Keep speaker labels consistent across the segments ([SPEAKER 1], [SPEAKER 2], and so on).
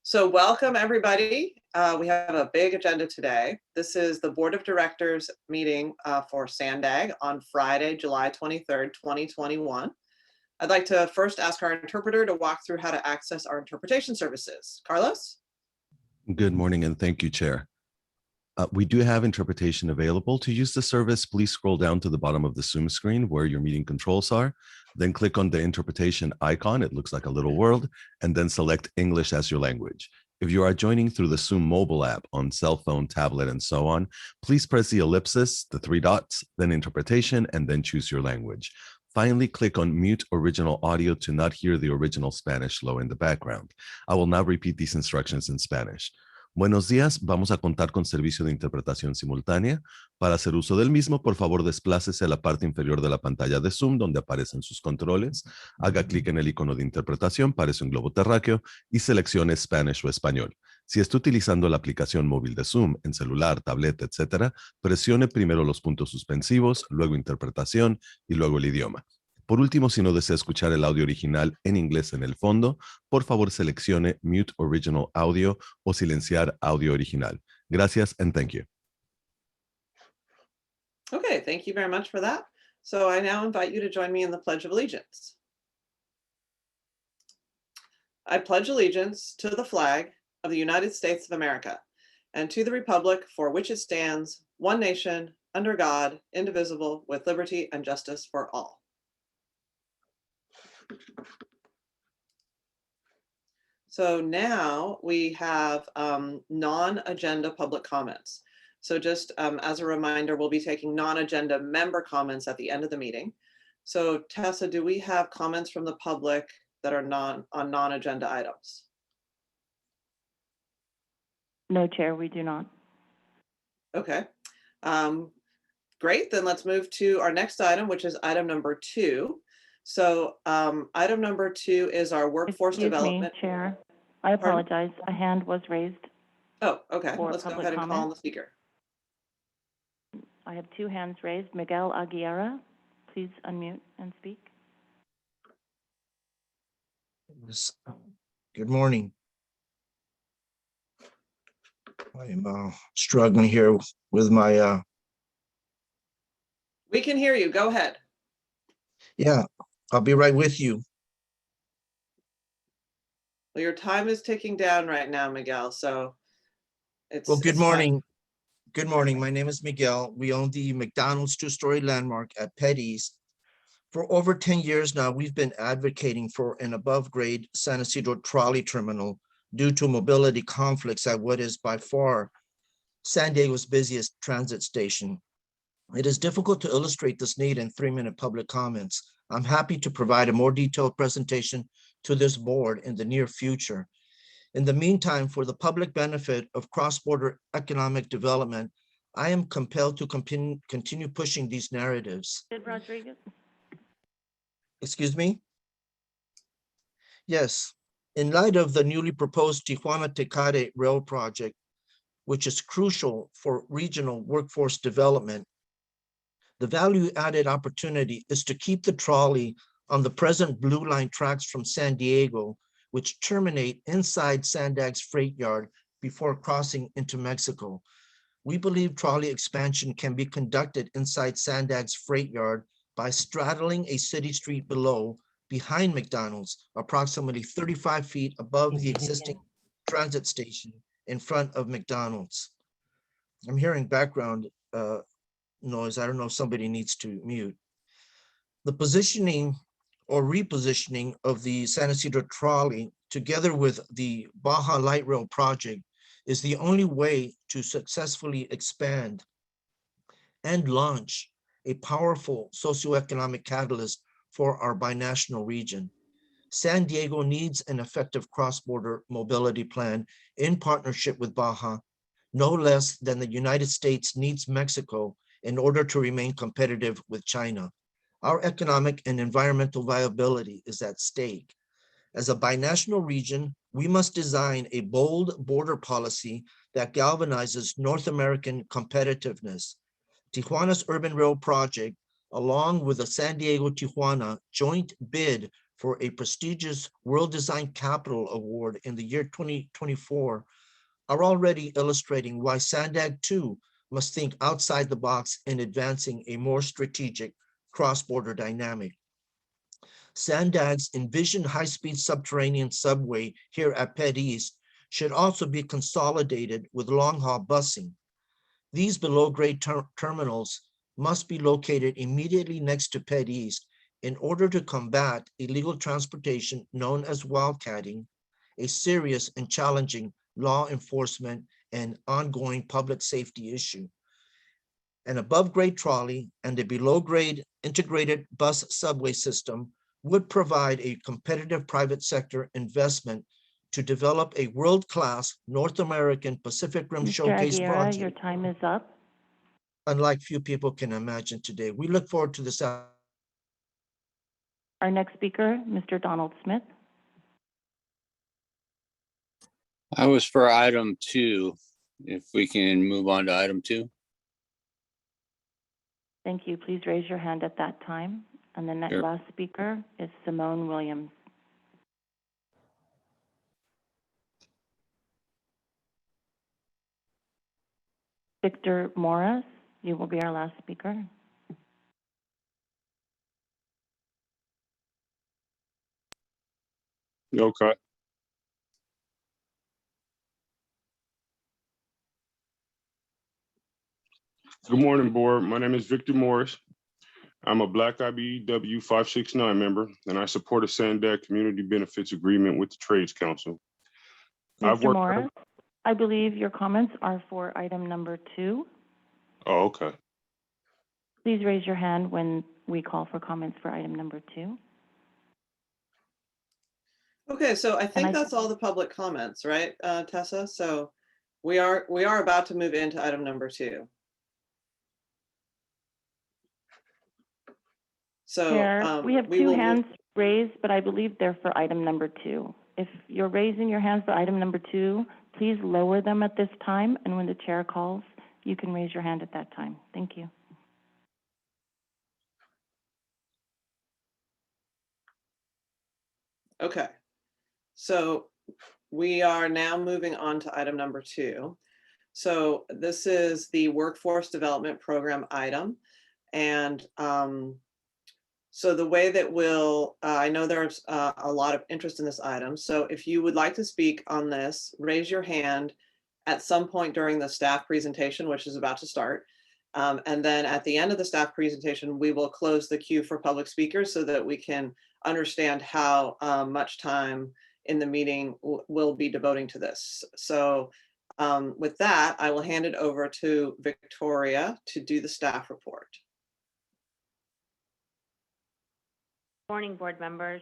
[SPEAKER 1] So welcome, everybody. We have a big agenda today. This is the Board of Directors meeting for SANDAG on Friday, July 23rd, 2021. I'd like to first ask our interpreter to walk through how to access our interpretation services. Carlos?
[SPEAKER 2] Good morning, and thank you, Chair. We do have interpretation available. To use the service, please scroll down to the bottom of the Zoom screen where your meeting controls are. Then click on the interpretation icon. It looks like a little world, and then select English as your language. If you are joining through the Zoom mobile app on cell phone, tablet, and so on, please press the ellipsis, the three dots, then interpretation, and then choose your language. Finally, click on mute original audio to not hear the original Spanish flow in the background. I will now repeat these instructions in Spanish. Buenos días, vamos a contar con servicio de interpretación simultánea. Para hacer uso del mismo, por favor, desplácese a la parte inferior de la pantalla de Zoom, donde aparecen sus controles. Haga clic en el icono de interpretación, parece un globo terráqueo, y seleccione Spanish o español. Si está utilizando la aplicación móvil de Zoom, en celular, tableta, etc., presione primero los puntos suspensivos, luego interpretación y luego el idioma. Por último, si no desea escuchar el audio original en inglés en el fondo, por favor seleccione Mute Original Audio o silenciar audio original. Gracias and thank you.
[SPEAKER 1] Okay, thank you very much for that. So I now invite you to join me in the Pledge of Allegiance. I pledge allegiance to the flag of the United States of America and to the republic for which it stands, one nation, under God, indivisible, with liberty and justice for all. So now we have non-agenda public comments. So just as a reminder, we'll be taking non-agenda member comments at the end of the meeting. So Tessa, do we have comments from the public that are on non-agenda items?
[SPEAKER 3] No, Chair, we do not.
[SPEAKER 1] Okay, great. Then let's move to our next item, which is item number 2. So item number 2 is our workforce development.
[SPEAKER 3] Me, Chair. I apologize. A hand was raised.
[SPEAKER 1] Oh, okay. Let's go ahead and call on the speaker.
[SPEAKER 3] I have 2 hands raised. Miguel Aguilera, please unmute and speak.
[SPEAKER 4] Good morning. I'm struggling here with my...
[SPEAKER 1] We can hear you. Go ahead.
[SPEAKER 4] Yeah, I'll be right with you.
[SPEAKER 1] Well, your time is ticking down right now, Miguel, so it's...
[SPEAKER 4] Well, good morning. Good morning. My name is Miguel. We own the McDonald's 2-story landmark at Pet East. For over 10 years now, we've been advocating for an above-grade San Isidro trolley terminal due to mobility conflicts at what is by far San Diego's busiest transit station. It is difficult to illustrate this need in 3-minute public comments. I'm happy to provide a more detailed presentation to this board in the near future. In the meantime, for the public benefit of cross-border economic development, I am compelled to continue pushing these narratives.
[SPEAKER 3] Rodriguez?
[SPEAKER 4] Excuse me? Yes, in light of the newly proposed Tijuana-Tecate rail project, which is crucial for regional workforce development, the value-added opportunity is to keep the trolley on the present Blue Line tracks from San Diego, which terminate inside SANDAG's freight yard before crossing into Mexico. We believe trolley expansion can be conducted inside SANDAG's freight yard by straddling a city street below, behind McDonald's, approximately 35 feet above the existing transit station in front of McDonald's. I'm hearing background noise. I don't know if somebody needs to mute. The positioning or repositioning of the San Isidro trolley together with the Baja Light Rail project is the only way to successfully expand and launch a powerful socioeconomic catalyst for our binational region. San Diego needs an effective cross-border mobility plan in partnership with Baja, no less than the United States needs Mexico in order to remain competitive with China. Our economic and environmental viability is at stake. As a binational region, we must design a bold border policy that galvanizes North American competitiveness. Tijuana's urban rail project, along with the San Diego-Tijuana joint bid for a prestigious World Design Capital Award in the year 2024 are already illustrating why SANDAG too must think outside the box in advancing a more strategic cross-border dynamic. SANDAG's envisioned high-speed subterranean subway here at Ped East should also be consolidated with long-haul busing. These below-grade terminals must be located immediately next to Ped East in order to combat illegal transportation known as wildcatting, a serious and challenging law enforcement and ongoing public safety issue. An above-grade trolley and a below-grade integrated bus subway system would provide a competitive private sector investment to develop a world-class North American Pacific Rim
[SPEAKER 3] Mr.
[SPEAKER 4] showcase
[SPEAKER 3] Aguirre,
[SPEAKER 4] project,
[SPEAKER 3] your time is up.
[SPEAKER 4] unlike few people can imagine today. We look forward to this.
[SPEAKER 3] Our next speaker, Mr. Donald Smith.
[SPEAKER 5] I was for item 2. If we can move on to item 2.
[SPEAKER 3] Thank you. Please raise your hand at that time. And the next
[SPEAKER 5] Sure.
[SPEAKER 3] last speaker is Simone Williams. Victor Morris, you will be our last speaker.
[SPEAKER 6] Okay. Good morning, board. My name is Victor Morris. I'm a Black IBEW 569 member, and I support a SANDAG community benefits agreement with the Trades Council.
[SPEAKER 3] Mr. Morris, I believe your comments are for item number 2.
[SPEAKER 6] Oh, okay.
[SPEAKER 3] Please raise your hand when we call for comments for item number 2.
[SPEAKER 1] Okay, so I think
[SPEAKER 3] I-
[SPEAKER 1] that's all the public comments, right, Tessa? So we are about to move into item number 2. So
[SPEAKER 3] Chair, we have
[SPEAKER 1] we
[SPEAKER 3] 2
[SPEAKER 1] will
[SPEAKER 3] hands raised, but I believe they're for item number 2. If you're raising your hands for item number 2, please lower them at this time, and when the chair calls, you can raise your hand at that time. Thank you.
[SPEAKER 1] Okay, so we are now moving on to item number 2. So this is the Workforce Development Program item. And so the way that we'll, I know there's a lot of interest in this item. So if you would like to speak on this, raise your hand at some point during the staff presentation, which is about to start. And then at the end of the staff presentation, we will close the queue for public speakers so that we can understand how much time in the meeting we'll be devoting to this. So with that, I will hand it over to Victoria to do the staff report.
[SPEAKER 7] Morning, board members.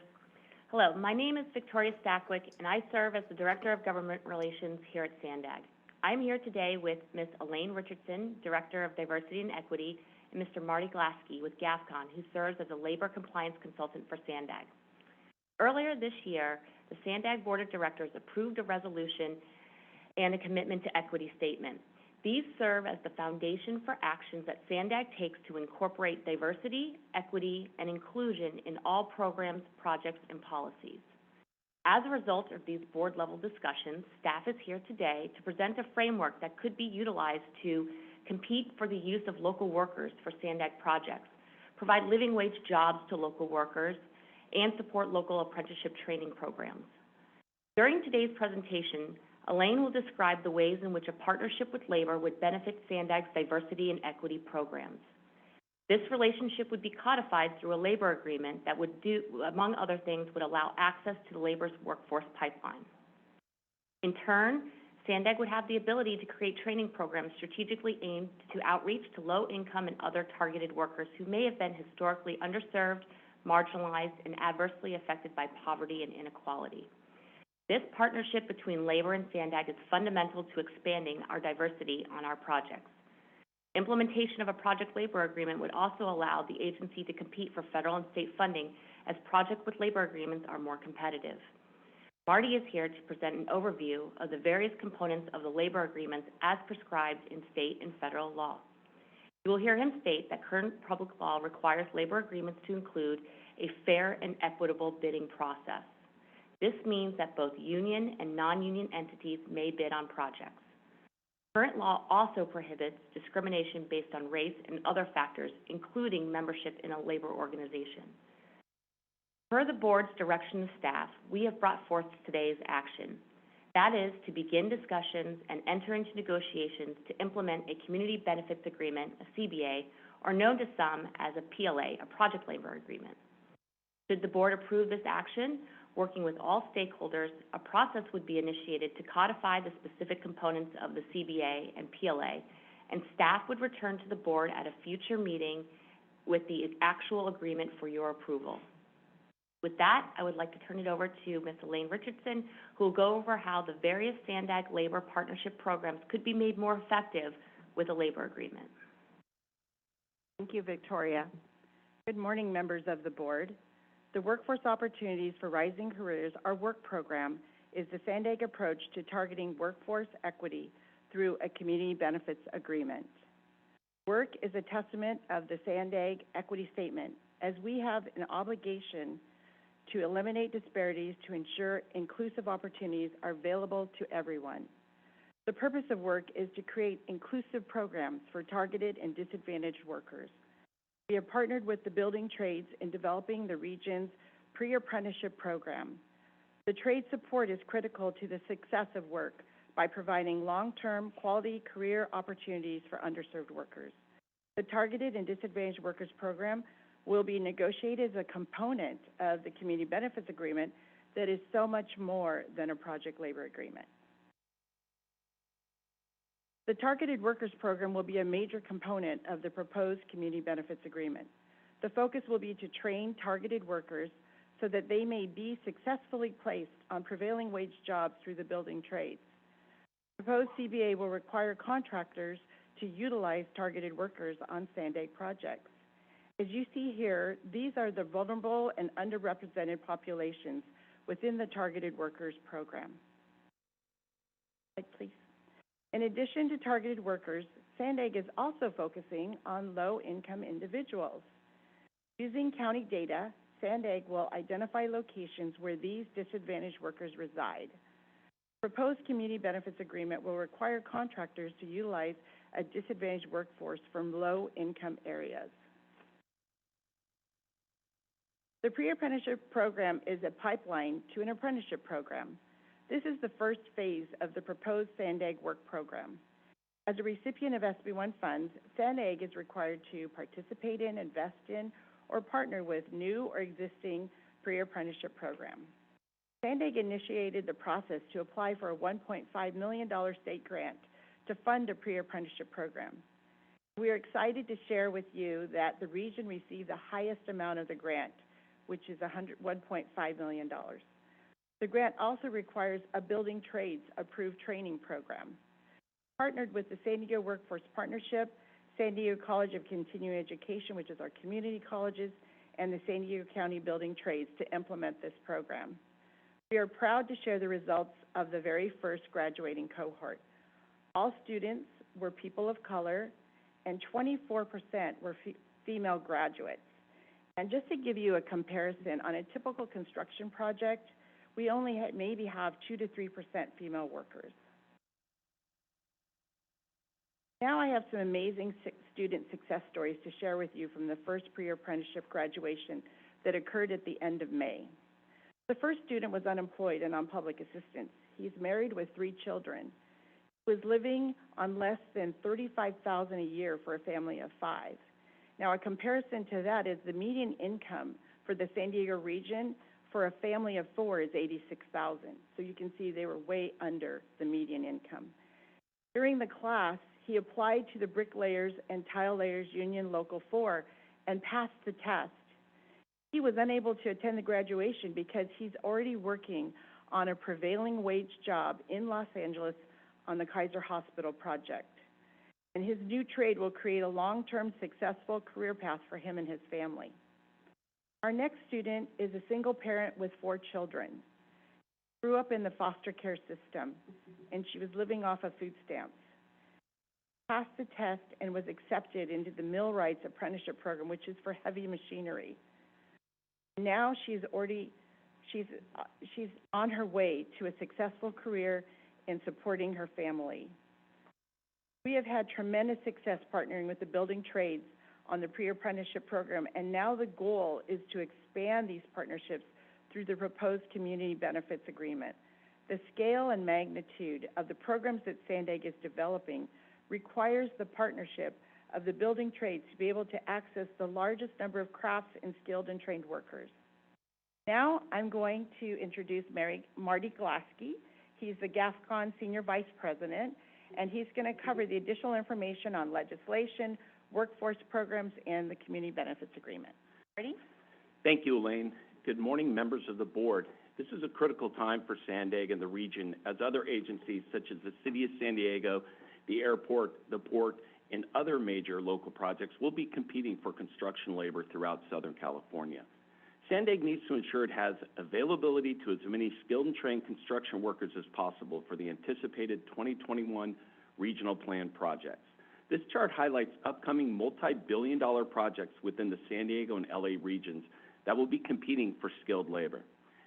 [SPEAKER 7] Hello, my name is Victoria Stackwick, and I serve as the Director of Government Relations here at SANDAG. I'm here today with Ms. Elaine Richardson, Director of Diversity and Equity, and Mr. Marty Glaske with GAFCON, who serves as a labor compliance consultant for SANDAG. Earlier this year, the SANDAG Board of Directors approved a resolution and a commitment to equity statement. These serve as the foundation for actions that SANDAG takes to incorporate diversity, equity, and inclusion in all programs, projects, and policies. As a result of these board-level discussions, staff is here today to present a framework that could be utilized to compete for the use of local workers for SANDAG projects, provide living wage jobs to local workers, and support local apprenticeship training programs. During today's presentation, Elaine will describe the ways in which a partnership with labor would benefit SANDAG's diversity and equity programs. This relationship would be codified through a labor agreement that would among other things, would allow access to the labor's workforce pipeline. In turn, SANDAG would have the ability to create training programs strategically aimed to outreach to low-income and other targeted workers who may have been historically underserved, marginalized, and adversely affected by poverty and inequality. This partnership between labor and SANDAG is fundamental to expanding our diversity on our projects. Implementation of a project labor agreement would also allow the agency to compete for federal and state funding as project with labor agreements are more competitive. Marty is here to present an overview of the various components of the labor agreements as prescribed in state and federal law. You will hear him state that current public law requires labor agreements to include a fair and equitable bidding process. This means that both union and non-union entities may bid on projects. Current law also prohibits discrimination based on race and other factors, including membership in a labor organization. Per the board's direction to staff, we have brought forth today's action. That is to begin discussions and enter into negotiations to implement a community benefits agreement, a CBA, or known to some as a PLA, a project labor agreement. Should the board approve this action, working with all stakeholders, a process would be initiated to codify the specific components of the CBA and PLA, and staff would return to the board at a future meeting with the actual agreement for your approval. With that, I would like to turn it over to Ms. Elaine Richardson, who will go over how the various SANDAG labor partnership programs could be made more effective with a labor agreement.
[SPEAKER 8] Thank you, Victoria. Good morning, members of the board. The Workforce Opportunities for Rising Careers, our work program, is the SANDAG approach to targeting workforce equity through a community benefits agreement. Work is a testament of the SANDAG equity statement, as we have an obligation to eliminate disparities to ensure inclusive opportunities are available to everyone. The purpose of work is to create inclusive programs for targeted and disadvantaged workers. We have partnered with the building trades in developing the region's pre-apprenticeship program. The trade support is critical to the success of work by providing long-term quality career opportunities for underserved workers. The Targeted and Disadvantaged Workers Program will be negotiated as a component of the Community Benefits Agreement that is so much more than a project labor agreement. The Targeted Workers Program will be a major component of the proposed Community Benefits Agreement. The focus will be to train targeted workers so that they may be successfully placed on prevailing wage jobs through the building trades. The proposed CBA will require contractors to utilize targeted workers on SANDAG projects. As you see here, these are the vulnerable and underrepresented populations within the Targeted Workers Program. Next, please. In addition to targeted workers, SANDAG is also focusing on low-income individuals. Using county data, SANDAG will identify locations where these disadvantaged workers reside. Proposed Community Benefits Agreement will require contractors to utilize a disadvantaged workforce from low-income areas. The pre-apprenticeship program is a pipeline to an apprenticeship program. This is the first phase of the proposed SANDAG work program. As a recipient of SB1 funds, SANDAG is required to participate in, invest in, or partner with new or existing pre-apprenticeship program. SANDAG initiated the process to apply for a $1.5 million state grant to fund a pre-apprenticeship program. We are excited to share with you that the region received the highest amount of the grant, which is $1.5 million. The grant also requires a building trades approved training program. Partnered with the San Diego Workforce Partnership, San Diego College of Continuing Education, which is our community colleges, and the San Diego County Building Trades to implement this program. We are proud to share the results of the very first graduating cohort. All students were people of color, and 24% were female graduates. And just to give you a comparison, on a typical construction project, we only maybe have 2 to 3% female workers. Now I have some amazing student success stories to share with you from the first pre-apprenticeship graduation that occurred at the end of May. The first student was unemployed and on public assistance. He's married with 3 children. He was living on less than $35,000 a year for a family of 5. Now, a comparison to that is the median income for the San Diego region for a family of 4 is $86,000. So you can see they were way under the median income. During the class, he applied to the Bricklayers and Tile Layers Union Local 4 and passed the test. He was unable to attend the graduation because he's already working on a prevailing wage job in Los Angeles on the Kaiser Hospital project. And his new trade will create a long-term successful career path for him and his family. Our next student is a single parent with 4 children. She grew up in the foster care system, and she was living off of food stamps. Passed the test and was accepted into the Millwrights Apprenticeship Program, which is for heavy machinery. Now she's on her way to a successful career in supporting her family. We have had tremendous success partnering with the building trades on the pre-apprenticeship program, and now the goal is to expand these partnerships through the proposed community benefits agreement. The scale and magnitude of the programs that SANDAG is developing requires the partnership of the building trades to be able to access the largest number of crafts and skilled and trained workers. Now I'm going to introduce Marty Glaske. He's the GAFCON Senior Vice President, and he's going to cover the additional information on legislation, workforce programs, and the community benefits agreement. Marty?
[SPEAKER 9] Thank you, Elaine. Good morning, members of the board. This is a critical time for SANDAG and the region, as other agencies such as the City of San Diego, the airport, the port, and other major local projects will be competing for construction labor throughout Southern California. SANDAG needs to ensure it has availability to as many skilled and trained construction workers as possible for the anticipated 2021 regional plan projects. This chart highlights upcoming multi-billion-dollar projects within the San Diego and LA regions that will be competing for skilled labor.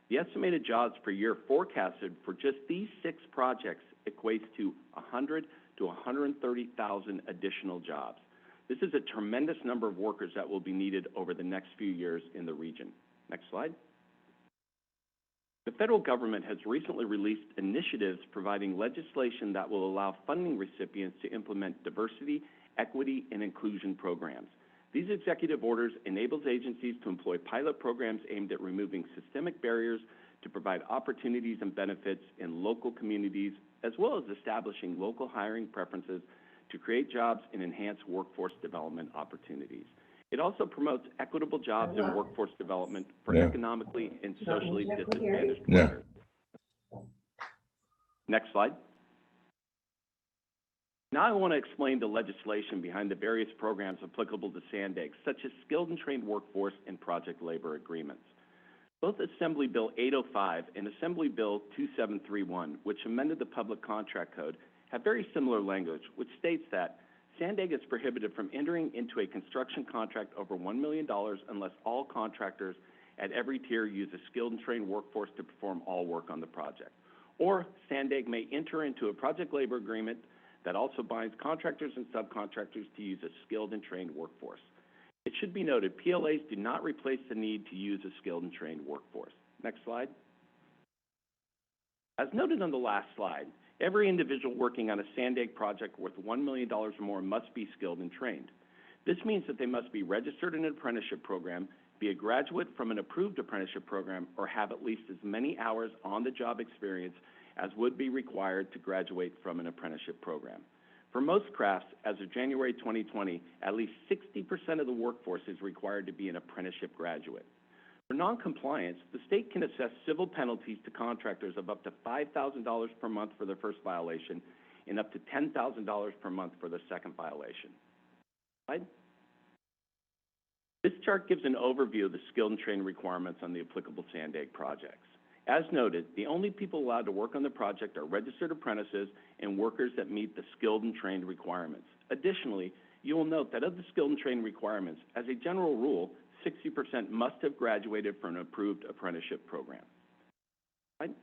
[SPEAKER 9] The estimated jobs per year forecasted for just these 6 projects equates to 100 to 130,000 additional jobs. This is a tremendous number of workers that will be needed over the next few years in the region. Next slide. The federal government has recently released initiatives providing legislation that will allow funding recipients to implement diversity, equity, and inclusion programs. These executive orders enables agencies to employ pilot programs aimed at removing systemic barriers to provide opportunities and benefits in local communities, as well as establishing local hiring preferences to create jobs and enhance workforce development opportunities. It also promotes equitable jobs and workforce development for economically and socially disadvantaged workers. Next slide. Now I want to explain the legislation behind the various programs applicable to SANDAG, such as skilled and trained workforce and project labor agreements. Both Assembly Bill 805 and Assembly Bill 2731, which amended the Public Contract Code, have very similar language, which states that SANDAG is prohibited from entering into a construction contract over $1 million unless all contractors at every tier use a skilled and trained workforce to perform all work on the project. Or SANDAG may enter into a project labor agreement that also binds contractors and subcontractors to use a skilled and trained workforce. It should be noted, PLAs do not replace the need to use a skilled and trained workforce. Next slide. As noted on the last slide, every individual working on a SANDAG project worth $1 million or more must be skilled and trained. This means that they must be registered in an apprenticeship program, be a graduate from an approved apprenticeship program, or have at least as many hours on-the-job experience as would be required to graduate from an apprenticeship program. For most crafts, as of January 2020, at least 60% of the workforce is required to be an apprenticeship graduate. For noncompliance, the state can assess civil penalties to contractors of up to $5,000 per month for the first violation and up to $10,000 per month for the second violation. Slide. This chart gives an overview of the skilled and trained requirements on the applicable SANDAG projects. As noted, the only people allowed to work on the project are registered apprentices and workers that meet the skilled and trained requirements. Additionally, you will note that of the skilled and trained requirements, as a general rule, 60% must have graduated from an approved apprenticeship program. Right?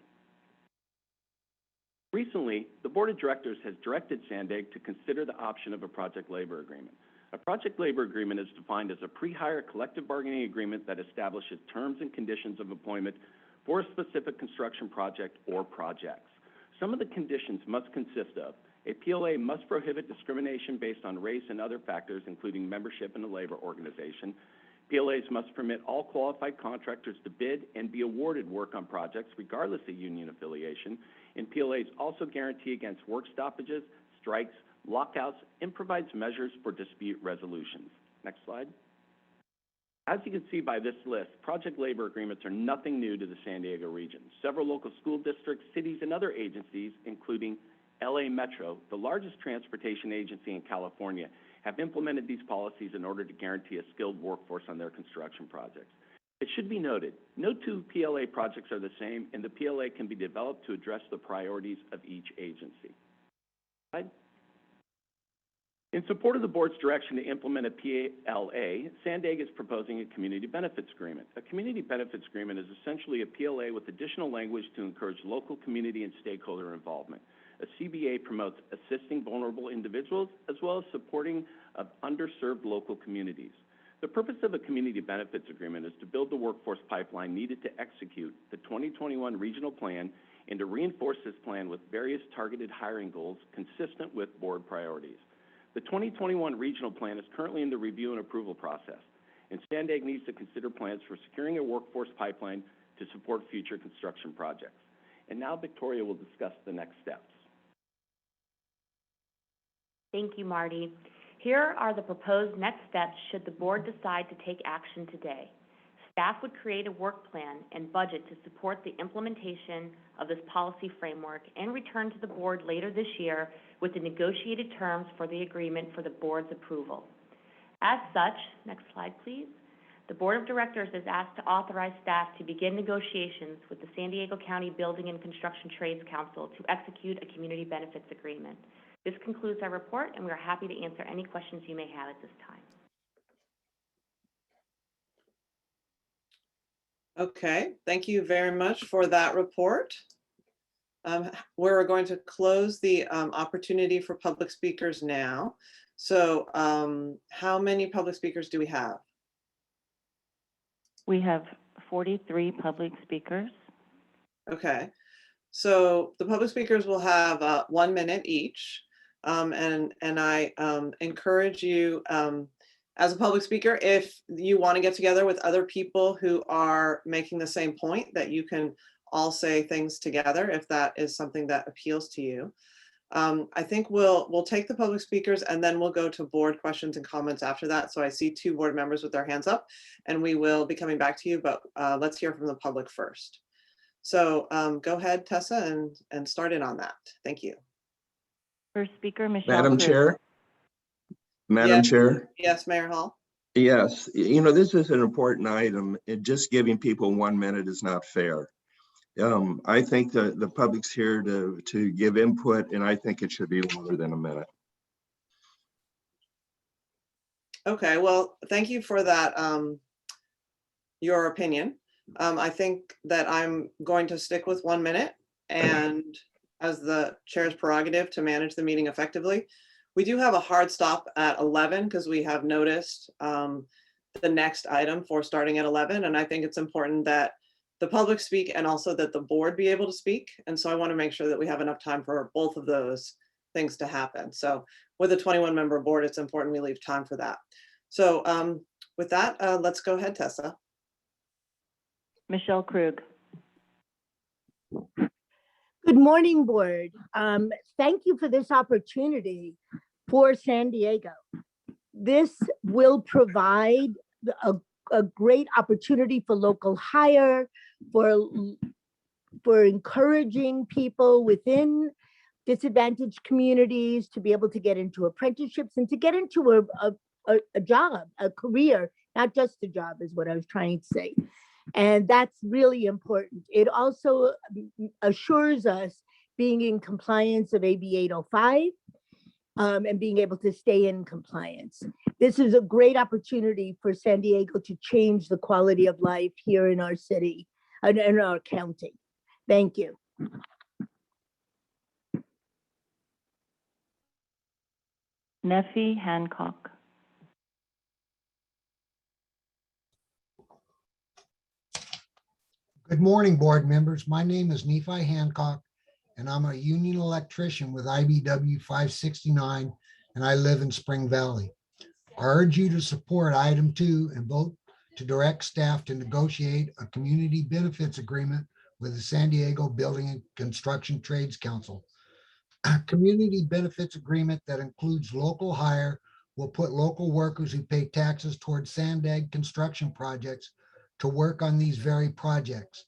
[SPEAKER 9] Recently, the Board of Directors has directed SANDAG to consider the option of a project labor agreement. A project labor agreement is defined as a pre-hire collective bargaining agreement that establishes terms and conditions of employment for a specific construction project or projects. Some of the conditions must consist of: a PLA must prohibit discrimination based on race and other factors, including membership in a labor organization. PLAs must permit all qualified contractors to bid and be awarded work on projects regardless of union affiliation. And PLAs also guarantee against work stoppages, strikes, lockouts, and provides measures for dispute resolutions. Next slide. As you can see by this list, project labor agreements are nothing new to the San Diego region. Several local school districts, cities, and other agencies, including LA Metro, the largest transportation agency in California, have implemented these policies in order to guarantee a skilled workforce on their construction projects. It should be noted, no two PLA projects are the same, and the PLA can be developed to address the priorities of each agency. Slide. In support of the board's direction to implement a PLA, SANDAG is proposing a community benefits agreement. A community benefits agreement is essentially a PLA with additional language to encourage local community and stakeholder involvement. A CBA promotes assisting vulnerable individuals as well as supporting of underserved local communities. The purpose of a community benefits agreement is to build the workforce pipeline needed to execute the 2021 regional plan and to reinforce this plan with various targeted hiring goals consistent with board priorities. The 2021 regional plan is currently in the review and approval process, and SANDAG needs to consider plans for securing a workforce pipeline to support future construction projects. And now Victoria will discuss the next steps.
[SPEAKER 7] Thank you, Marty. Here are the proposed next steps should the board decide to take action today. Staff would create a work plan and budget to support the implementation of this policy framework and return to the board later this year with the negotiated terms for the agreement for the board's approval. As such, next slide please, the Board of Directors is asked to authorize staff to begin negotiations with the San Diego County Building and Construction Trades Council to execute a community benefits agreement. This concludes our report, and we are happy to answer any questions you may have at this time.
[SPEAKER 1] Okay, thank you very much for that report. We're going to close the opportunity for public speakers now. So how many public speakers do we have?
[SPEAKER 3] We have 43 public speakers.
[SPEAKER 1] Okay, so the public speakers will have 1 minute each. And I encourage you as a public speaker, if you want to get together with other people who are making the same point, that you can all say things together if that is something that appeals to you. I think we'll take the public speakers and then we'll go to board questions and comments after that. So I see 2 board members with their hands up and we will be coming back to you, but let's hear from the public first. So go ahead, Tessa, and start in on that. Thank you.
[SPEAKER 3] First speaker, Michelle
[SPEAKER 10] Madam
[SPEAKER 3] Cruz.
[SPEAKER 10] Chair. Madam
[SPEAKER 1] Yes.
[SPEAKER 10] Chair.
[SPEAKER 1] Yes, Mayor Hall.
[SPEAKER 10] Yes, you know, this is an important item. Just giving people 1 minute is not fair. I think the public's here to give input, and I think it should be longer than 1 minute.
[SPEAKER 1] Okay, well, thank you for that, your opinion. I think that I'm going to stick with 1 minute, and as the chair's prerogative to manage the meeting effectively. We do have a hard stop at 11 because we have noticed the next item for starting at 11. And I think it's important that the public speak and also that the board be able to speak. And so I want to make sure that we have enough time for both of those things to happen. So with a 21-member board, it's important we leave time for that. So with that, let's go ahead, Tessa.
[SPEAKER 3] Michelle Krug.
[SPEAKER 11] Good morning, board. Thank you for this opportunity for San Diego. This will provide a great opportunity for local hire, for encouraging people within disadvantaged communities to be able to get into apprenticeships and to get into a job, a career, not just a job is what I was trying to say. And that's really important. It also assures us being in compliance of AB 805 and being able to stay in compliance. This is a great opportunity for San Diego to change the quality of life here in our city and in our county. Thank you.
[SPEAKER 3] Nephi Hancock.
[SPEAKER 12] Good morning, board members. My name is Nephi Hancock, and I'm a union electrician with IBW 569, and I live in Spring Valley. I urge you to support item 2 and vote to direct staff to negotiate a community benefits agreement with the San Diego Building and Construction Trades Council. A community benefits agreement that includes local hire will put local workers who pay taxes towards SANDAG construction projects to work on these very projects.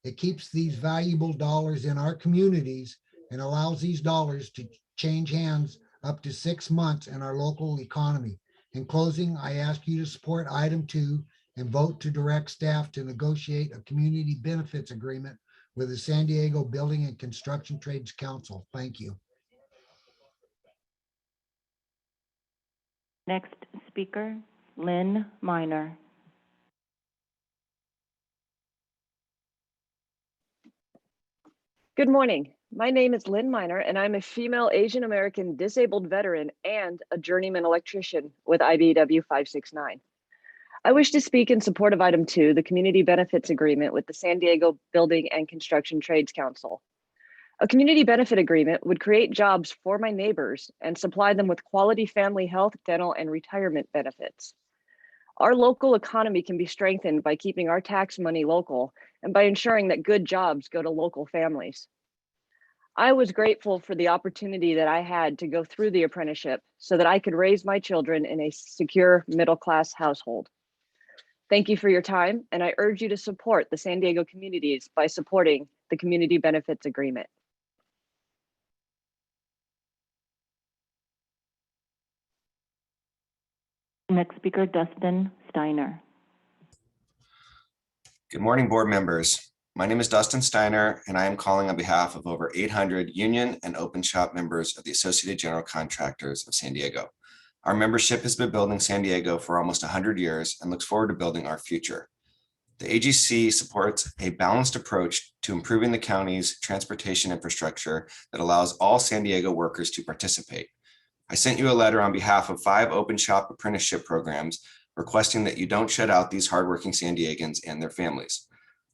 [SPEAKER 12] It keeps these valuable dollars in our communities and allows these dollars to change hands up to 6 months in our local economy. In closing, I ask you to support item 2 and vote to direct staff to negotiate a community benefits agreement with the San Diego Building and Construction Trades Council. Thank you.
[SPEAKER 3] Next speaker, Lynn Minor.
[SPEAKER 13] Good morning. My name is Lynn Minor, and I'm a female Asian American disabled veteran and a journeyman electrician with IBEW 569. I wish to speak in support of item 2, the community benefits agreement with the San Diego Building and Construction Trades Council. A community benefit agreement would create jobs for my neighbors and supply them with quality family health, dental, and retirement benefits. Our local economy can be strengthened by keeping our tax money local and by ensuring that good jobs go to local families. I was grateful for the opportunity that I had to go through the apprenticeship so that I could raise my children in a secure middle-class household. Thank you for your time, and I urge you to support the San Diego communities by supporting the Community Benefits Agreement.
[SPEAKER 3] Next speaker, Dustin Steiner.
[SPEAKER 14] Good morning, board members. My name is Dustin Steiner, and I am calling on behalf of over 800 union and open shop members of the Associated General Contractors of San Diego. Our membership has been building San Diego for almost 100 years and looks forward to building our future. The AGC supports a balanced approach to improving the county's transportation infrastructure that allows all San Diego workers to participate. I sent you a letter on behalf of 5 open shop apprenticeship programs requesting that you don't shut out these hardworking San Diegans and their families.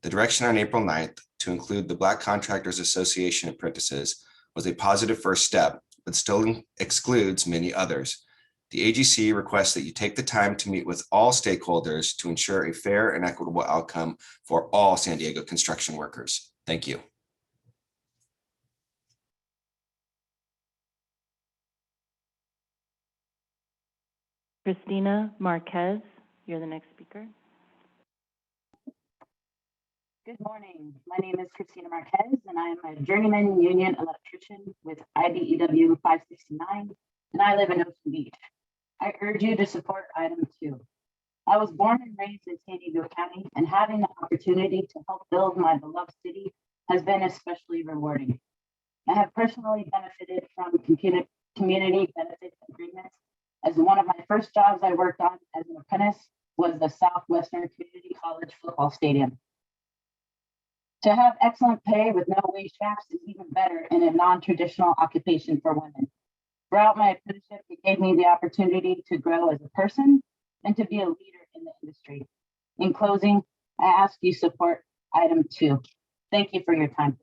[SPEAKER 14] The direction on April 9th to include the Black Contractors Association apprentices was a positive first step, but still excludes many others. The AGC requests that you take the time to meet with all stakeholders to ensure a fair and equitable outcome for all San Diego construction workers. Thank you.
[SPEAKER 3] Christina Marquez, you're the next speaker.
[SPEAKER 15] Good morning. My name is Christina Marquez, and I am a journeyman union electrician with IBEW 569, and I live in Ocean Beach. I urge you to support item 2. I was born and raised in San Diego County, and having the opportunity to help build my beloved city has been especially rewarding. I have personally benefited from community benefit agreements, as one of my first jobs I worked on as an apprentice was the Southwestern Community College football stadium. To have excellent pay with no wage caps is even better in a non-traditional occupation for women. Throughout my apprenticeship, it gave me the opportunity to grow as a person and to be a leader in the industry. In closing, I ask you support item 2. Thank you for your time.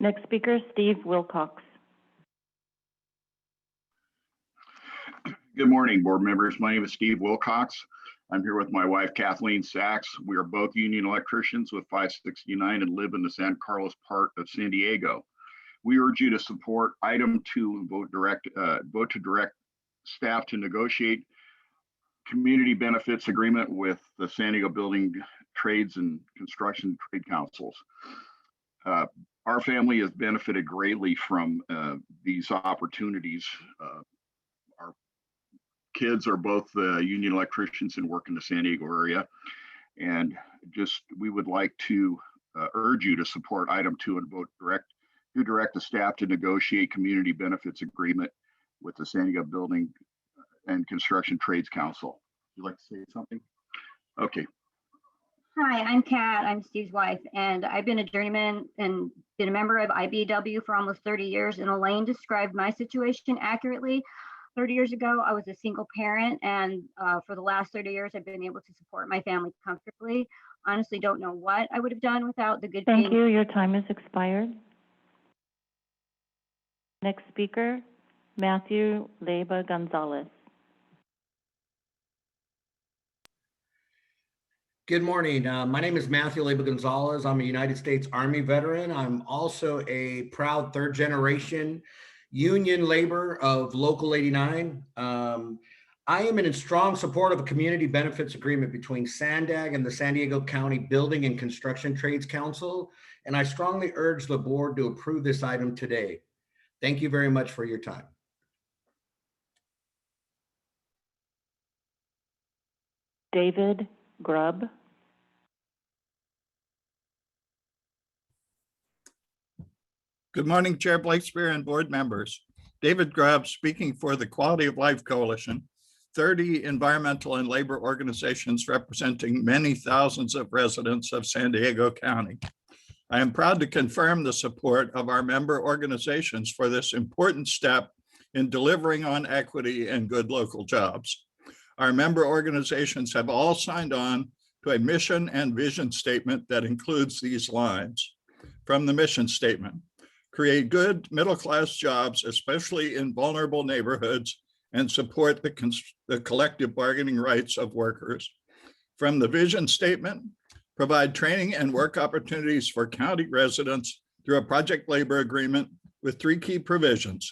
[SPEAKER 3] Next speaker, Steve Wilcox.
[SPEAKER 16] Good morning, board members. My name is Steve Wilcox. I'm here with my wife, Kathleen Sachs. We are both union electricians with 569 and live in the San Carlos part of San Diego. We urge you to support item 2 and vote to direct staff to negotiate community benefits agreement with the San Diego Building Trades and Construction Trade Councils. Our family has benefited greatly from these opportunities. Our kids are both union electricians and work in the San Diego area. And we would like to urge you to support item 2 and vote to direct the staff to negotiate community benefits agreement with the San Diego Building and Construction Trades Council. Would you like to say something? Okay.
[SPEAKER 17] Hi, I'm Kat. I'm Steve's wife, and I've been a journeyman and been a member of IBEW for almost 30 years. And Elaine described my situation accurately. 30 years ago, I was a single parent, and for the last 30 years, I've been able to support my family comfortably. Honestly, don't know what I would have done without the good.
[SPEAKER 3] Thank you. Your time has expired. Next speaker, Matthew Leyva Gonzalez.
[SPEAKER 18] Good morning. My name is Matthew Leyva Gonzalez. I'm a United States Army veteran. I'm also a proud third generation union labor of Local 89. I am in strong support of a community benefits agreement between SANDAG and the San Diego County Building and Construction Trades Council, and I strongly urge the board to approve this item today. Thank you very much for your time.
[SPEAKER 3] David Grubb.
[SPEAKER 19] Good morning, Chair Blakespear and board members. David Grubb, speaking for the Quality of Life Coalition, 30 environmental and labor organizations representing many thousands of residents of San Diego County. I am proud to confirm the support of our member organizations for this important step in delivering on equity and good local jobs. Our member organizations have all signed on to a mission and vision statement that includes these lines. From the mission statement: create good middle-class jobs, especially in vulnerable neighborhoods, and support the collective bargaining rights of workers. From the vision statement: provide training and work opportunities for county residents through a project labor agreement with 3 key provisions: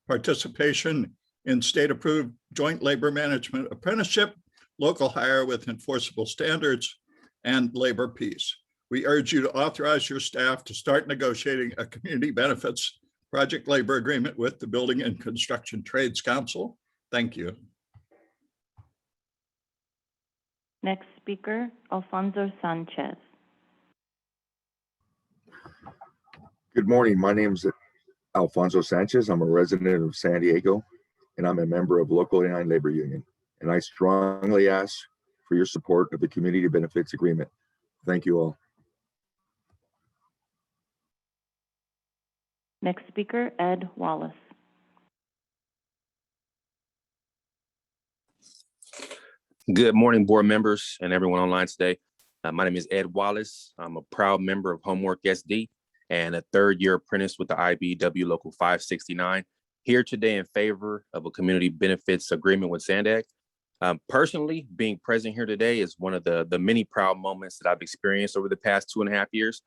[SPEAKER 19] participation in state-approved joint labor management apprenticeship, local hire with enforceable standards, and labor peace. We urge you to authorize your staff to start negotiating a community benefits project labor agreement with the Building and Construction Trades Council. Thank you.
[SPEAKER 3] Next speaker, Alfonso Sanchez.
[SPEAKER 20] Good morning. My name is Alfonso Sanchez. I'm a resident of San Diego, and I'm a member of Local 89 Labor Union. And I strongly ask for your support of the Community Benefits Agreement. Thank you all.
[SPEAKER 3] Next speaker, Ed Wallace.
[SPEAKER 21] Good morning, board members and everyone online today. My name is Ed Wallace. I'm a proud member of Homework SD and a 3rd-year apprentice with the IBEW Local 569, here today in favor of a community benefits agreement with SANDAG. Personally, being present here today is one of the many proud moments that I've experienced over the past 2.5 years.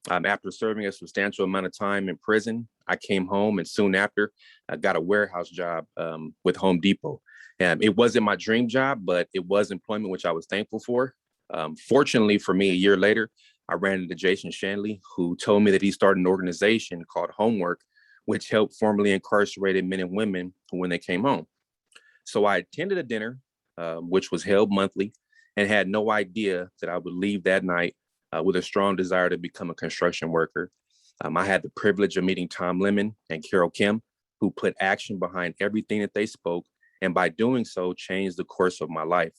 [SPEAKER 21] After serving a substantial amount of time in prison, I came home, and soon after, I got a warehouse job with Home Depot. It wasn't my dream job, but it was employment, which I was thankful for. Fortunately for me, a year later, I ran into Jason Shanley, who told me that he started an organization called Homework, which helped formerly incarcerated men and women when they came home. So I attended a dinner, which was held monthly, and had no idea that I would leave that night with a strong desire to become a construction worker. I had the privilege of meeting Tom Lemon and Carol Kim, who put action behind everything that they spoke, and by doing so, changed the course of my life.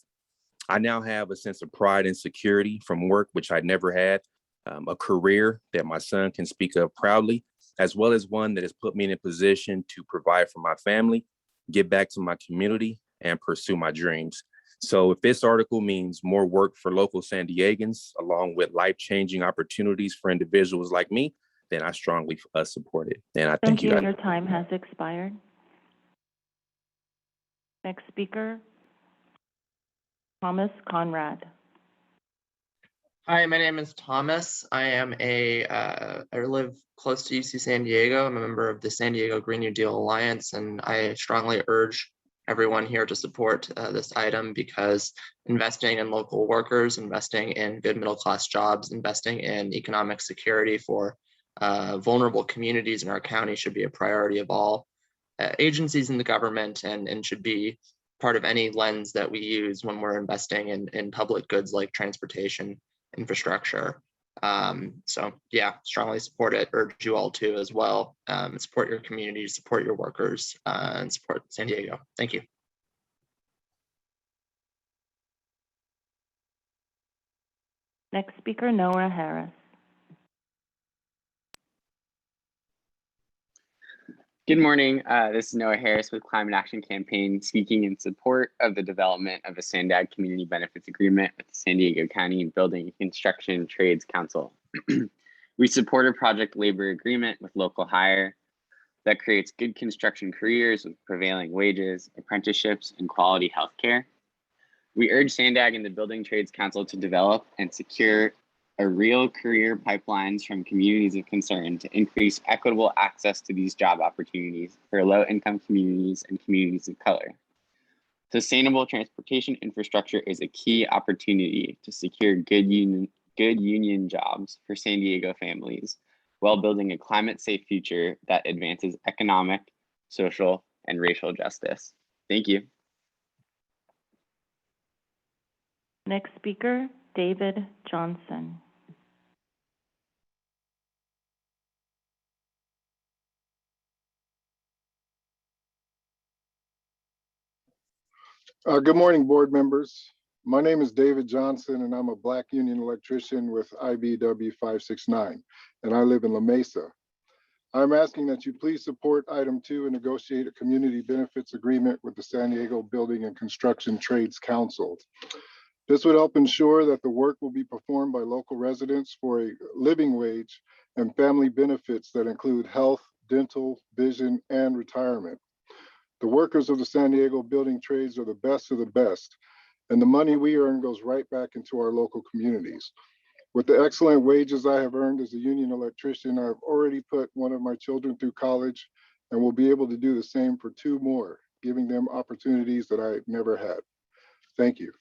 [SPEAKER 21] I now have a sense of pride and security from work, which I never had, a career that my son can speak of proudly, as well as one that has put me in a position to provide for my family, give back to my community, and pursue my dreams. So if this article means more work for local San Diegans, along with life-changing opportunities for individuals like me, then I strongly support it. And I thank you guys.
[SPEAKER 3] Your time has expired. Next speaker, Thomas Conrad.
[SPEAKER 22] Hi, my name is Thomas. I live close to UC San Diego. I'm a member of the San Diego Green New Deal Alliance, and I strongly urge everyone here to support this item, because investing in local workers, investing in good middle-class jobs, investing in economic security for vulnerable communities in our county should be a priority of all agencies in the government, and should be part of any lens that we use when we're investing in public goods like transportation infrastructure. So yeah, strongly support it. Urge you all to as well. Support your community, support your workers, and support San Diego. Thank you.
[SPEAKER 3] Next speaker, Noah Harris.
[SPEAKER 23] Good morning. This is Noah Harris with Climate Action Campaign, speaking in support of the development of a SANDAG Community Benefits Agreement with the San Diego County Building and Construction Trades Council. We support a project labor agreement with local hire that creates good construction careers with prevailing wages, apprenticeships, and quality healthcare. We urge SANDAG and the Building Trades Council to develop and secure a real career pipelines from communities of concern to increase equitable access to these job opportunities for low-income communities and communities of color. Sustainable transportation infrastructure is a key opportunity to secure good union jobs for San Diego families, while building a climate-safe future that advances economic, social, and racial justice. Thank you.
[SPEAKER 3] Next speaker, David Johnson.
[SPEAKER 2] Good morning, board members. My name is David Johnson, and I'm a Black union electrician with IBW 569, and I live in La Mesa. I'm asking that you please support item 2 and negotiate a community benefits agreement with the San Diego Building and Construction Trades Council. This would help ensure that the work will be performed by local residents for a living wage and family benefits that include health, dental, vision, and retirement. The workers of the San Diego building trades are the best of the best, and the money we earn goes right back into our local communities. With the excellent wages I have earned as a union electrician, I've already put one of my children through college and will be able to do the same for 2 more, giving them opportunities that I never had. Thank you.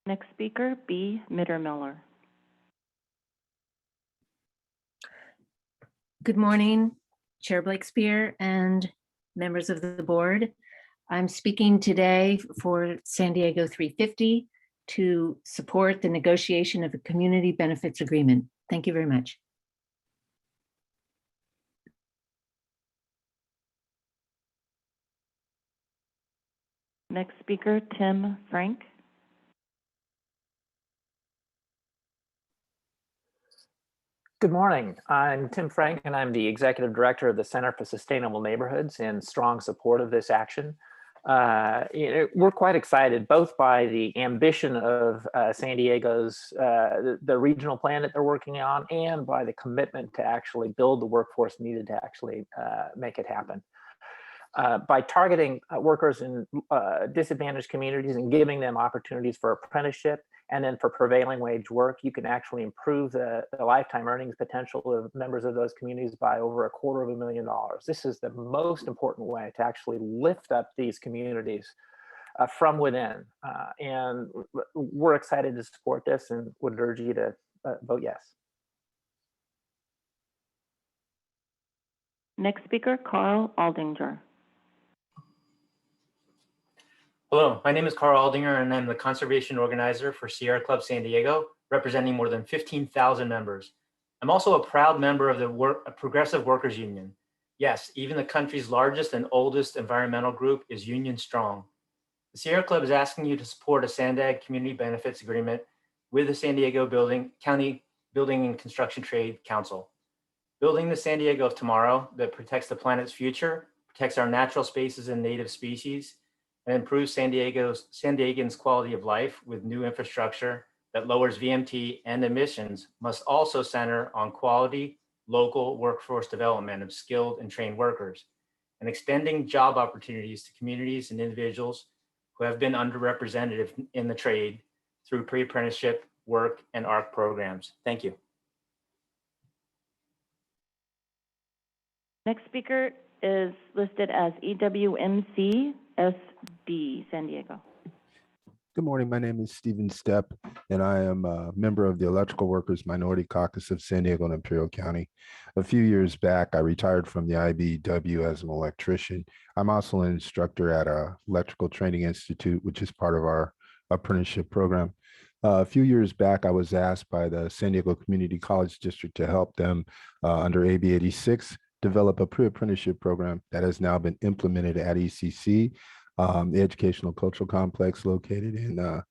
[SPEAKER 3] Next speaker, B. Mittermiller.
[SPEAKER 4] Good morning, Chair Blakespear and members of the board. I'm speaking today for San Diego 350 to support the negotiation of a community benefits agreement. Thank you very much.
[SPEAKER 3] Next speaker, Tim Frank.
[SPEAKER 5] Good morning. I'm Tim Frank, and I'm the Executive Director of the Center for Sustainable Neighborhoods in strong support of this action. We're quite excited both by the ambition of San Diego's, the regional plan that they're working on, and by the commitment to actually build the workforce needed to actually make it happen. By targeting workers in disadvantaged communities and giving them opportunities for apprenticeship and then for prevailing wage work, you can actually improve the lifetime earnings potential of members of those communities by over $250,000. This is the most important way to actually lift up these communities from within. And we're excited to support this and would urge you to vote yes.
[SPEAKER 3] Next speaker, Carl Aldinger.
[SPEAKER 24] Hello, my name is Carl Aldinger, and I'm the conservation organizer for Sierra Club San Diego, representing more than 15,000 members. I'm also a proud member of the Progressive Workers Union. Yes, even the country's largest and oldest environmental group is union strong. The Sierra Club is asking you to support a SANDAG community benefits agreement with the San Diego County Building and Construction Trade Council. Building the San Diego of tomorrow that protects the planet's future, protects our natural spaces and native species, and improves San Diegans' quality of life with new infrastructure that lowers VMT and emissions must also center on quality, local workforce development of skilled and trained workers, and extending job opportunities to communities and individuals who have been underrepresented in the trade through pre-apprenticeship work and ARC programs. Thank you.
[SPEAKER 3] Next speaker is listed as EWMC SD San Diego.
[SPEAKER 25] Good morning. My name is Stephen Stepp, and I am a member of the Electrical Workers Minority Caucus of San Diego and Imperial County. A few years back, I retired from the IBEW as an electrician. I'm also an instructor at a electrical training institute, which is part of our apprenticeship program. A few years back, I was asked by the San Diego Community College District to help them under AB 86 develop a pre-apprenticeship program that has now been implemented at ECC, the Educational Cultural Complex located in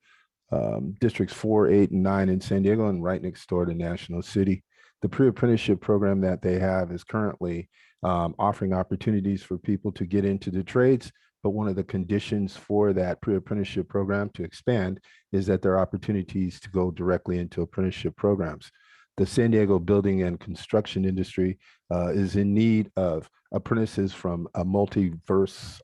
[SPEAKER 25] districts 4, 8, and 9 in San Diego and right next door to National City. The pre-apprenticeship program that they have is currently offering opportunities for people to get into the trades, but one of the conditions for that pre-apprenticeship program to expand is that there are opportunities to go directly into apprenticeship programs. The San Diego building and construction industry is in need of apprentices from a multiverse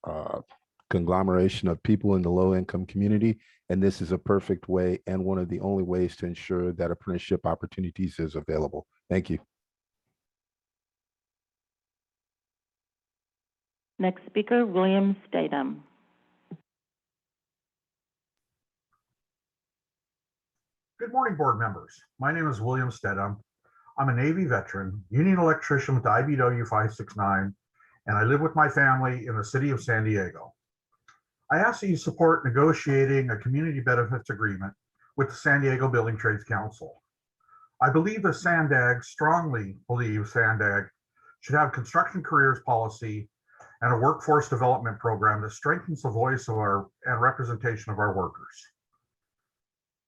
[SPEAKER 25] conglomeration of people in the low-income community, and this is a perfect way and one of the only ways to ensure that apprenticeship opportunities is available. Thank you.
[SPEAKER 3] Next speaker, William Statham.
[SPEAKER 26] Good morning, board members. My name is William Stedham. I'm a Navy veteran, union electrician with IBW 569, and I live with my family in the city of San Diego. I ask that you support negotiating a community benefits agreement with the San Diego Building Trades Council. I believe that SANDAG, strongly believe SANDAG, should have construction careers policy and a workforce development program that strengthens the voice of and representation of our workers.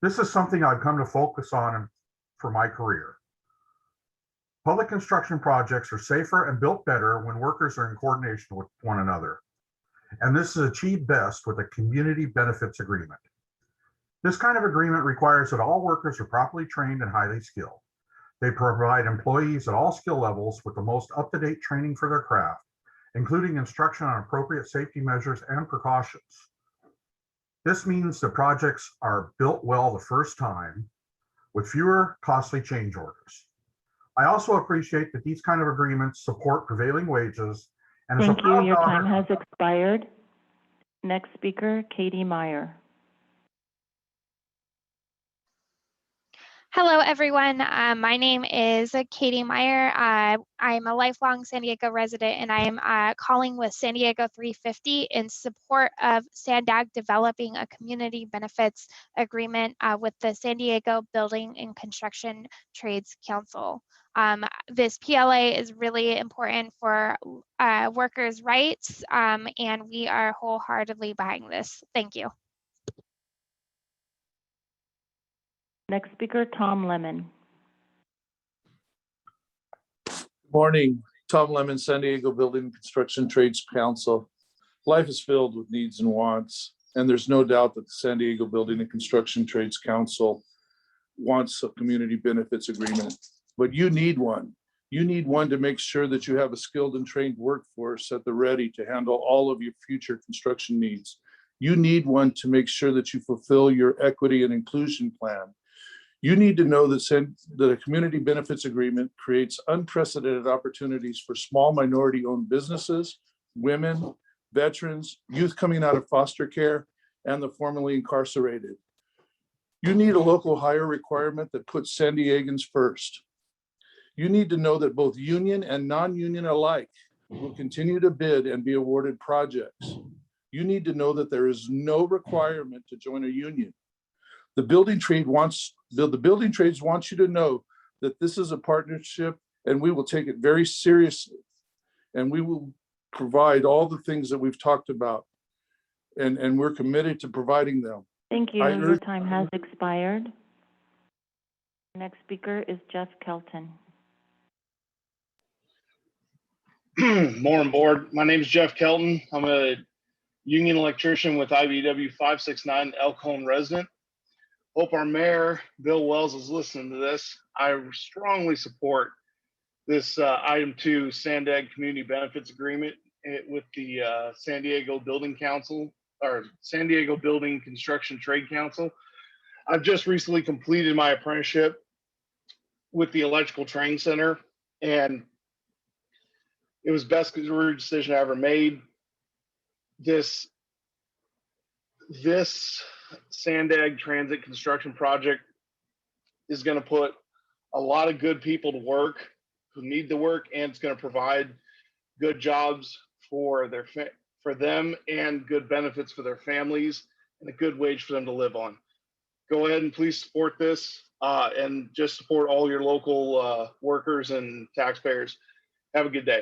[SPEAKER 26] This is something I've come to focus on for my career. Public construction projects are safer and built better when workers are in coordination with one another. And this is achieved best with a community benefits agreement. This kind of agreement requires that all workers are properly trained and highly skilled. They provide employees at all skill levels with the most up-to-date training for their craft, including instruction on appropriate safety measures and precautions. This means the projects are built well the first time with fewer costly change orders. I also appreciate that these kind of agreements support prevailing wages. And as a
[SPEAKER 3] Thank you.
[SPEAKER 26] proud
[SPEAKER 3] Your
[SPEAKER 26] daughter-
[SPEAKER 3] time has expired. Next speaker, Katie Meyer.
[SPEAKER 1] Hello, everyone. My name is Katie Meyer. I'm a lifelong San Diego resident, and I am calling with San Diego 350 in support of SANDAG developing a community benefits agreement with the San Diego Building and Construction Trades Council. This PLA is really important for workers' rights, and we are wholeheartedly behind this. Thank you.
[SPEAKER 3] Next speaker, Tom Lemon.
[SPEAKER 6] Morning, Tom Lemon, San Diego Building and Construction Trades Council. Life is filled with needs and wants, and there's no doubt that the San Diego Building and Construction Trades Council wants a community benefits agreement, but you need one. You need one to make sure that you have a skilled and trained workforce at the ready to handle all of your future construction needs. You need one to make sure that you fulfill your equity and inclusion plan. You need to know that a community benefits agreement creates unprecedented opportunities for small minority-owned businesses, women, veterans, youth coming out of foster care, and the formerly incarcerated. You need a local hire requirement that puts San Diegans first. You need to know that both union and non-union alike will continue to bid and be awarded projects. You need to know that there is no requirement to join a union. The building trades wants you to know that this is a partnership, and we will take it very seriously. And we will provide all the things that we've talked about, and we're committed to providing them.
[SPEAKER 3] Thank you. Your time has expired. Next speaker is Jeff Kelton.
[SPEAKER 7] Morning, board. My name is Jeff Kelton. I'm a union electrician with IBEW 569 Elkhorn resident. Hope our mayor, Bill Wells, is listening to this. I strongly support this item 2 SANDAG community benefits agreement with the San Diego Building Council, or San Diego Building Construction Trade Council. I've just recently completed my apprenticeship with the Electrical Training Center, and it was the best career decision I ever made. This SANDAG transit construction project is going to put a lot of good people to work who need to work, and it's going to provide good jobs for them and good benefits for their families and a good wage for them to live on. Go ahead and please support this and just support all your local workers and taxpayers. Have a good day.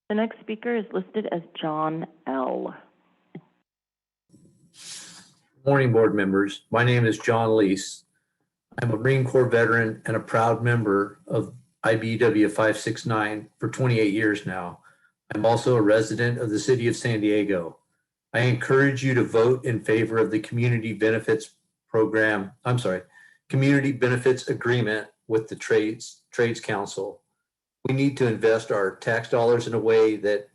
[SPEAKER 3] The next speaker is listed as John L.
[SPEAKER 8] Morning, board members. My name is John Lease. I'm a Marine Corps veteran and a proud member of IBEW 569 for 28 years now. I'm also a resident of the city of San Diego. I encourage you to vote in favor of the community benefits agreement with the Trades Council. We need to invest our tax dollars in a way that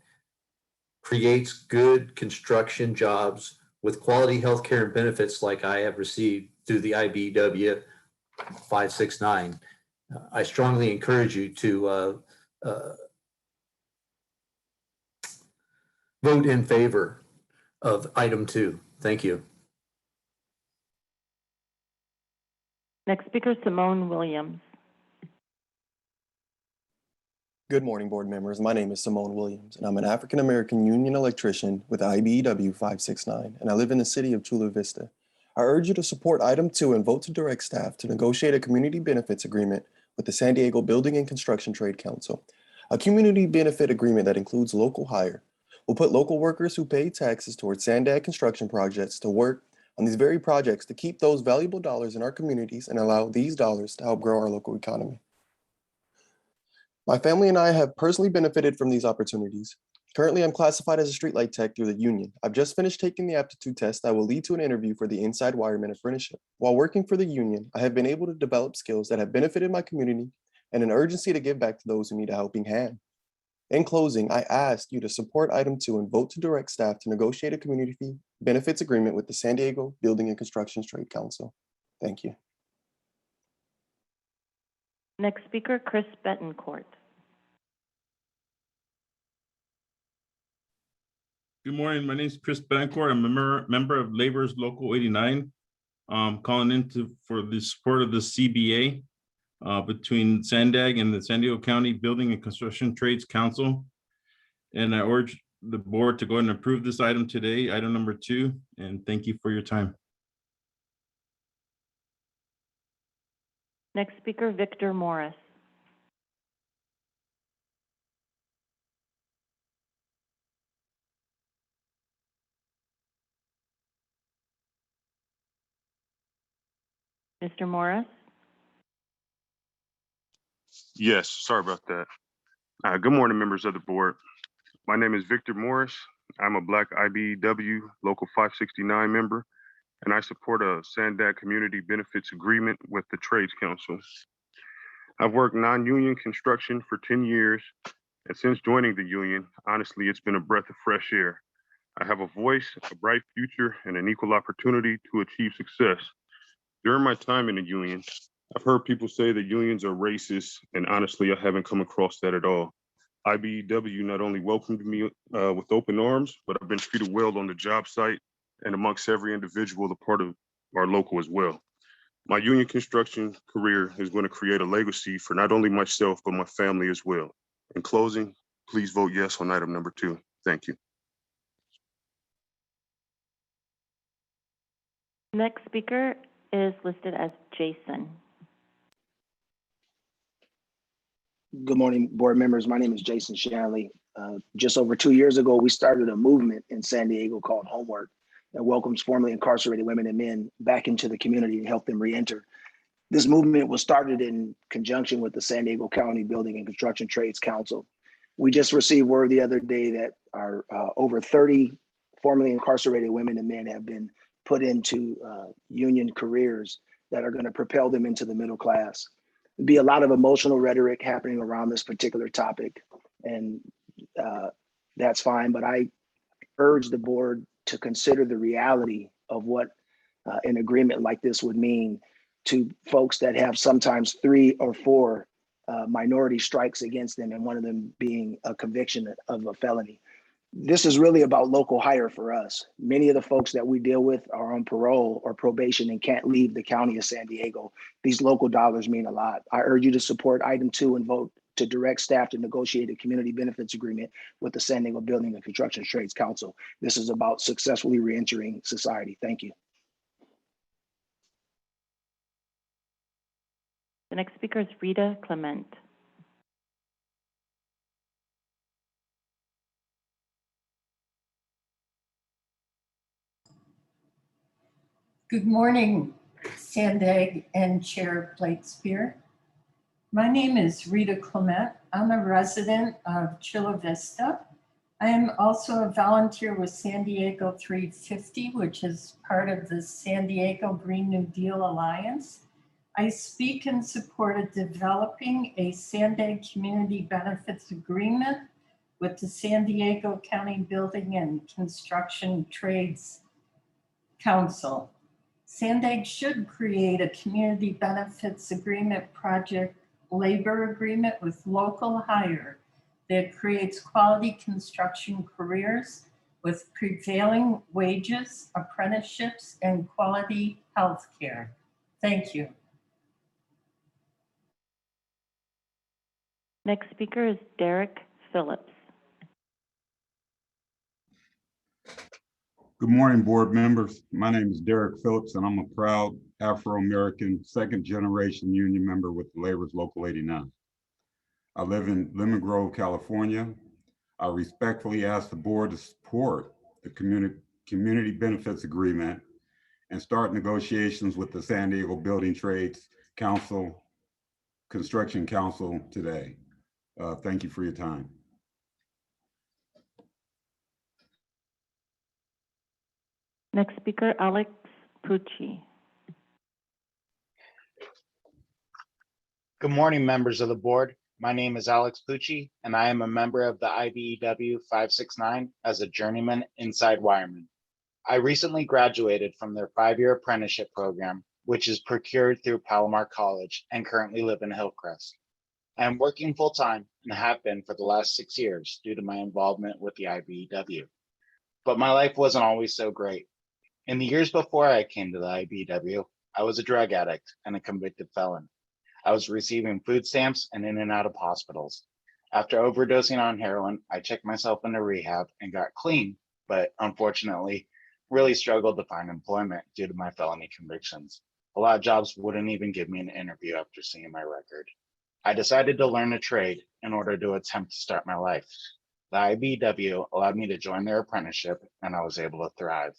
[SPEAKER 8] creates good construction jobs with quality healthcare and benefits like I have received through the IBEW 569. I strongly encourage you to vote in favor of item 2. Thank you.
[SPEAKER 3] Next speaker, Simone Williams.
[SPEAKER 9] Good morning, board members. My name is Simone Williams, and I'm an African-American union electrician with IBEW 569, and I live in the city of Chula Vista. I urge you to support item 2 and vote to direct staff to negotiate a community benefits agreement with the San Diego Building and Construction Trade Council. A community benefit agreement that includes local hire will put local workers who pay taxes towards SANDAG construction projects to work on these very projects to keep those valuable dollars in our communities and allow these dollars to help grow our local economy. My family and I have personally benefited from these opportunities. Currently, I'm classified as a streetlight tech through the union. I've just finished taking the aptitude test that will lead to an interview for the inside wireman apprenticeship. While working for the union, I have been able to develop skills that have benefited my community and an urgency to give back to those who need a helping hand. In closing, I ask you to support item 2 and vote to direct staff to negotiate a community benefits agreement with the San Diego Building and Construction Trade Council. Thank you.
[SPEAKER 3] Next speaker, Chris Betancourt.
[SPEAKER 10] Good morning. My name is Chris Betancourt. I'm a member of Labor's Local 89. Calling in for the support of the CBA between SANDAG and the San Diego County Building and Construction Trades Council. And I urge the board to go ahead and approve this item today, item number 2, and thank you for your time.
[SPEAKER 3] Next speaker, Victor Morris. Mr. Morris?
[SPEAKER 11] Yes, sorry about that. Good morning, members of the board. My name is Victor Morris. I'm a Black IBEW Local 569 member, and I support a SANDAG Community Benefits Agreement with the Trades Council. I've worked non-union construction for 10 years, and since joining the union, honestly, it's been a breath of fresh air. I have a voice, a bright future, and an equal opportunity to achieve success. During my time in the union, I've heard people say that unions are racist, and honestly, I haven't come across that at all. IBEW not only welcomed me with open arms, but I've been treated well on the job site and amongst every individual a part of our local as well. My union construction career is going to create a legacy for not only myself, but my family as well. In closing, please vote yes on item number 2. Thank you.
[SPEAKER 3] Next speaker is listed as Jason.
[SPEAKER 12] Good morning, board members. My name is Jason Shanley. Just over 2 years ago, we started a movement in San Diego called Homework that welcomes formerly incarcerated women and men back into the community and help them re-enter. This movement was started in conjunction with the San Diego County Building and Construction Trades Council. We just received word the other day that our over 30 formerly incarcerated women and men have been put into union careers that are going to propel them into the middle class. There'll be a lot of emotional rhetoric happening around this particular topic, and that's fine, but I urge the board to consider the reality of what an agreement like this would mean to folks that have sometimes 3 or 4 minority strikes against them, and one of them being a conviction of a felony. This is really about local hire for us. Many of the folks that we deal with are on parole or probation and can't leave the county of San Diego. These local dollars mean a lot. I urge you to support item 2 and vote to direct staff to negotiate a community benefits agreement with the San Diego Building and Construction Trades Council. This is about successfully reentering society. Thank you.
[SPEAKER 3] The next speaker is Rita Clement.
[SPEAKER 13] Good morning, SANDAG and Chair Blatespear. My name is Rita Clement. I'm a resident of Chula Vista. I am also a volunteer with San Diego 350, which is part of the San Diego Green New Deal Alliance. I speak in support of developing a SANDAG community benefits agreement with the San Diego County Building and Construction Trades Council. SANDAG should create a community benefits agreement project labor agreement with local hire that creates quality construction careers with prevailing wages, apprenticeships, and quality health care. Thank you.
[SPEAKER 3] Next speaker is Derek Phillips.
[SPEAKER 14] Good morning, board members. My name is Derek Phillips, and I'm a proud Afro-American second-generation union member with Labor's Local 89. I live in Lemon Grove, California. I respectfully ask the board to support the community benefits agreement and start negotiations with the San Diego Building Trades Council, Construction Council today. Thank you for your time.
[SPEAKER 3] Next speaker, Alex Pucci.
[SPEAKER 15] Good morning, members of the board. My name is Alex Pucci, and I am a member of the IBEW 569 as a journeyman inside wireman. I recently graduated from their 5-year apprenticeship program, which is procured through Palomar College, and currently live in Hillcrest. I am working full-time and have been for the last 6 years due to my involvement with the IBEW. But my life wasn't always so great. In the years before I came to the IBEW, I was a drug addict and a convicted felon. I was receiving food stamps and in and out of hospitals. After overdosing on heroin, I checked myself into rehab and got clean, but unfortunately, really struggled to find employment due to my felony convictions. A lot of jobs wouldn't even give me an interview after seeing my record. I decided to learn a trade in order to attempt to start my life. The IBEW allowed me to join their apprenticeship, and I was able to thrive.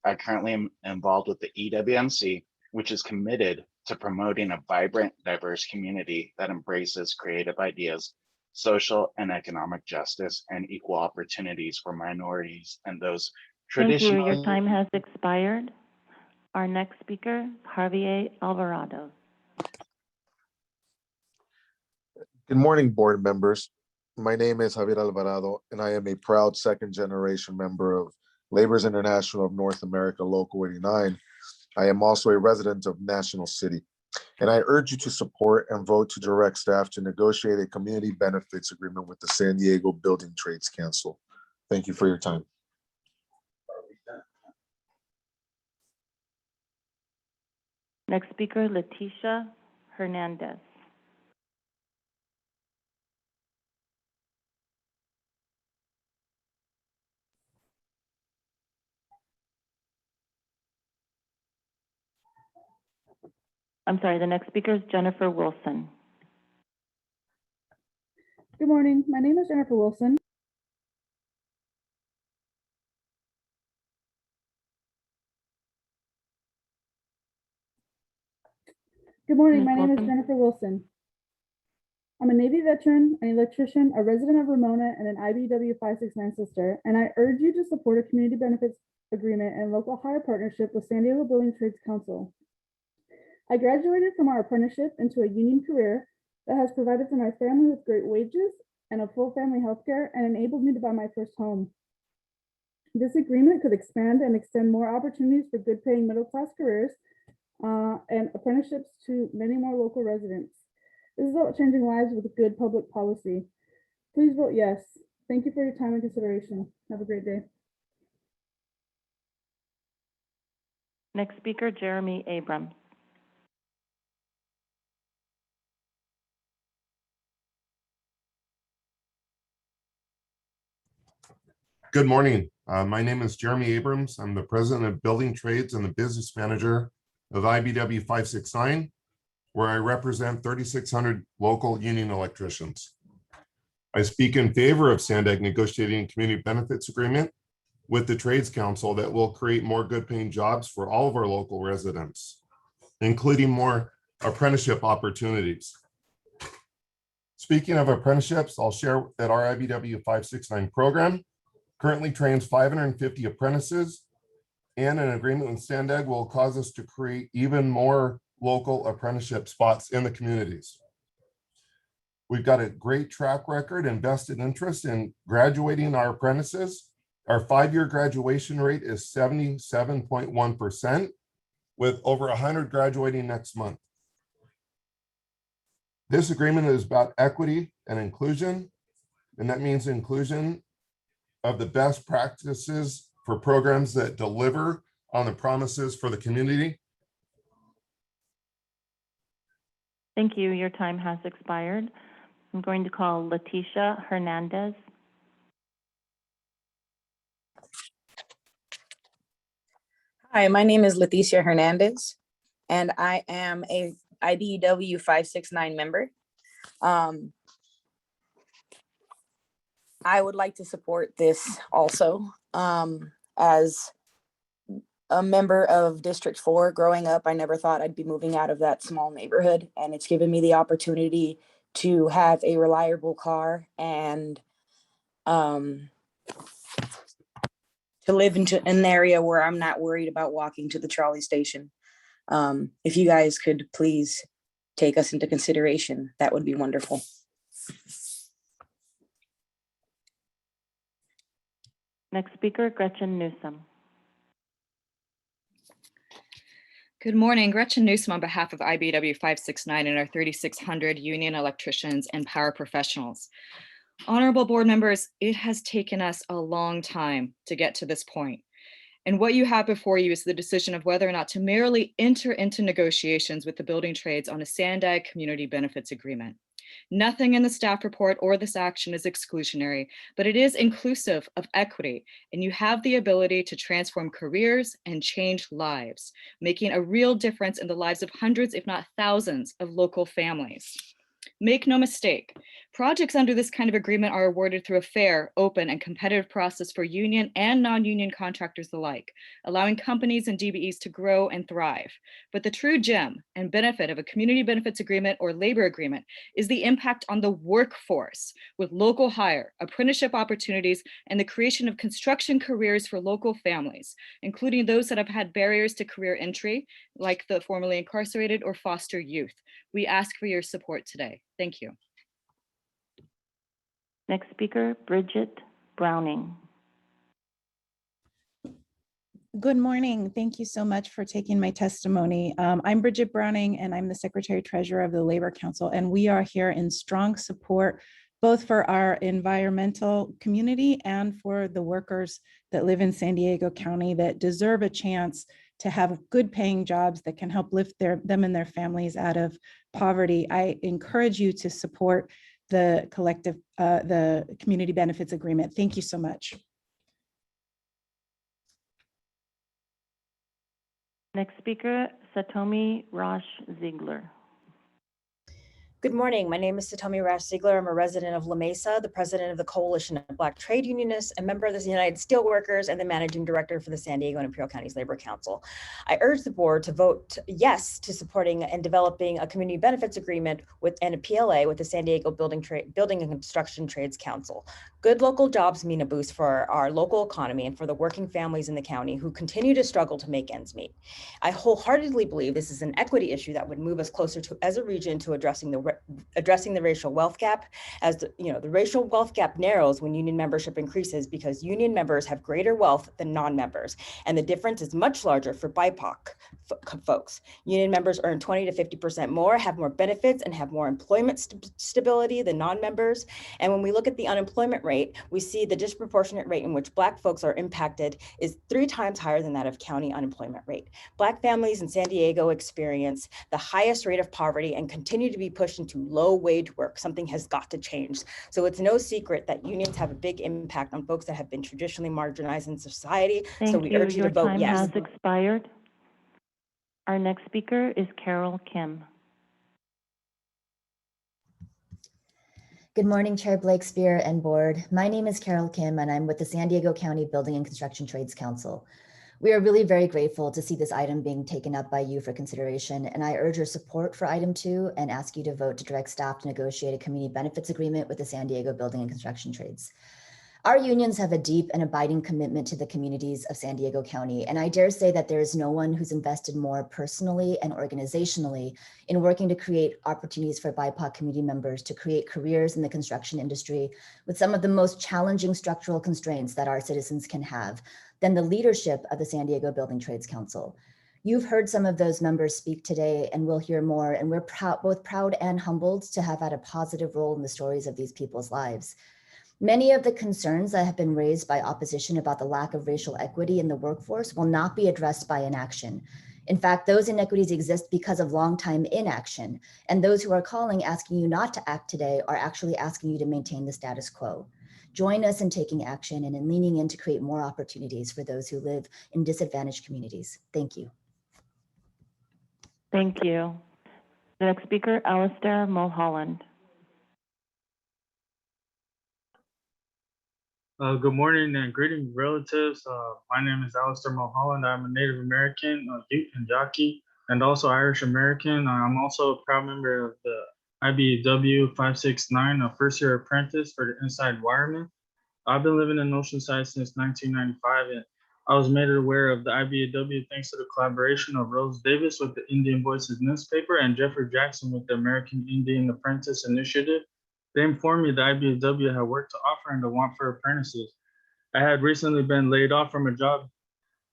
[SPEAKER 15] I currently am involved with the EWMC, which is committed to promoting a vibrant, diverse community that embraces creative ideas, social and economic justice, and equal opportunities for minorities and those
[SPEAKER 3] Thank you. Your
[SPEAKER 15] traditionally.
[SPEAKER 3] time has expired. Our next speaker, Javier Alvarado.
[SPEAKER 16] Good morning, board members. My name is Javier Alvarado, and I am a proud second-generation member of Laborers International of North America, Local 89. I am also a resident of National City, and I urge you to support and vote to direct staff to negotiate a community benefits agreement with the San Diego Building Trades Council. Thank you for your time.
[SPEAKER 3] Next speaker, Leticia Hernandez. I'm sorry, the next speaker is Jennifer Wilson.
[SPEAKER 17] Good morning. My name is Jennifer Wilson. Good morning. My name is Jennifer Wilson. I'm a Navy veteran, an electrician, a resident of Ramona, and an IBEW 569 sister, and I urge you to support a community benefits agreement and local hire partnership with San Diego Building Trades Council. I graduated from our apprenticeship into a union career that has provided for my family with great wages and a full family health care and enabled me to buy my first home. This agreement could expand and extend more opportunities for good paying middle-class careers and apprenticeships to many more local residents. This is about changing lives with good public policy. Please vote yes. Thank you for your time and consideration. Have a great day.
[SPEAKER 3] Next speaker, Jeremy Abrams.
[SPEAKER 18] Good morning. My name is Jeremy Abrams. I'm the president of Building Trades and the business manager of IBEW 569, where I represent 3,600 local union electricians. I speak in favor of SANDAG negotiating a community benefits agreement with the Trades Council that will create more good paying jobs for all of our local residents, including more apprenticeship opportunities. Speaking of apprenticeships, I'll share that our IBEW 569 program currently trains 550 apprentices, and an agreement with SANDAG will cause us to create even more local apprenticeship spots in the communities. We've got a great track record and vested interest in graduating our apprentices. Our 5-year graduation rate is 77.1%, with over 100 graduating next month. This agreement is about equity and inclusion, and that means inclusion of the best practices for programs that deliver on the promises for the community.
[SPEAKER 3] Thank you. Your time has expired. I'm going to call Leticia Hernandez.
[SPEAKER 19] Hi, my name is Leticia Hernandez, and I am a IBEW 569 member. I would like to support this also. As a member of District 4 growing up, I never thought I'd be moving out of that small neighborhood, and it's given me the opportunity to have a reliable car and to live in an area where I'm not worried about walking to the trolley station. If you guys could please take us into consideration, that would be wonderful.
[SPEAKER 3] Next speaker, Gretchen Newsom.
[SPEAKER 2] Good morning, Gretchen Newsom on behalf of IBW 569 and our 3,600 union electricians and power professionals. Honorable board members, it has taken us a long time to get to this point. And what you have before you is the decision of whether or not to merely enter into negotiations with the building trades on a SANDAG community benefits agreement. Nothing in the staff report or this action is exclusionary, but it is inclusive of equity, and you have the ability to transform careers and change lives, making a real difference in the lives of hundreds, if not thousands, of local families. Make no mistake, projects under this kind of agreement are awarded through a fair, open, and competitive process for union and non-union contractors alike, allowing companies and DBEs to grow and thrive. But the true gem and benefit of a community benefits agreement or labor agreement is the impact on the workforce with local hire, apprenticeship opportunities, and the creation of construction careers for local families, including those that have had barriers to career entry, like the formerly incarcerated or foster youth. We ask for your support today. Thank you.
[SPEAKER 3] Next speaker, Bridget Browning.
[SPEAKER 4] Good morning. Thank you so much for taking my testimony. I'm Bridget Browning, and I'm the Secretary Treasurer of the Labor Council, and we are here in strong support both for our environmental community and for the workers that live in San Diego County that deserve a chance to have good paying jobs that can help lift them and their families out of poverty. I encourage you to support the community benefits agreement. Thank you so much.
[SPEAKER 3] Next speaker, Satomi Rosh Ziegler.
[SPEAKER 20] Good morning. My name is Satomi Rash Ziegler. I'm a resident of La Mesa, the president of the Coalition of Black Trade Unionists, a member of the United Steelworkers, and the managing director for the San Diego and Imperial Counties Labor Council. I urge the board to vote yes to supporting and developing a community benefits agreement and a PLA with the San Diego Building and Construction Trades Council. Good local jobs mean a boost for our local economy and for the working families in the county who continue to struggle to make ends meet. I wholeheartedly believe this is an equity issue that would move us closer to, as a region, to addressing the racial wealth gap. As the racial wealth gap narrows when union membership increases because union members have greater wealth than non-members, and the difference is much larger for BIPOC folks. Union members earn 20 to 50% more, have more benefits, and have more employment stability than non-members. And when we look at the unemployment rate, we see the disproportionate rate in which Black folks are impacted is 3 times higher than that of county unemployment rate. Black families in San Diego experience the highest rate of poverty and continue to be pushed into low wage work. Something has got to change. So it's no secret that unions have a big impact on folks that have been traditionally marginalized in society. So we urge you to vote yes.
[SPEAKER 3] Your time has expired. Our next speaker is Carol Kim.
[SPEAKER 21] Good morning, Chair Blakespear and board. My name is Carol Kim, and I'm with the San Diego County Building and Construction Trades Council. We are really very grateful to see this item being taken up by you for consideration, and I urge your support for item 2 and ask you to vote to direct staff to negotiate a community benefits agreement with the San Diego Building and Construction Trades. Our unions have a deep and abiding commitment to the communities of San Diego County, and I dare say that there is no one who's invested more personally and organizationally in working to create opportunities for BIPOC community members to create careers in the construction industry with some of the most challenging structural constraints that our citizens can have than the leadership of the San Diego Building Trades Council. You've heard some of those members speak today, and we'll hear more, and we're both proud and humbled to have had a positive role in the stories of these people's lives. Many of the concerns that have been raised by opposition about the lack of racial equity in the workforce will not be addressed by inaction. In fact, those inequities exist because of long-time inaction, and those who are calling asking you not to act today are actually asking you to maintain the status quo. Join us in taking action and in leaning in to create more opportunities for those who live in disadvantaged communities. Thank you.
[SPEAKER 3] Thank you. The next speaker, Alistair Mulholland.
[SPEAKER 5] Good morning and greetings, relatives. My name is Alistair Mulholland. I'm a Native American, Ute and Yaqui, and also Irish American. I'm also a proud member of the IBEW 569, a first-year apprentice for the Inside Wireman. I've been living in Oceanside since 1995, and I was made aware of the IBEW thanks to the collaboration of Rose Davis with the Indian Voices newspaper and Jeffrey Jackson with the American Indian Apprentice Initiative. They informed me the IBEW had work to offer and the want for apprentices. I had recently been laid off from a job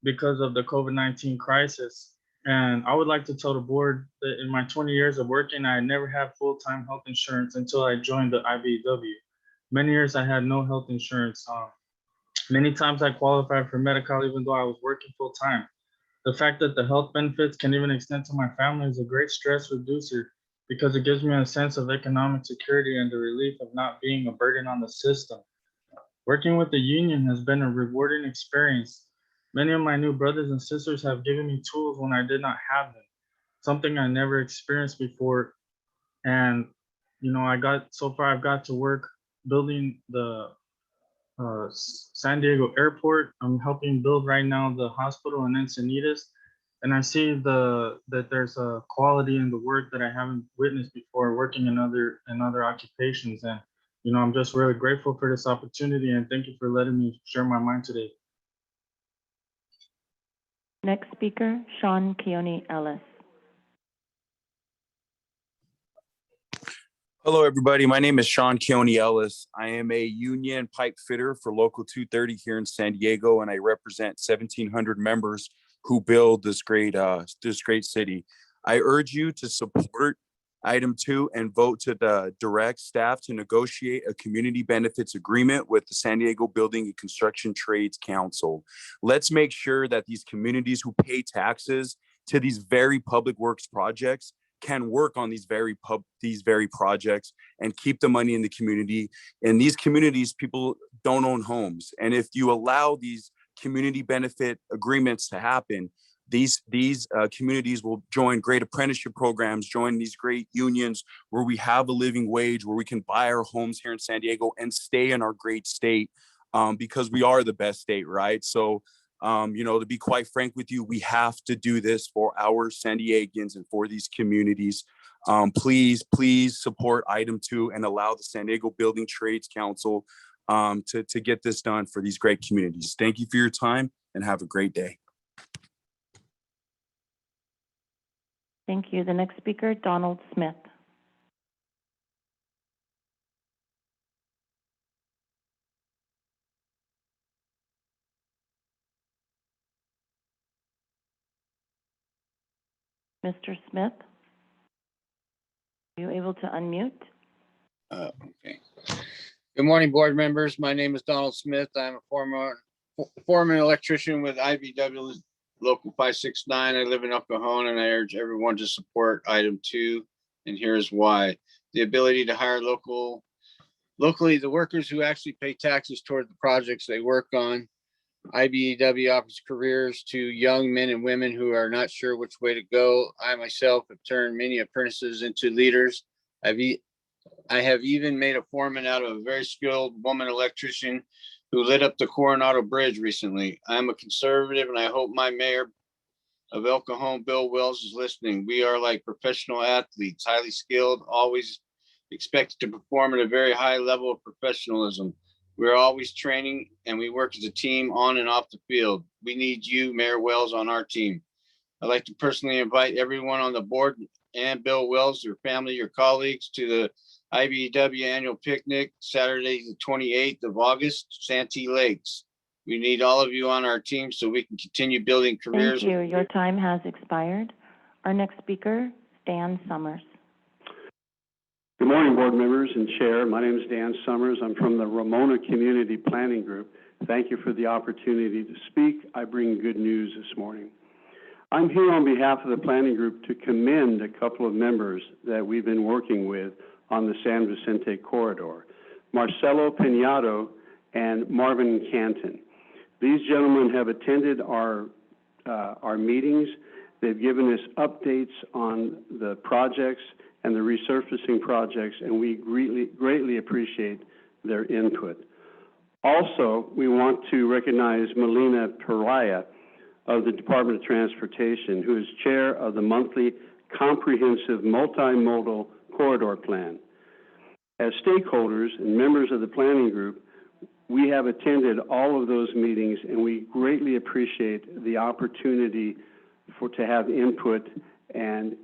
[SPEAKER 5] because of the COVID-19 crisis. And I would like to tell the board that in my 20 years of working, I never had full-time health insurance until I joined the IBEW. Many years I had no health insurance. Many times I qualified for Medi-Cal even though I was working full-time. The fact that the health benefits can even extend to my family is a great stress reducer because it gives me a sense of economic security and the relief of not being a burden on the system. Working with the union has been a rewarding experience. Many of my new brothers and sisters have given me tools when I did not have them, something I never experienced before. And, you know, I've got to work building the San Diego airport. I'm helping build right now the hospital in Encinitas. And I see that there's a quality in the work that I haven't witnessed before working in other occupations. And, you know, I'm just really grateful for this opportunity and thank you for letting me share my mind today.
[SPEAKER 3] Next speaker, Sean Keone Ellis.
[SPEAKER 22] Hello, everybody. My name is Sean Keone Ellis. I am a union pipe fitter for Local 230 here in San Diego, and I represent 1,700 members who build this great city. I urge you to support item 2 and vote to the direct staff to negotiate a community benefits agreement with the San Diego Building and Construction Trades Council. Let's make sure that these communities who pay taxes to these very public works projects can work on these very projects and keep the money in the community. In these communities, people don't own homes. And if you allow these community benefit agreements to happen, these communities will join great apprenticeship programs, join these great unions where we have a living wage, where we can buy our homes here in San Diego and stay in our great state because we are the best state, right? So, you know, to be quite frank with you, we have to do this for our San Diegans and for these communities. Please support item 2 and allow the San Diego Building Trades Council to get this done for these great communities. Thank you for your time and have a great day.
[SPEAKER 3] Thank you. The next speaker, Donald Smith. Mr. Smith, are you able to unmute?
[SPEAKER 23] Okay. Good morning, board members. My name is Donald Smith. I'm a former electrician with IBW Local 569. I live in El Cajon, and I urge everyone to support item 2. And here's why. The ability to hire locally the workers who actually pay taxes toward the projects they work on. IBEW offers careers to young men and women who are not sure which way to go. I myself have turned many apprentices into leaders. I have even made a foreman out of a very skilled woman electrician who lit up the Coronado Bridge recently. I'm a conservative, and I hope my mayor of El Cajon, Bill Wells, is listening. We are like professional athletes, highly skilled, always expected to perform at a very high level of professionalism. We're always training, and we work as a team on and off the field. We need you, Mayor Wells, on our team. I'd like to personally invite everyone on the board and Bill Wells, your family, your colleagues to the IBEW annual picnic, Saturday, the 28th of August, Santee Lakes. We need all of you on our team so we can continue building careers.
[SPEAKER 3] Thank you. Your time has expired. Our next speaker, Dan Summers.
[SPEAKER 24] Good morning, board members and chair. My name is Dan Summers. I'm from the Ramona Community Planning Group. Thank you for the opportunity to speak. I bring good news this morning. I'm here on behalf of the planning group to commend a couple of members that we've been working with on the San Vicente corridor, Marcelo Peñado and Marvin Canton. These gentlemen have attended our meetings. They've given us updates on the projects and the resurfacing projects, and we greatly appreciate their input. Also, we want to recognize Melina Pariah of the Department of Transportation, who is chair of the monthly comprehensive multimodal corridor plan. As stakeholders and members of the planning group, we have attended all of those meetings, and we greatly appreciate the opportunity to have input and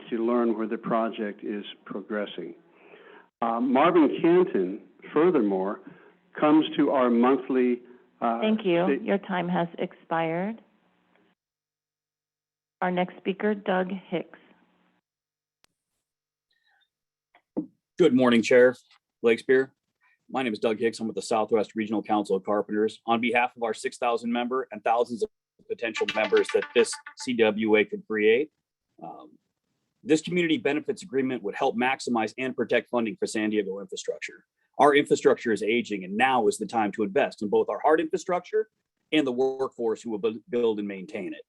[SPEAKER 24] to learn where the project is progressing. Marvin Canton, furthermore, comes to our monthly.
[SPEAKER 3] Thank you. Your time has expired. Our next speaker, Doug Hicks.
[SPEAKER 1] Good morning, Chair Blakespear. My name is Doug Hicks. I'm with the Southwest Regional Council of Carpenters. On behalf of our 6,000 member and thousands of potential members that this CWA could create, this community benefits agreement would help maximize and protect funding for San Diego infrastructure. Our infrastructure is aging, and now is the time to invest in both our hard infrastructure and the workforce who will build and maintain it.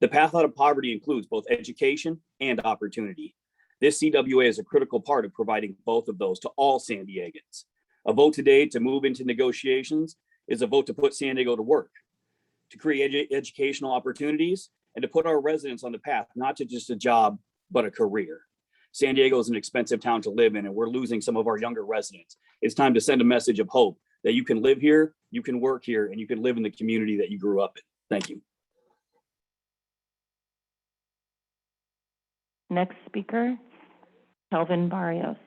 [SPEAKER 1] The path out of poverty includes both education and opportunity. This CWA is a critical part of providing both of those to all San Diegans. A vote today to move into negotiations is a vote to put San Diego to work, to create educational opportunities, and to put our residents on the path, not to just a job, but a career. San Diego is an expensive town to live in, and we're losing some of our younger residents. It's time to send a message of hope that you can live here, you can work here, and you can live in the community that you grew up in. Thank you.
[SPEAKER 3] Next speaker, Kelvin Barrios.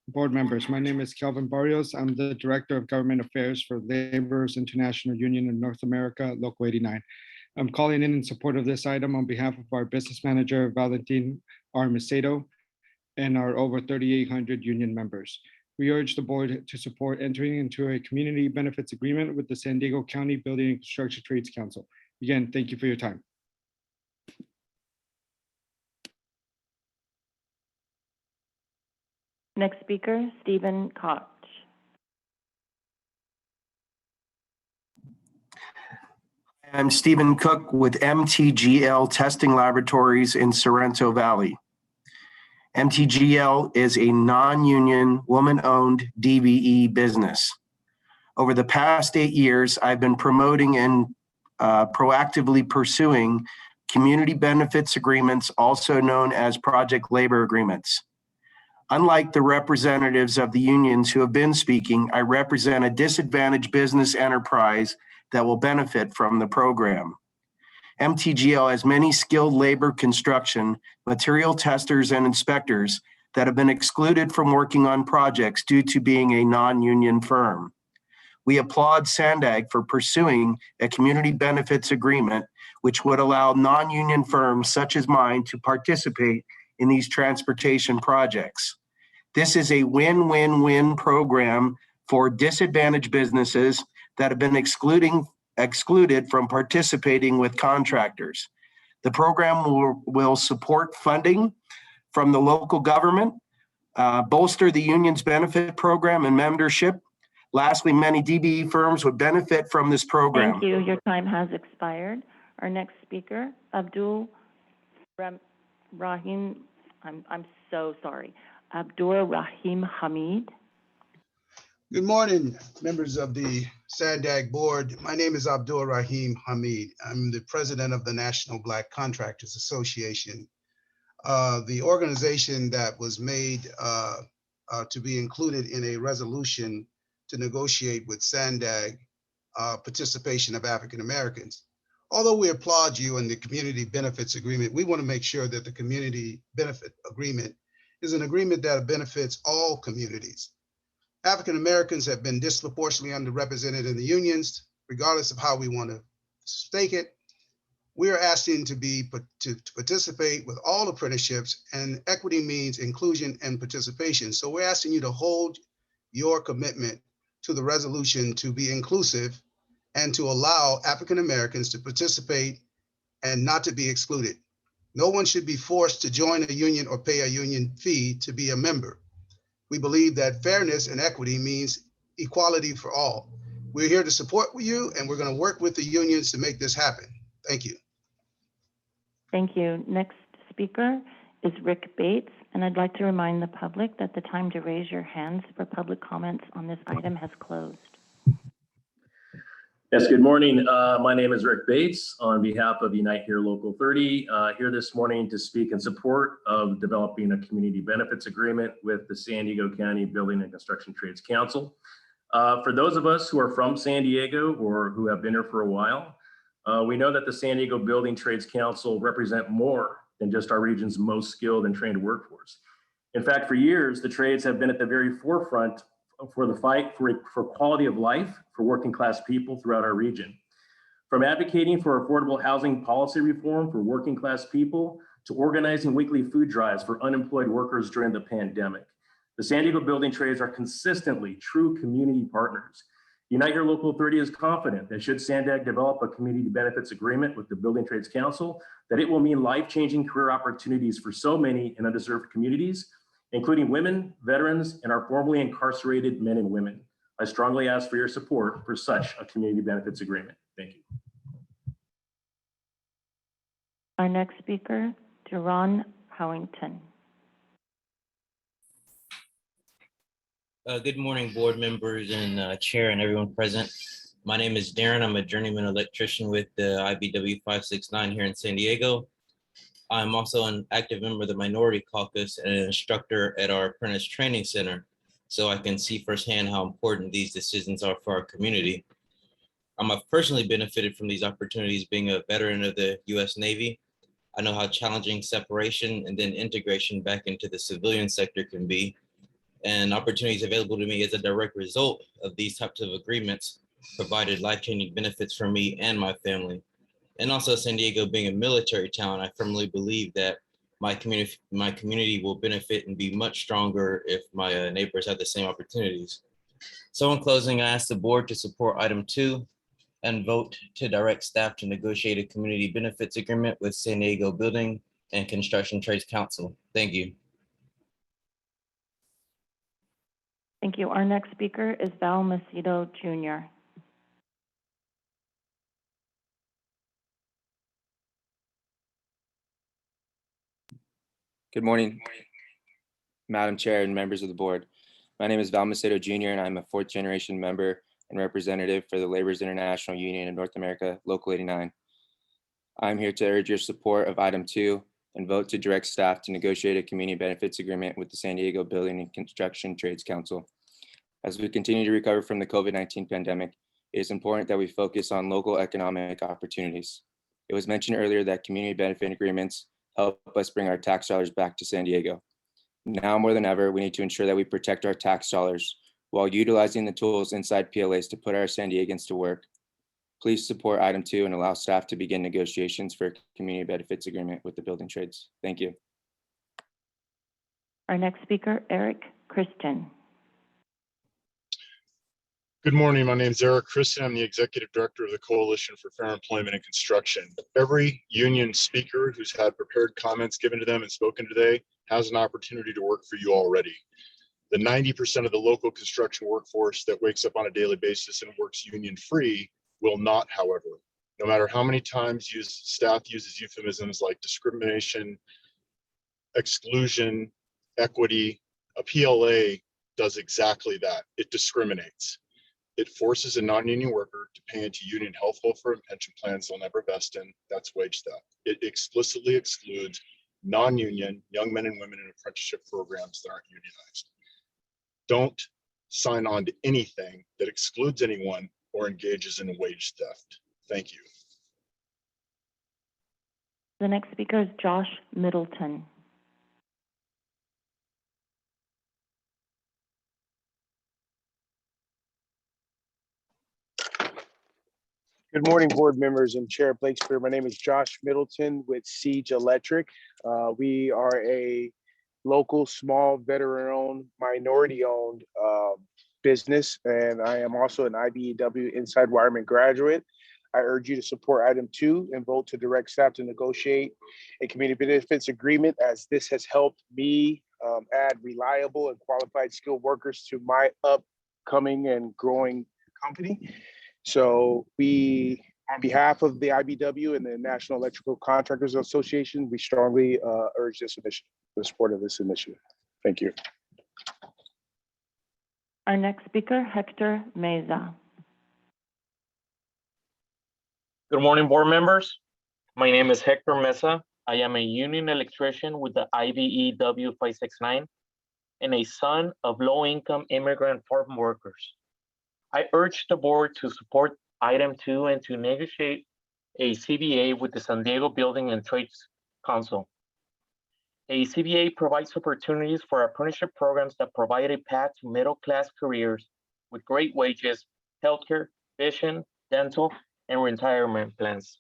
[SPEAKER 6] Board members, my name is Kelvin Barrios. I'm the Director of Government Affairs for Laborers International Union of North America, Local 89. I'm calling in support of this item on behalf of our business manager, Valentin R. Macedo, and our over 3,800 union members. We urge the board to support entering into a community benefits agreement with the San Diego County Building and Construction Trades Council. Again, thank you for your time.
[SPEAKER 3] Next speaker, Stephen Koch.
[SPEAKER 7] I'm Stephen Cook with MTGL Testing Laboratories in Sorrento Valley. MTGL is a non-union, woman-owned DBE business. Over the past 8 years, I've been promoting and proactively pursuing community benefits agreements, also known as project labor agreements. Unlike the representatives of the unions who have been speaking, I represent a disadvantaged business enterprise that will benefit from the program. MTGL has many skilled labor construction, material testers, and inspectors that have been excluded from working on projects due to being a non-union firm. We applaud SANDAG for pursuing a community benefits agreement, which would allow non-union firms such as mine to participate in these transportation projects. This is a win-win-win program for disadvantaged businesses that have been excluded from participating with contractors. The program will support funding from the local government, bolster the union's benefit program and membership. Lastly, many DBE firms would benefit from this program.
[SPEAKER 3] Thank you. Your time has expired. Our next speaker, Abdul Rahim. I'm so sorry. Abdul Rahim Hamid.
[SPEAKER 8] Good morning, members of the SANDAG board. My name is Abdul Rahim Hamid. I'm the president of the National Black Contractors Association, the organization that was made to be included in a resolution to negotiate with SANDAG participation of African Americans. Although we applaud you in the community benefits agreement, we want to make sure that the community benefit agreement is an agreement that benefits all communities. African Americans have been disproportionately underrepresented in the unions, regardless of how we want to stake it. We are asking to participate with all apprenticeships, and equity means inclusion and participation. So we're asking you to hold your commitment to the resolution to be inclusive and to allow African Americans to participate and not to be excluded. No one should be forced to join a union or pay a union fee to be a member. We believe that fairness and equity means equality for all. We're here to support you, and we're going to work with the unions to make this happen. Thank you.
[SPEAKER 3] Thank you. Next speaker is Rick Bates, and I'd like to remind the public that the time to raise your hands for public comments on this item has closed.
[SPEAKER 9] Yes, good morning. My name is Rick Bates on behalf of Unite Here Local 30, here this morning to speak in support of developing a community benefits agreement with the San Diego County Building and Construction Trades Council. For those of us who are from San Diego or who have been here for a while, we know that the San Diego Building Trades Council represent more than just our region's most skilled and trained workforce. In fact, for years, the trades have been at the very forefront for the fight for quality of life for working class people throughout our region. From advocating for affordable housing policy reform for working class people to organizing weekly food drives for unemployed workers during the pandemic, the San Diego building trades are consistently true community partners. Unite Here Local 30 is confident that should SANDAG develop a community benefits agreement with the Building Trades Council, that it will mean life-changing career opportunities for so many in underserved communities, including women, veterans, and our formerly incarcerated men and women. I strongly ask for your support for such a community benefits agreement. Thank you.
[SPEAKER 3] Our next speaker, Duran Howington.
[SPEAKER 10] Good morning, board members and chair and everyone present. My name is Darren. I'm a journeyman electrician with the IBW 569 here in San Diego. I'm also an active member of the Minority Caucus and an instructor at our Apprentice Training Center, so I can see firsthand how important these decisions are for our community. I've personally benefited from these opportunities being a veteran of the U.S. Navy. I know how challenging separation and then integration back into the civilian sector can be, and opportunities available to me as a direct result of these types of agreements provided life-changing benefits for me and my family. And also San Diego being a military town, I firmly believe that my community will benefit and be much stronger if my neighbors have the same opportunities. So in closing, I ask the board to support item 2 and vote to direct staff to negotiate a community benefits agreement with San Diego Building and Construction Trades Council. Thank you.
[SPEAKER 3] Thank you. Our next speaker is Val Macedo Jr.
[SPEAKER 11] Good morning, Madam Chair and members of the board. My name is Val Macedo Jr. and I'm a 4th generation member and representative for the Laborers International Union of North America, Local 89. I'm here to urge your support of item 2 and vote to direct staff to negotiate a community benefits agreement with the San Diego Building and Construction Trades Council. As we continue to recover from the COVID-19 pandemic, it is important that we focus on local economic opportunities. It was mentioned earlier that community benefit agreements help us bring our tax dollars back to San Diego. Now more than ever, we need to ensure that we protect our tax dollars while utilizing the tools inside PLAs to put our San Diegans to work. Please support item 2 and allow staff to begin negotiations for a community benefits agreement with the building trades. Thank you.
[SPEAKER 3] Our next speaker, Eric Christian.
[SPEAKER 12] Good morning. My name is Eric Christian. I'm the Executive Director of the Coalition for Fair Employment and Construction. Every union speaker who's had prepared comments given to them and spoken today has an opportunity to work for you already. The 90% of the local construction workforce that wakes up on a daily basis and works union free will not, however. No matter how many times staff uses euphemisms like discrimination, exclusion, equity, a PLA does exactly that. It discriminates. It forces a non-union worker to pay into union health, welfare, and pension plans they'll never vest in. That's wage theft. It explicitly excludes non-union young men and women in apprenticeship programs that aren't unionized. Don't sign on to anything that excludes anyone or engages in wage theft. Thank you.
[SPEAKER 3] The next speaker is Josh Middleton.
[SPEAKER 25] Good morning, board members and Chair Blakespear. My name is Josh Middleton with Siege Electric. We are a local, small, veteran-owned, minority-owned business, and I am also an IBEW Inside Wireman graduate. I urge you to support item 2 and vote to direct staff to negotiate a community benefits agreement, as this has helped me add reliable and qualified skilled workers to my upcoming and growing company. So we On behalf of the IBW and the National Electrical Contractors Association, we strongly urge this initiative, the support of this initiative. Thank you.
[SPEAKER 3] Our next speaker, Hector Meza.
[SPEAKER 13] Good morning, board members. My name is Hector Mesa. I am a union electrician with the IBEW 569 and a son of low-income immigrant farm workers. I urge the board to support item 2 and to negotiate a CBA with the San Diego Building and Trades Council. A CBA provides opportunities for apprenticeship programs that provide a path to middle-class careers with great wages, healthcare, vision, dental, and retirement plans.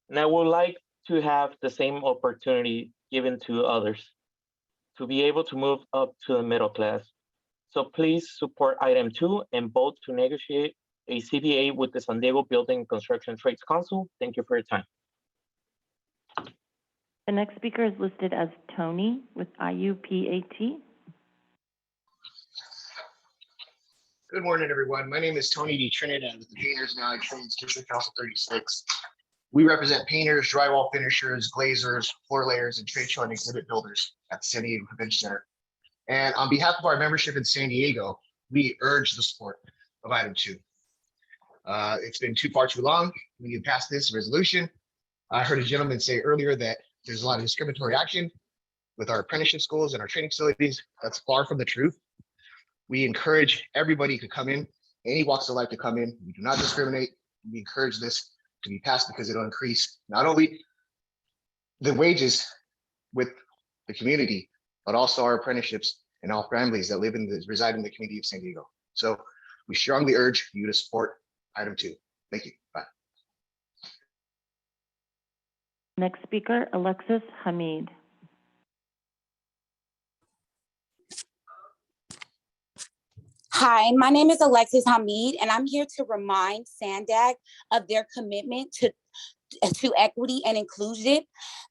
[SPEAKER 13] And I would like to have the same opportunity given to others to be able to move up to the middle class. So please support item 2 and vote to negotiate a CBA with the San Diego Building and Construction Trades Council. Thank you for your time.
[SPEAKER 3] The next speaker is listed as Tony with IUPAT.
[SPEAKER 14] Good morning, everyone. My name is Tony D. Trinidad with the Painters and Allied Trades District Council 36. We represent painters, drywall finishers, glazers, floor layers, and trade show and exhibit builders at the San Diego Convention Center. And on behalf of our membership in San Diego, we urge the support of item 2. It's been far too long. We need to pass this resolution. I heard a gentleman say earlier that there's a lot of discriminatory action with our apprenticeship schools and our training facilities. That's far from the truth. We encourage everybody to come in, any walks of life to come in. We do not discriminate. We encourage this to be passed because it'll increase not only the wages with the community, but also our apprenticeships and all families that reside in the community of San Diego. So we strongly urge you to support item 2. Thank you. Bye.
[SPEAKER 3] Next speaker, Alexis Hamid.
[SPEAKER 15] Hi, my name is Alexis Hamid, and I'm here to remind SANDAG of their commitment to equity and inclusion.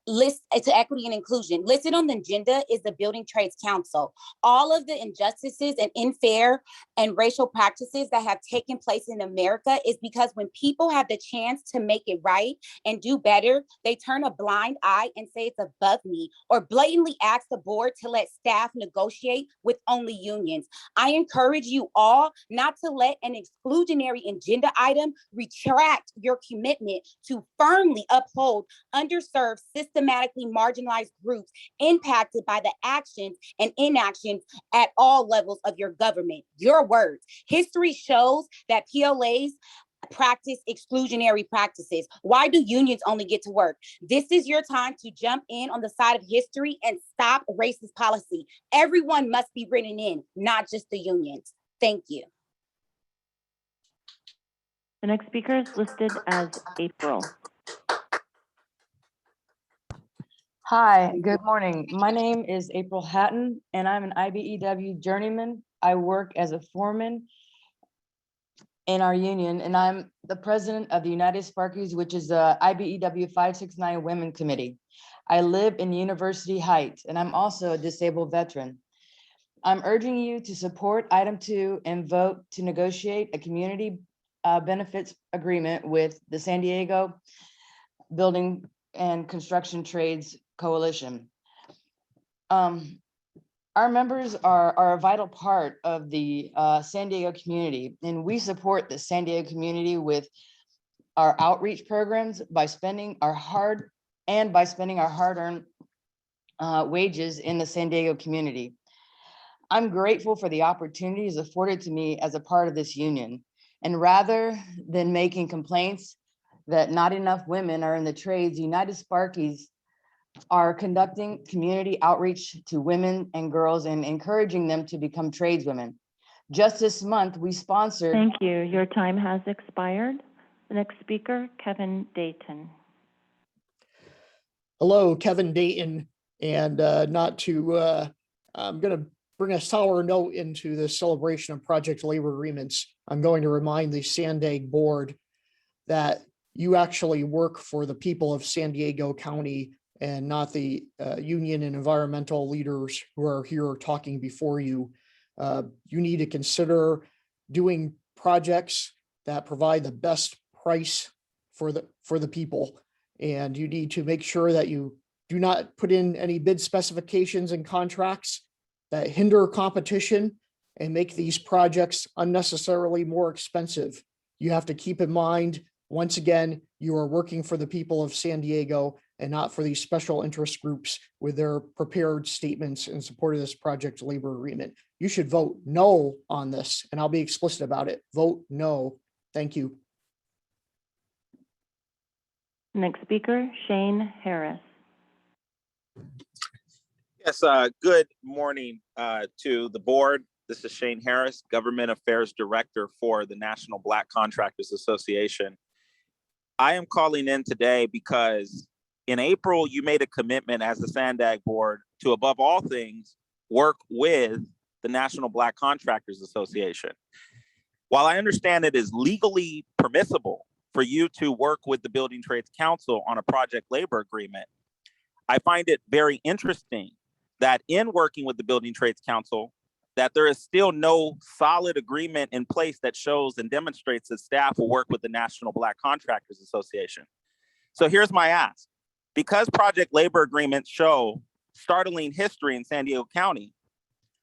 [SPEAKER 15] Listed on the agenda is the Building Trades Council. All of the injustices and unfair and racial practices that have taken place in America is because when people have the chance to make it right and do better, they turn a blind eye and say it's above me, or blatantly ask the board to let staff negotiate with only unions. I encourage you all not to let an exclusionary agenda item retract your commitment to firmly uphold underserved, systematically marginalized groups impacted by the actions and inactions at all levels of your government. Your words. History shows that PLAs practice exclusionary practices. Why do unions only get to work? This is your time to jump in on the side of history and stop racist policy. Everyone must be written in, not just the unions. Thank you.
[SPEAKER 3] The next speaker is listed as April.
[SPEAKER 16] Hi, good morning. My name is April Hatton, and I'm an IBEW journeyman. I work as a foreman in our union, and I'm the president of the United Sparkies, which is the IBEW 569 Women Committee. I live in University Heights, and I'm also a disabled veteran. I'm urging you to support item 2 and vote to negotiate a community benefits agreement with the San Diego Building and Construction Trades Coalition. Our members are a vital part of the San Diego community, and we support the San Diego community with our outreach programs by spending our hard-earned wages in the San Diego community. I'm grateful for the opportunities afforded to me as a part of this union, and rather than making complaints that not enough women are in the trades, United Sparkies are conducting community outreach to women and girls and encouraging them to become tradeswomen. Just this month, we sponsored—
[SPEAKER 3] Thank you. Your time has expired. The next speaker, Kevin Dayton.
[SPEAKER 17] Hello, Kevin Dayton, and I'm going to bring a sour note into this celebration of project labor agreements. I'm going to remind the SANDAG board that you actually work for the people of San Diego County and not the union and environmental leaders who are here talking before you. You need to consider doing projects that provide the best price for the people. And you need to make sure that you do not put in any bid specifications and contracts that hinder competition and make these projects unnecessarily more expensive. You have to keep in mind, once again, you are working for the people of San Diego and not for these special interest groups with their prepared statements in support of this project labor agreement. You should vote no on this, and I'll be explicit about it. Vote no. Thank you.
[SPEAKER 3] Next speaker, Shane Harris.
[SPEAKER 2] Yes, good morning to the board. This is Shane Harris, Government Affairs Director for the National Black Contractors Association. I am calling in today because in April, you made a commitment as the SANDAG board to, above all things, work with the National Black Contractors Association. While I understand it is legally permissible for you to work with the Building Trades Council on a project labor agreement, I find it very interesting that in working with the Building Trades Council, that there is still no solid agreement in place that shows and demonstrates that staff will work with the National Black Contractors Association. So here's my ask. Because project labor agreements show startling history in San Diego County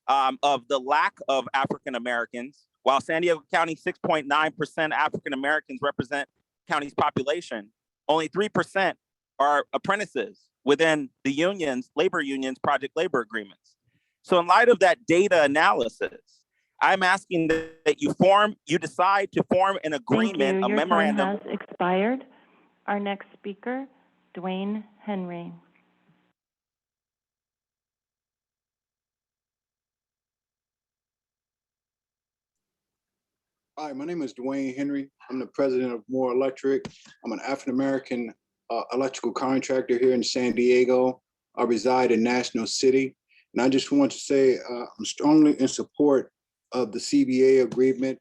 [SPEAKER 2] of the lack of African Americans, while San Diego County 6.9% African Americans represent county's population, only 3% are apprentices within the unions, labor unions, project labor agreements. So in light of that data analysis, I'm asking that you decide to form an agreement, a memorandum.
[SPEAKER 3] Your time has expired. Our next speaker, Dwayne Henry.
[SPEAKER 4] Hi, my name is Dwayne Henry. I'm the president of Moore Electric. I'm an African-American electrical contractor here in San Diego. I reside in National City. And I just want to say I'm strongly in support of the CBA agreement.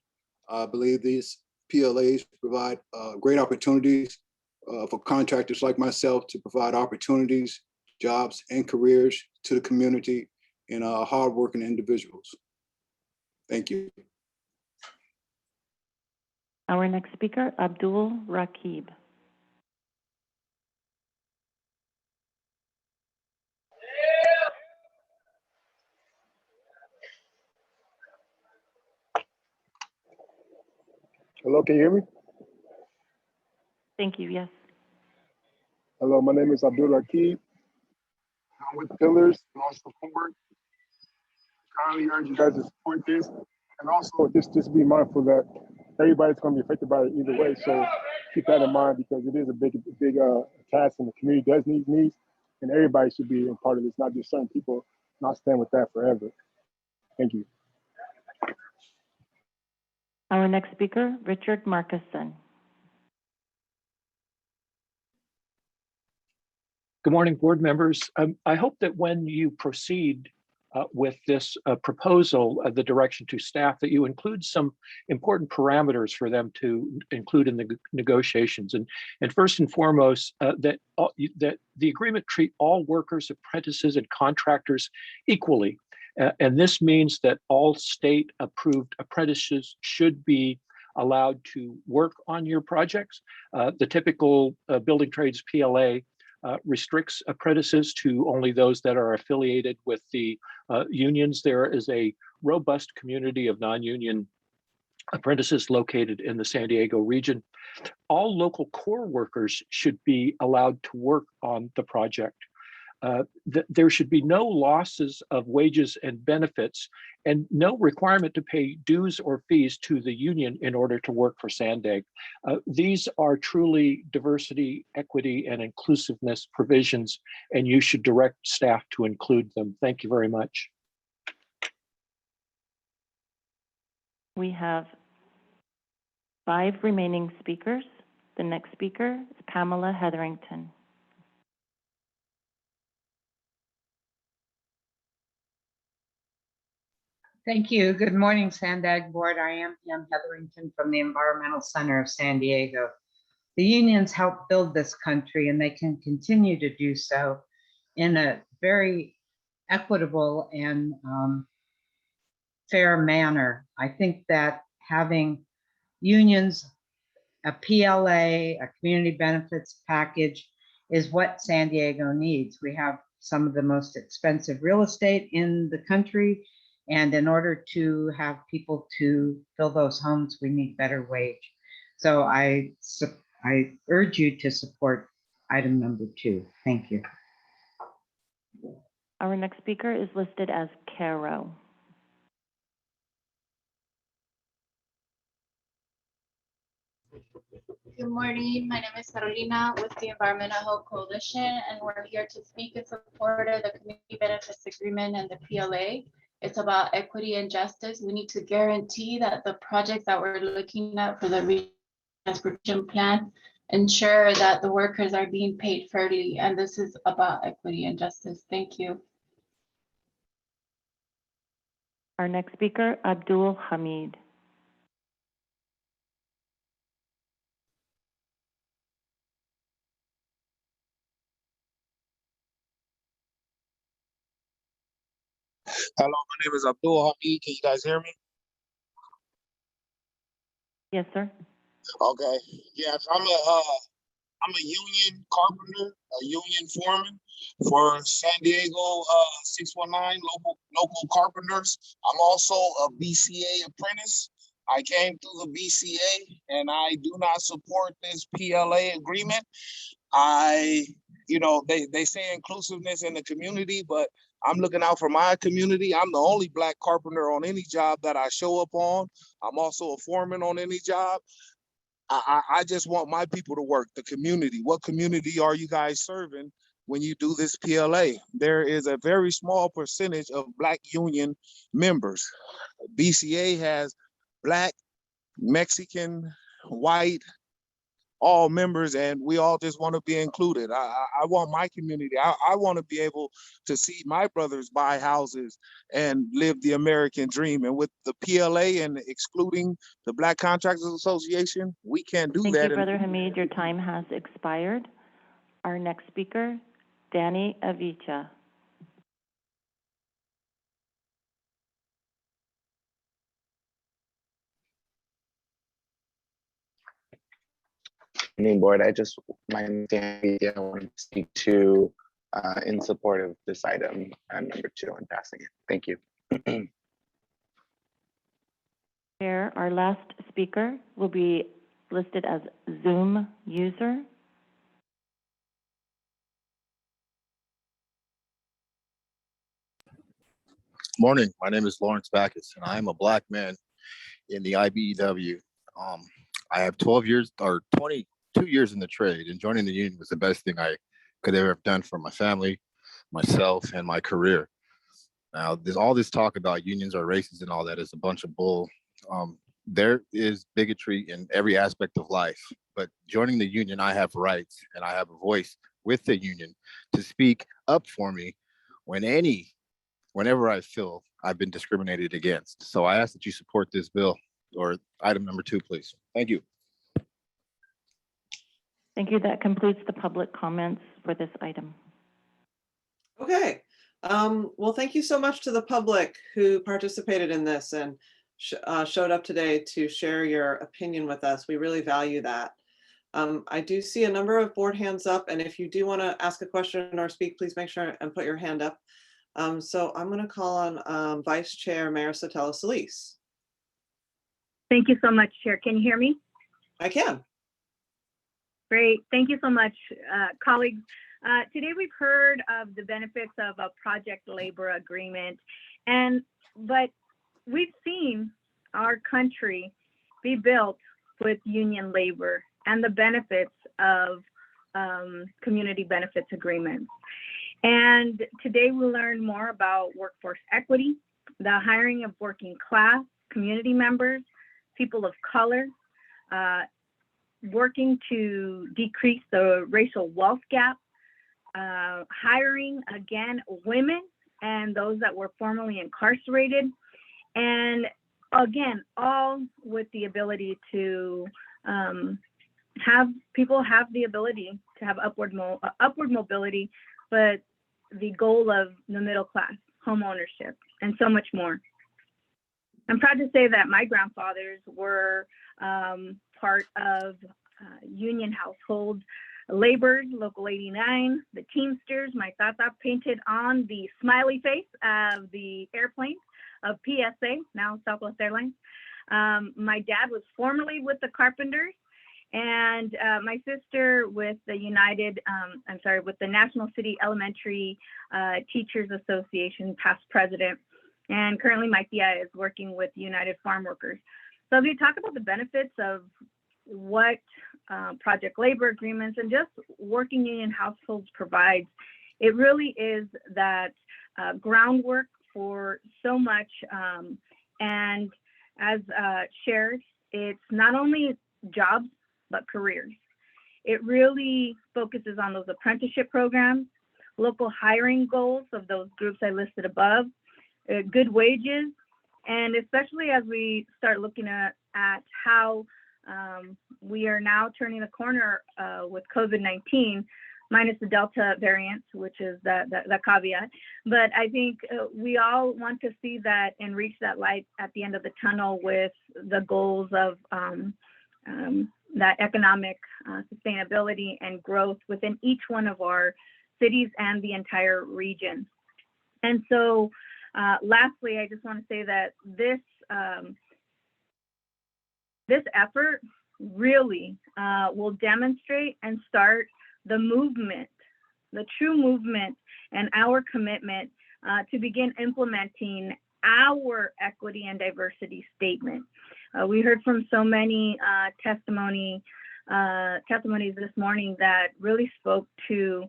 [SPEAKER 4] I believe these PLAs provide great opportunities for contractors like myself to provide opportunities, jobs, and careers to the community and hardworking individuals. Thank you.
[SPEAKER 3] Our next speaker, Abdul Rakib.
[SPEAKER 25] Hello, can you hear me?
[SPEAKER 3] Thank you, yes.
[SPEAKER 25] Hello, my name is Abdul Rakib. I'm with Pillars, long support. Kindly urge you guys to support this. And also just be mindful that everybody's going to be affected by it either way. So keep that in mind because it is a big task and the community does need needs. And everybody should be a part of this, not just certain people, not stand with that forever. Thank you.
[SPEAKER 3] Our next speaker, Richard Markison.
[SPEAKER 18] Good morning, board members. I hope that when you proceed with this proposal, the direction to staff, that you include some important parameters for them to include in the negotiations. And first and foremost, that the agreement treat all workers, apprentices, and contractors equally. And this means that all state-approved apprentices should be allowed to work on your projects. The typical building trades PLA restricts apprentices to only those that are affiliated with the unions. There is a robust community of non-union apprentices located in the San Diego region. All local core workers should be allowed to work on the project. There should be no losses of wages and benefits and no requirement to pay dues or fees to the union in order to work for SANDAG. These are truly diversity, equity, and inclusiveness provisions, and you should direct staff to include them. Thank you very much.
[SPEAKER 3] We have 5 remaining speakers. The next speaker is Pamela Hetherington.
[SPEAKER 19] Thank you. Good morning, SANDAG Board. I am Pam Hetherington from the Environmental Center of San Diego. The unions helped build this country, and they can continue to do so in a very equitable and fair manner. I think that having unions a PLA, a community benefits package is what San Diego needs. We have some of the most expensive real estate in the country. And in order to have people to fill those homes, we need better wage. So I urge you to support item number 2. Thank you.
[SPEAKER 3] Our next speaker is listed as Caro.
[SPEAKER 5] Good morning. My name is Carolina with the Environmental Health Coalition, and we're here to speak in support of the Community Benefits Agreement and the PLA. It's about equity and justice. We need to guarantee that the projects that we're looking at for the transportation plan ensure that the workers are being paid fairly, and this is about equity and justice. Thank you.
[SPEAKER 3] Our next speaker, Abdul Hamid.
[SPEAKER 25] Hello, my name is Abdul Hamid. Can you guys hear me?
[SPEAKER 3] Yes, sir.
[SPEAKER 25] Okay. Yes, I'm a union carpenter, a union foreman for San Diego 619 local carpenters. I'm also a BCA apprentice. I came through the BCA and I do not support this PLA agreement. They say inclusiveness in the community, but I'm looking out for my community. I'm the only Black carpenter on any job that I show up on. I'm also a foreman on any job. I just want my people to work, the community. What community are you guys serving when you do this PLA? There is a very small percentage of Black union members. BCA has Black, Mexican, white, all members, and we all just want to be included. I want my community. I want to be able to see my brothers buy houses and live the American dream. And with the PLA and excluding the Black Contractors Association, we can't do that.
[SPEAKER 3] Thank you, Brother Hamid. Your time has expired. Our next speaker, Danny Avicha.
[SPEAKER 20] Board, my name is Danny. I want to speak to in support of this item number 2 and passing it. Thank you.
[SPEAKER 3] Chair, our last speaker will be listed as Zoom user.
[SPEAKER 21] Morning, my name is Lawrence Backus, and I am a Black man in the IBEW. I have 22 years in the trade, and joining the union was the best thing I could ever have done for my family, myself, and my career. Now, there's all this talk about unions are racist and all that is a bunch of bull. There is bigotry in every aspect of life, but joining the union, I have rights and I have a voice with the union to speak up for me whenever I feel I've been discriminated against. So I ask that you support this bill, or item number 2, please. Thank you.
[SPEAKER 3] Thank you. That completes the public comments for this item.
[SPEAKER 22] Okay. Well, thank you so much to the public who participated in this and showed up today to share your opinion with us. We really value that. I do see a number of board hands up, and if you do want to ask a question or speak, please make sure and put your hand up. So I'm going to call on Vice Chair Mayor Sotelo Solis.
[SPEAKER 23] Thank you so much, Chair. Can you hear me?
[SPEAKER 22] I can.
[SPEAKER 23] Great. Thank you so much, colleagues. Today we've heard of the benefits of a project labor agreement, but we've seen our country be built with union labor and the benefits of community benefits agreements. And today we'll learn more about workforce equity, the hiring of working class community members, people of color, working to decrease the racial wealth gap, hiring, again, women and those that were formerly incarcerated, and again, all with the ability to have people have the ability to have upward mobility, but the goal of the middle class, home ownership, and so much more. I'm proud to say that my grandfathers were part of union households, laborers, Local 89, the Teamsters, my tata painted on the smiley face of the airplanes of PSA, now Southwest Airlines. My dad was formerly with the Carpenters, and my sister with the with the National City Elementary Teachers Association, past president, and currently my tia is working with United Farm Workers. So if you talk about the benefits of what project labor agreements and just working union households provides, it really is that groundwork for so much. And as shared, it's not only jobs, but careers. It really focuses on those apprenticeship programs, local hiring goals of those groups I listed above, good wages, and especially as we start looking at how we are now turning the corner with COVID-19, minus the Delta variant, which is the caveat. But I think we all want to see that and reach that light at the end of the tunnel with the goals of that economic sustainability and growth within each one of our cities and the entire region. And so lastly, I just want to say that this effort really will demonstrate and start the movement, the true movement, and our commitment to begin implementing our equity and diversity statement. We heard from so many testimonies this morning that really spoke to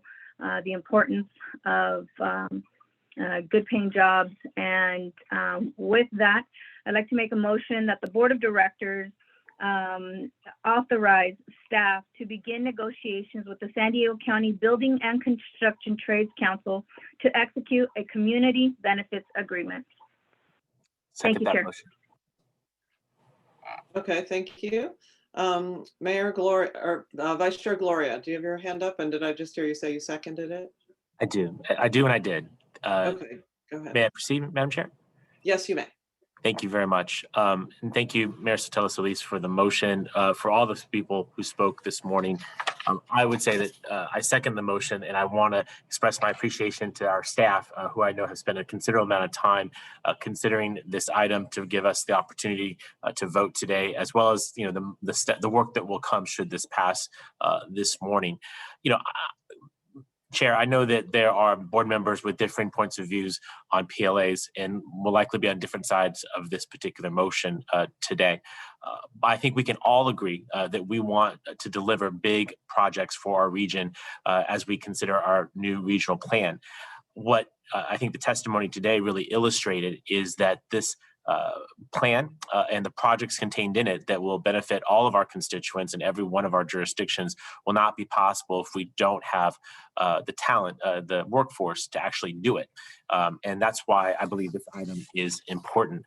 [SPEAKER 23] the importance of good paying jobs. And with that, I'd like to make a motion that the Board of Directors authorize staff to begin negotiations with the San Diego County Building and Construction Trades Council to execute a community benefits agreement. Thank you, Chair.
[SPEAKER 22] Okay, thank you. Mayor Gloria, or Vice Chair Gloria, do you have your hand up? And did I just hear you say you seconded it?
[SPEAKER 1] I do, and I did.
[SPEAKER 22] Okay, go ahead.
[SPEAKER 1] May I proceed, Madam Chair?
[SPEAKER 22] Yes, you may.
[SPEAKER 1] Thank you very much. And thank you, Mayor Sotelo Solis, for the motion. For all the people who spoke this morning, I would say that I second the motion, and I want to express my appreciation to our staff, who I know have spent a considerable amount of time considering this item to give us the opportunity to vote today, as well as the work that will come should this pass this morning. Chair, I know that there are board members with differing points of views on PLAs and will likely be on different sides of this particular motion today. I think we can all agree that we want to deliver big projects for our region as we consider our new regional plan. What I think the testimony today really illustrated is that this plan and the projects contained in it that will benefit all of our constituents in every one of our jurisdictions will not be possible if we don't have the talent, the workforce to actually do it. And that's why I believe this item is important.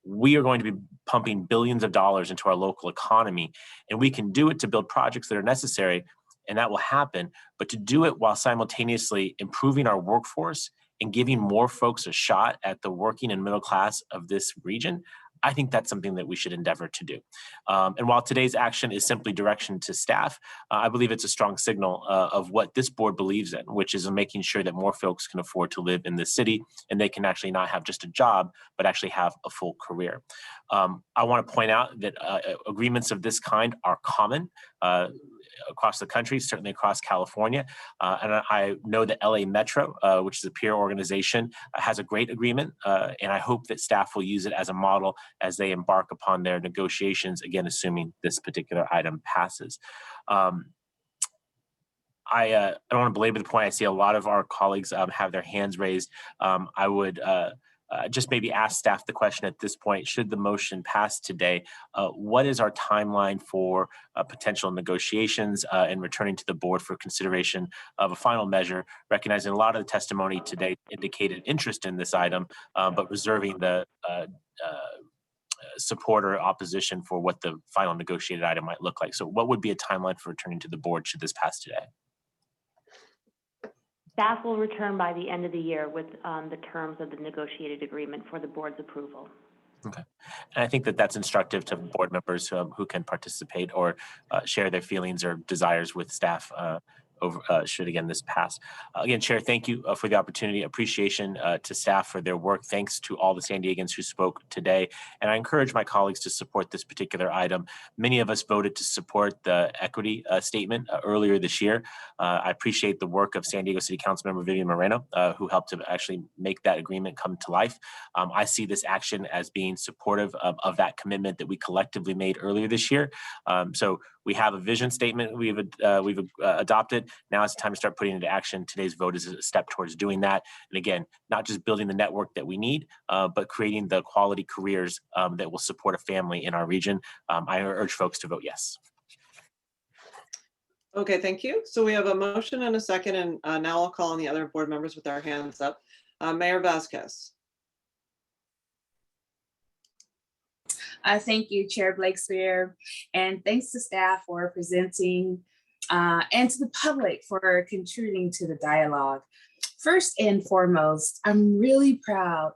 [SPEAKER 1] We are going to be pumping billions of dollars into our local economy, and we can do it to build projects that are necessary, and that will happen, but to do it while simultaneously improving our workforce and giving more folks a shot at the working and middle class of this region, I think that's something that we should endeavor to do. And while today's action is simply direction to staff, I believe it's a strong signal of what this board believes in, which is making sure that more folks can afford to live in this city and they can actually not have just a job, but actually have a full career. I want to point out that agreements of this kind are common across the country, certainly across California. And I know that LA Metro, which is a peer organization, has a great agreement. And I hope that staff will use it as a model as they embark upon their negotiations, again, assuming this particular item passes. I don't want to belabor the point. I see a lot of our colleagues have their hands raised. I would just maybe ask staff the question at this point: should the motion pass today, what is our timeline for potential negotiations and returning to the board for consideration of a final measure, recognizing a lot of the testimony today indicated interest in this item, but reserving the support or opposition for what the final negotiated item might look like. So what would be a timeline for returning to the board should this pass today?
[SPEAKER 6] Staff will return by the end of the year with the terms of the negotiated agreement for the board's approval.
[SPEAKER 1] Okay. And I think that that's instructive to board members who can participate or share their feelings or desires with staff should again this pass. Again, Chair, thank you for the opportunity. Appreciation to staff for their work. Thanks to all the San Diegans who spoke today. And I encourage my colleagues to support this particular item. Many of us voted to support the equity statement earlier this year. I appreciate the work of San Diego City Council Member Vivian Moreno, who helped to actually make that agreement come to life. I see this action as being supportive of that commitment that we collectively made earlier this year. So we have a vision statement we've adopted. Now it's time to start putting into action. Today's vote is a step towards doing that. And again, not just building the network that we need, but creating the quality careers that will support a family in our region. I urge folks to vote yes.
[SPEAKER 22] Okay, thank you. So we have a motion and a second, and now I'll call on the other board members with their hands up. Mayor Vasquez.
[SPEAKER 6] Thank you, Chair Blakespear, and thanks to staff for presenting and to the public for contributing to the dialogue. First and foremost, I'm really proud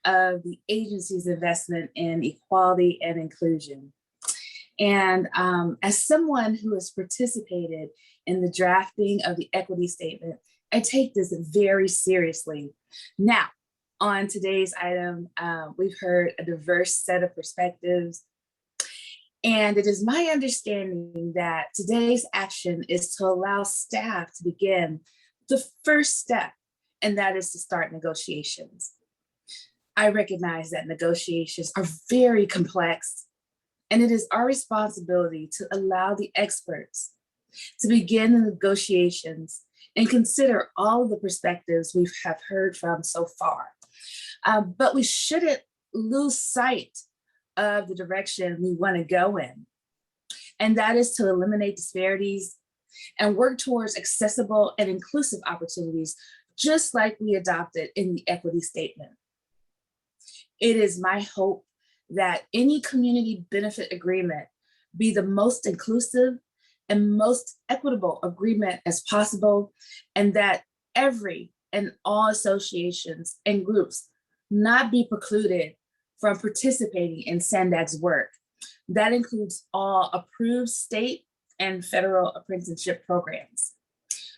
[SPEAKER 6] of the agency's investment in equality and inclusion. And as someone who has participated in the drafting of the equity statement, I take this very seriously. Now, on today's item, we've heard a diverse set of perspectives, and it is my understanding that today's action is to allow staff to begin the first step, and that is to start negotiations. I recognize that negotiations are very complex, and it is our responsibility to allow the experts to begin the negotiations and consider all of the perspectives we have heard from so far. But we shouldn't lose sight of the direction we want to go in. And that is to eliminate disparities and work towards accessible and inclusive opportunities, just like we adopted in the equity statement. It is my hope that any community benefit agreement be the most inclusive and most equitable agreement as possible, and that every and all associations and groups not be precluded from participating in SANDAG's work. That includes all approved state and federal apprenticeship programs.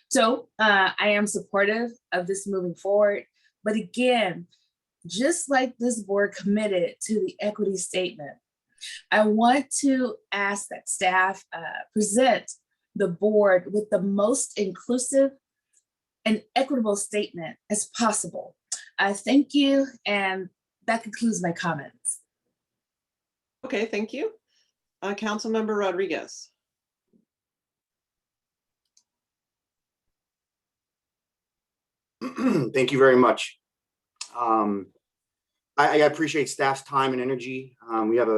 [SPEAKER 6] So I am supportive of this moving forward, but again, just like this board committed to the equity statement, I want to ask that staff present the board with the most inclusive and equitable statement as possible. Thank you, and that concludes my comments.
[SPEAKER 22] Okay, thank you. Councilmember Rodriguez.
[SPEAKER 7] Thank you very much. I appreciate staff's time and energy. We have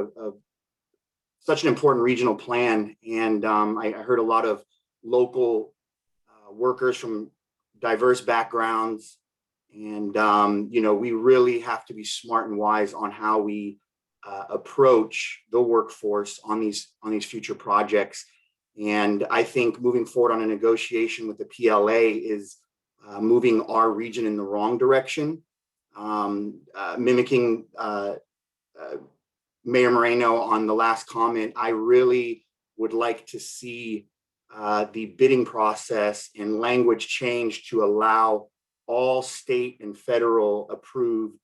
[SPEAKER 7] such an important regional plan, and I heard a lot of local workers from diverse backgrounds, and we really have to be smart and wise on how we approach the workforce on these future projects. And I think moving forward on a negotiation with the PLA is moving our region in the wrong direction. Mimicking Mayor Moreno on the last comment, I really would like to see the bidding process and language change to allow all state and federal approved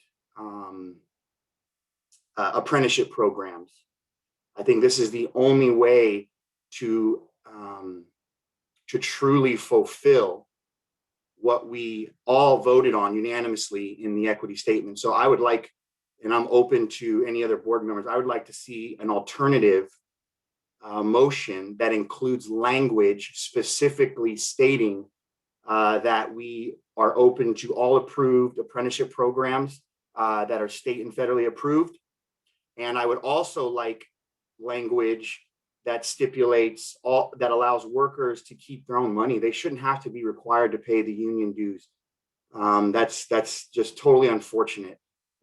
[SPEAKER 7] apprenticeship programs. I think this is the only way to truly fulfill what we all voted on unanimously in the equity statement. So I would like, and I'm open to any other board members, I would like to see an alternative motion that includes language specifically stating that we are open to all approved apprenticeship programs that are state and federally approved. And I would also like language that stipulates that allows workers to keep their own money. They shouldn't have to be required to pay the union dues. That's just totally unfortunate,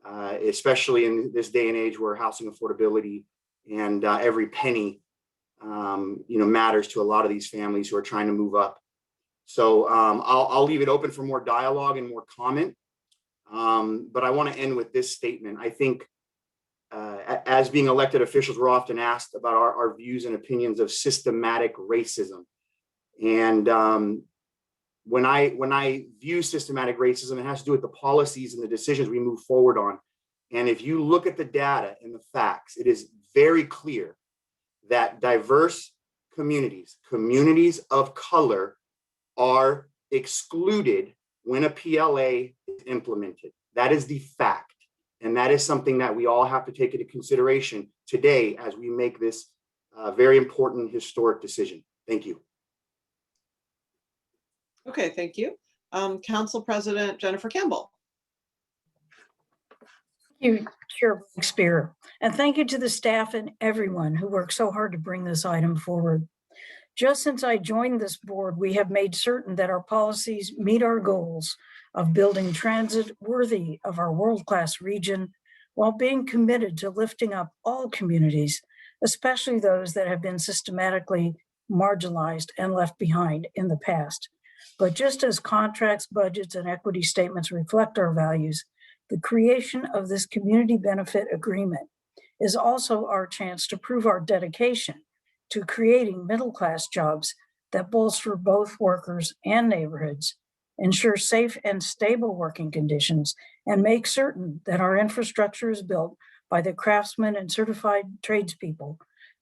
[SPEAKER 7] especially in this day and age where housing affordability and every penny matters to a lot of these families who are trying to move up. So I'll leave it open for more dialogue and more comment. But I want to end with this statement. I think as being elected officials, we're often asked about our views and opinions of systematic racism. And when I view systematic racism, it has to do with the policies and the decisions we move forward on. And if you look at the data and the facts, it is very clear that diverse communities, communities of color, are excluded when a PLA is implemented. That is the fact. And that is something that we all have to take into consideration today as we make this very important historic decision. Thank you.
[SPEAKER 22] Okay, thank you. Council President Jennifer Campbell.
[SPEAKER 8] Thank you, Chair Shakespeare, and thank you to the staff and everyone who worked so hard to bring this item forward. Just since I joined this board, we have made certain that our policies meet our goals of building transit worthy of our world-class region while being committed to lifting up all communities, especially those that have been systematically marginalized and left behind in the past. But just as contracts, budgets, and equity statements reflect our values, the creation of this community benefit agreement is also our chance to prove our dedication to creating middle-class jobs that bolster both workers and neighborhoods, ensure safe and stable working conditions, and make certain that our infrastructure is built by the craftsmen and certified tradespeople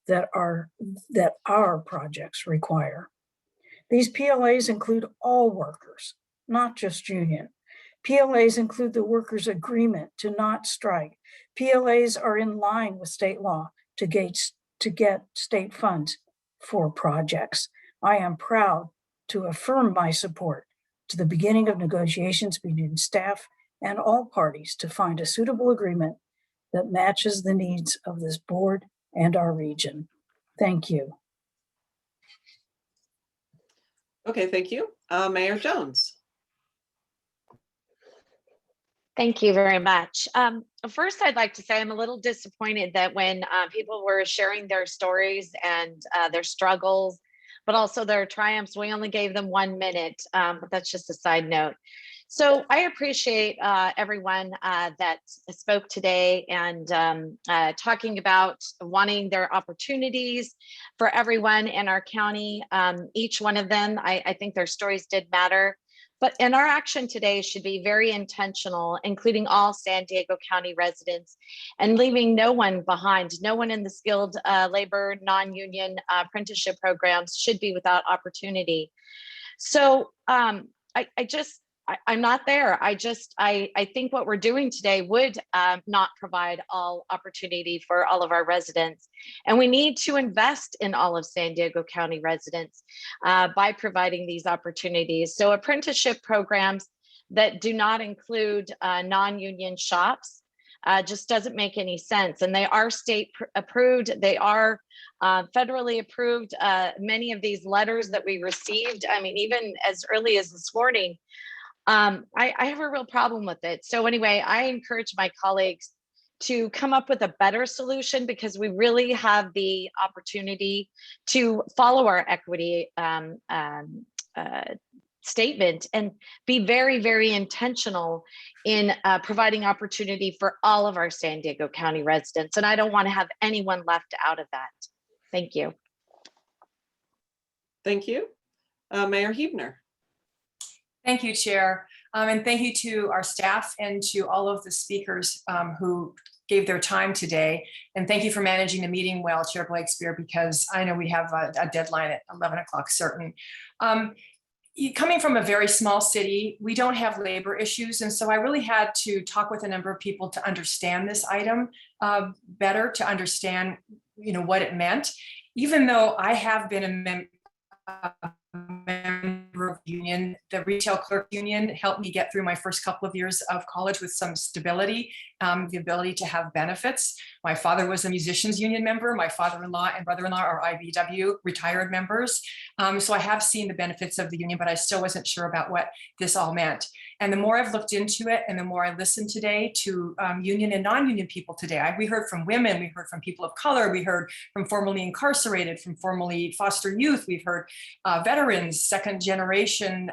[SPEAKER 8] that our projects require. These PLAs include all workers, not just union. PLAs include the workers' agreement to not strike. PLAs are in line with state law to get state funds for projects. I am proud to affirm my support to the beginning of negotiations between staff and all parties to find a suitable agreement that matches the needs of this board and our region. Thank you.
[SPEAKER 22] Okay, thank you. Mayor Jones.
[SPEAKER 9] Thank you very much. First, I'd like to say I'm a little disappointed that when people were sharing their stories and their struggles, but also their triumphs, we only gave them 1 minute, but that's just a side note. So I appreciate everyone that spoke today and talking about wanting their opportunities for everyone in our county. Each one of them, I think their stories did matter. But in our action today should be very intentional, including all San Diego County residents and leaving no one behind. No one in the skilled labor, non-union apprenticeship programs should be without opportunity. So I'm not there. I think what we're doing today would not provide all opportunity for all of our residents. And we need to invest in all of San Diego County residents by providing these opportunities. So apprenticeship programs that do not include non-union shops just doesn't make any sense. And they are state approved. They are federally approved. Many of these letters that we received, I mean, even as early as this morning, I have a real problem with it. So anyway, I encourage my colleagues to come up with a better solution because we really have the opportunity to follow our equity statement and be very, very intentional in providing opportunity for all of our San Diego County residents. And I don't want to have anyone left out of that. Thank you.
[SPEAKER 22] Thank you. Mayor Huebner.
[SPEAKER 10] Thank you, Chair. And thank you to our staff and to all of the speakers who gave their time today. And thank you for managing the meeting well, Chair Blakespear, because I know we have a deadline at 11 o'clock certain. Coming from a very small city, we don't have labor issues. And so I really had to talk with a number of people to understand this item better, to understand what it meant. Even though I have been a member of union, the retail clerk union helped me get through my first couple of years of college with some stability, the ability to have benefits. My father was a musicians union member. My father-in-law and brother-in-law are IBEW retired members. So I have seen the benefits of the union, but I still wasn't sure about what this all meant. And the more I've looked into it and the more I listened today to union and non-union people today, we heard from women, we heard from people of color, we heard from formerly incarcerated, from formerly foster youth, we've heard veterans, second generation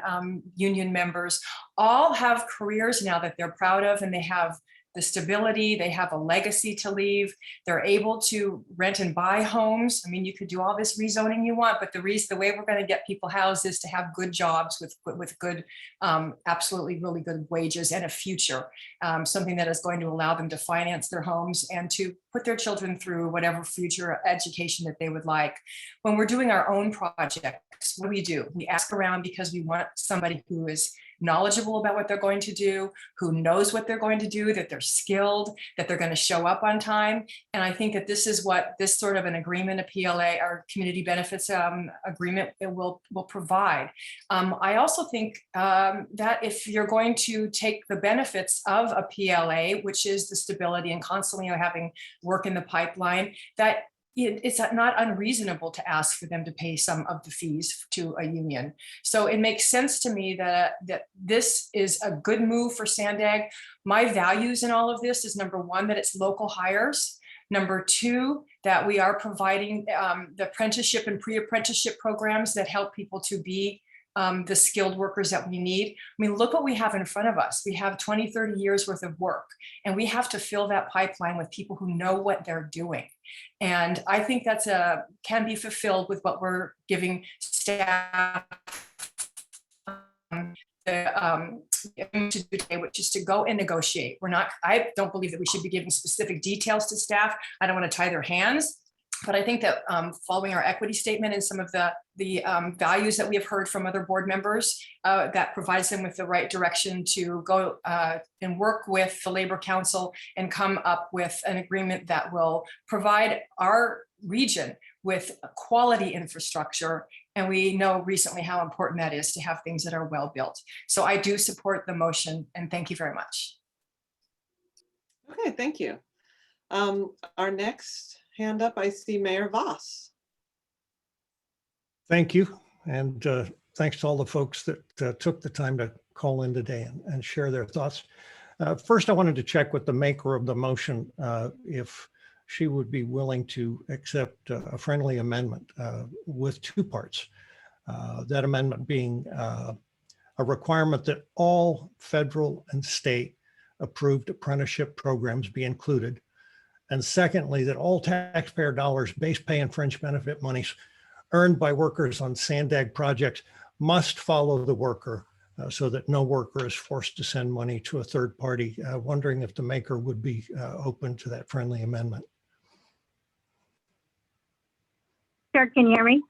[SPEAKER 10] union members, all have careers now that they're proud of, and they have the stability, they have a legacy to leave. They're able to rent and buy homes. I mean, you could do all this rezoning you want, but the way we're going to get people housed is to have good jobs with good, absolutely really good wages and a future, something that is going to allow them to finance their homes and to put their children through whatever future education that they would like. When we're doing our own projects, what do? We ask around because we want somebody who is knowledgeable about what they're going to do, who knows what they're going to do, that they're skilled, that they're going to show up on time. And I think that this is what this sort of an agreement, a PLA or community benefits agreement, it will provide. I also think that if you're going to take the benefits of a PLA, which is the stability and constantly having work in the pipeline, that it's not unreasonable to ask for them to pay some of the fees to a union. So it makes sense to me that this is a good move for SANDAG. My values in all of this is, number one, that it's local hires. Number two, that we are providing the apprenticeship and pre-apprenticeship programs that help people to be the skilled workers that we need. I mean, look what we have in front of us. We have 20, 30 years worth of work, and we have to fill that pipeline with people who know what they're doing. And I think that's can be fulfilled with what we're giving staff to do today, which is to go and negotiate. I don't believe that we should be giving specific details to staff. I don't want to tie their hands. But I think that following our equity statement and some of the values that we have heard from other board members, that provides them with the right direction to go and work with the Labor Council and come up with an agreement that will provide our region with quality infrastructure. And we know recently how important that is to have things that are well built. So I do support the motion, and thank you very much.
[SPEAKER 22] Okay, thank you. Our next hand up, I see Mayor Voss.
[SPEAKER 11] Thank you. And thanks to all the folks that took the time to call in today and share their thoughts. First, I wanted to check with the maker of the motion if she would be willing to accept a friendly amendment with two parts. That amendment being a requirement that all federal and state approved apprenticeship programs be included. And secondly, that all taxpayer dollars, base pay and fringe benefit monies earned by workers on SANDAG projects must follow the worker so that no worker is forced to send money to a third party. Wondering if the maker would be open to that friendly amendment.
[SPEAKER 23] Sure, can you hear me?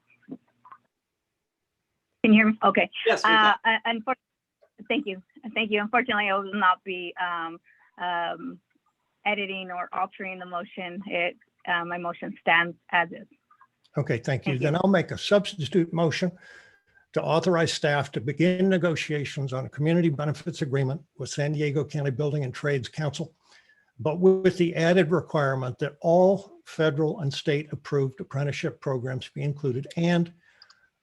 [SPEAKER 23] Can you hear me? Okay.
[SPEAKER 22] Yes,
[SPEAKER 23] thank you. Thank you. Unfortunately, I will not be editing or altering the motion. My motion stands as is.
[SPEAKER 11] Okay, thank you. Then I'll make a substitute motion to authorize staff to begin negotiations on a community benefits agreement with San Diego County Building and Trades Council, but with the added requirement that all federal and state approved apprenticeship programs be included, and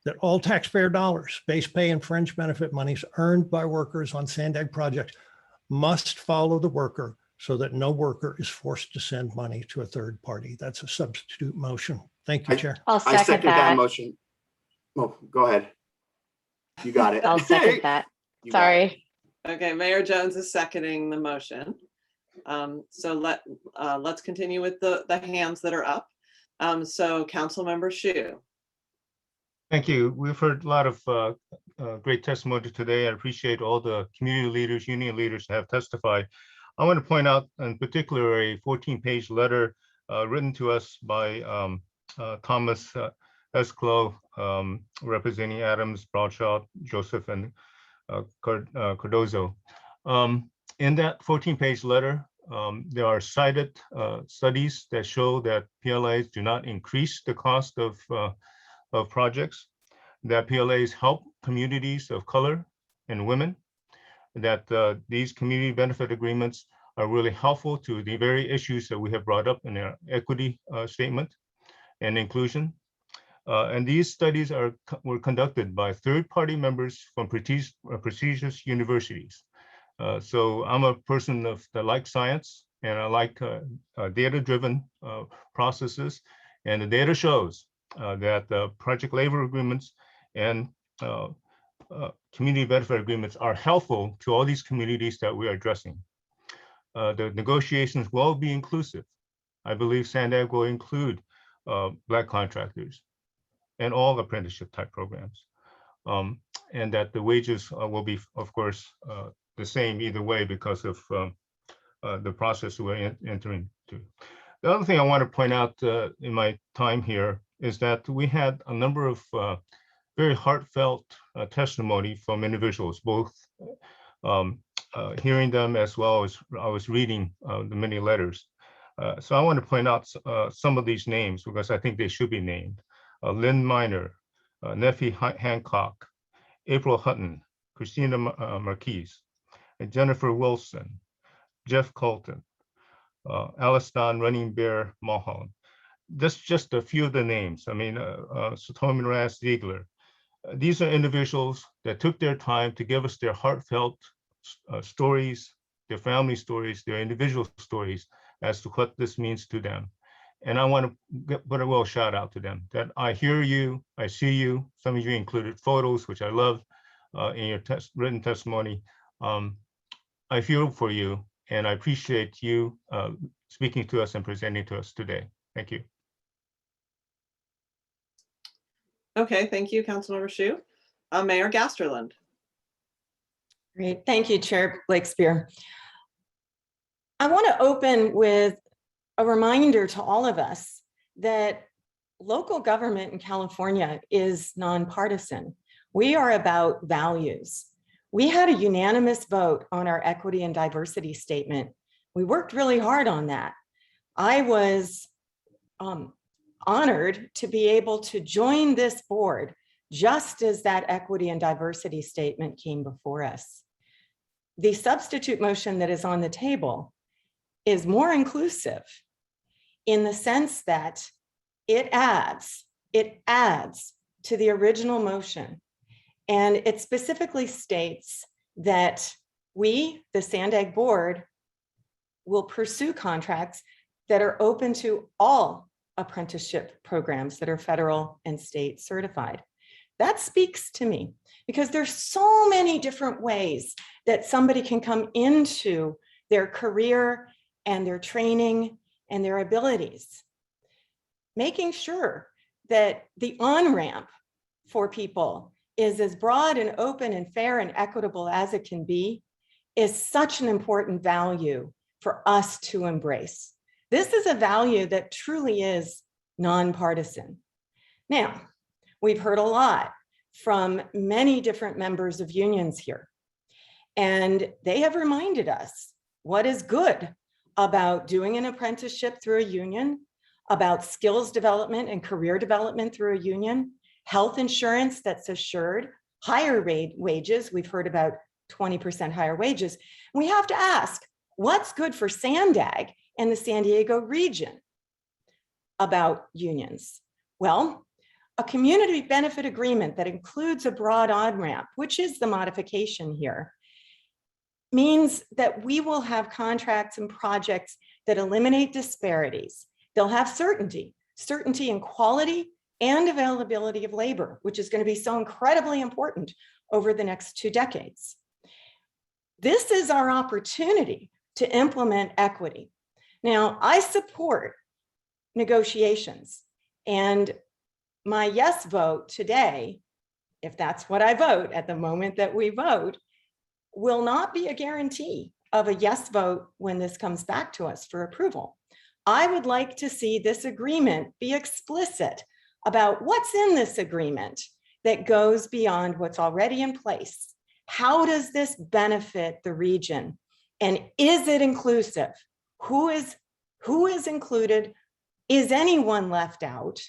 [SPEAKER 11] that all taxpayer dollars, base pay and fringe benefit monies earned by workers on SANDAG projects must follow the worker so that no worker is forced to send money to a third party. That's a substitute motion. Thank you, Chair.
[SPEAKER 9] I'll second that
[SPEAKER 7] motion. Oh, go ahead. You got it.
[SPEAKER 9] I'll second that. Sorry.
[SPEAKER 22] Okay, Mayor Jones is seconding the motion. So let's continue with the hands that are up. So Councilmember Shu.
[SPEAKER 12] Thank you. We've heard a lot of great testimony today. I appreciate all the community leaders, union leaders that have testified. I want to point out in particular a 14-page letter written to us by Thomas Esclow, representing Adams, Bradshaw, Joseph, and Cardozo. In that 14-page letter, there are cited studies that show that PLAs do not increase the cost of projects, that PLAs help communities of color and women, that these community benefit agreements are really helpful to the very issues that we have brought up in our equity statement and inclusion. And these studies were conducted by third-party members from prestigious universities. So I'm a person that likes science, and I like data-driven processes. And the data shows that project labor agreements and community benefit agreements are helpful to all these communities that we are addressing. the negotiations will be inclusive. I believe SANDAG will include Black contractors and all apprenticeship type programs. And that the wages will be, of course, the same either way because of the process we're entering into. The other thing I want to point out in my time here is that we had a number of very heartfelt testimony from individuals, both hearing them as well as I was reading the many letters. So I want to point out some of these names because I think they should be named. Lynn Miner, Nephi Hancock, April Hutton, Christina Marquise, Jennifer Wilson, Jeff Colton, Alistan Running Bear Mulholland. That's just a few of the names. I mean, Satomi Ras Ziegler. These are individuals that took their time to give us their heartfelt stories, their family stories, their individual stories as to what this means to them. And I want to put a real shout out to them that I hear you, I see you. Some of you included photos, which I love in your written testimony. I feel for you and I appreciate you speaking to us and presenting to us today. Thank you.
[SPEAKER 22] Okay, thank you, Councilmember Shu. Mayor Gasterland.
[SPEAKER 13] Great, thank you, Chair Blakespear. I want to open with a reminder to all of us that local government in California is nonpartisan. We are about values. We had a unanimous vote on our equity and diversity statement. We worked really hard on that. I was honored to be able to join this board just as that equity and diversity statement came before us. The substitute motion that is on the table is more inclusive in the sense that it adds to the original motion. And it specifically states that we, the SANDAG board, will pursue contracts that are open to all apprenticeship programs that are federal and state certified. That speaks to me because there's so many different ways that somebody can come into their career and their training and their abilities. Making sure that the on-ramp for people is as broad and open and fair and equitable as it can be is such an important value for us to embrace. This is a value that truly is nonpartisan. Now, we've heard a lot from many different members of unions here, and they have reminded us what is good about doing an apprenticeship through a union, about skills development and career development through a union, health insurance that's assured, higher wages. We've heard about 20% higher wages. We have to ask, what's good for SANDAG and the San Diego region about unions? Well, a community benefit agreement that includes a broad on-ramp, which is the modification here, means that we will have contracts and projects that eliminate disparities. They'll have certainty in quality and availability of labor, which is going to be so incredibly important over the next 2 decades. This is our opportunity to implement equity. Now, I support negotiations, and my yes vote today, if that's what I vote at the moment that we vote, will not be a guarantee of a yes vote when this comes back to us for approval. I would like to see this agreement be explicit about what's in this agreement that goes beyond what's already in place. How does this benefit the region? And is it inclusive? Who is included? Is anyone left out?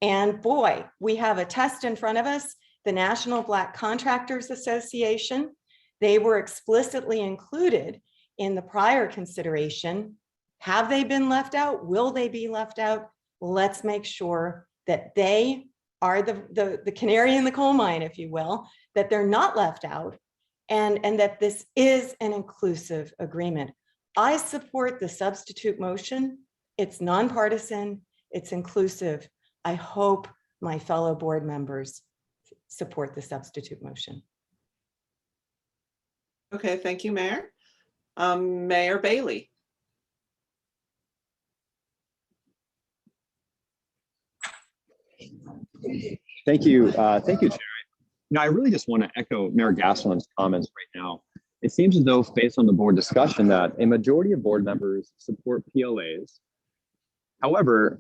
[SPEAKER 13] And boy, we have a test in front of us, the National Black Contractors Association. They were explicitly included in the prior consideration. Have they been left out? Will they be left out? Let's make sure that they are the canary in the coal mine, if you will, that they're not left out, and that this is an inclusive agreement. I support the substitute motion. It's nonpartisan, it's inclusive. I hope my fellow board members support the substitute motion.
[SPEAKER 22] Okay, thank you, Mayor. Mayor Bailey.
[SPEAKER 14] Thank you. Thank you, Chair. I really just want to echo Mayor Gaslin's comments right now. It seems as though, based on the board discussion, that a majority of board members support PLAs. However,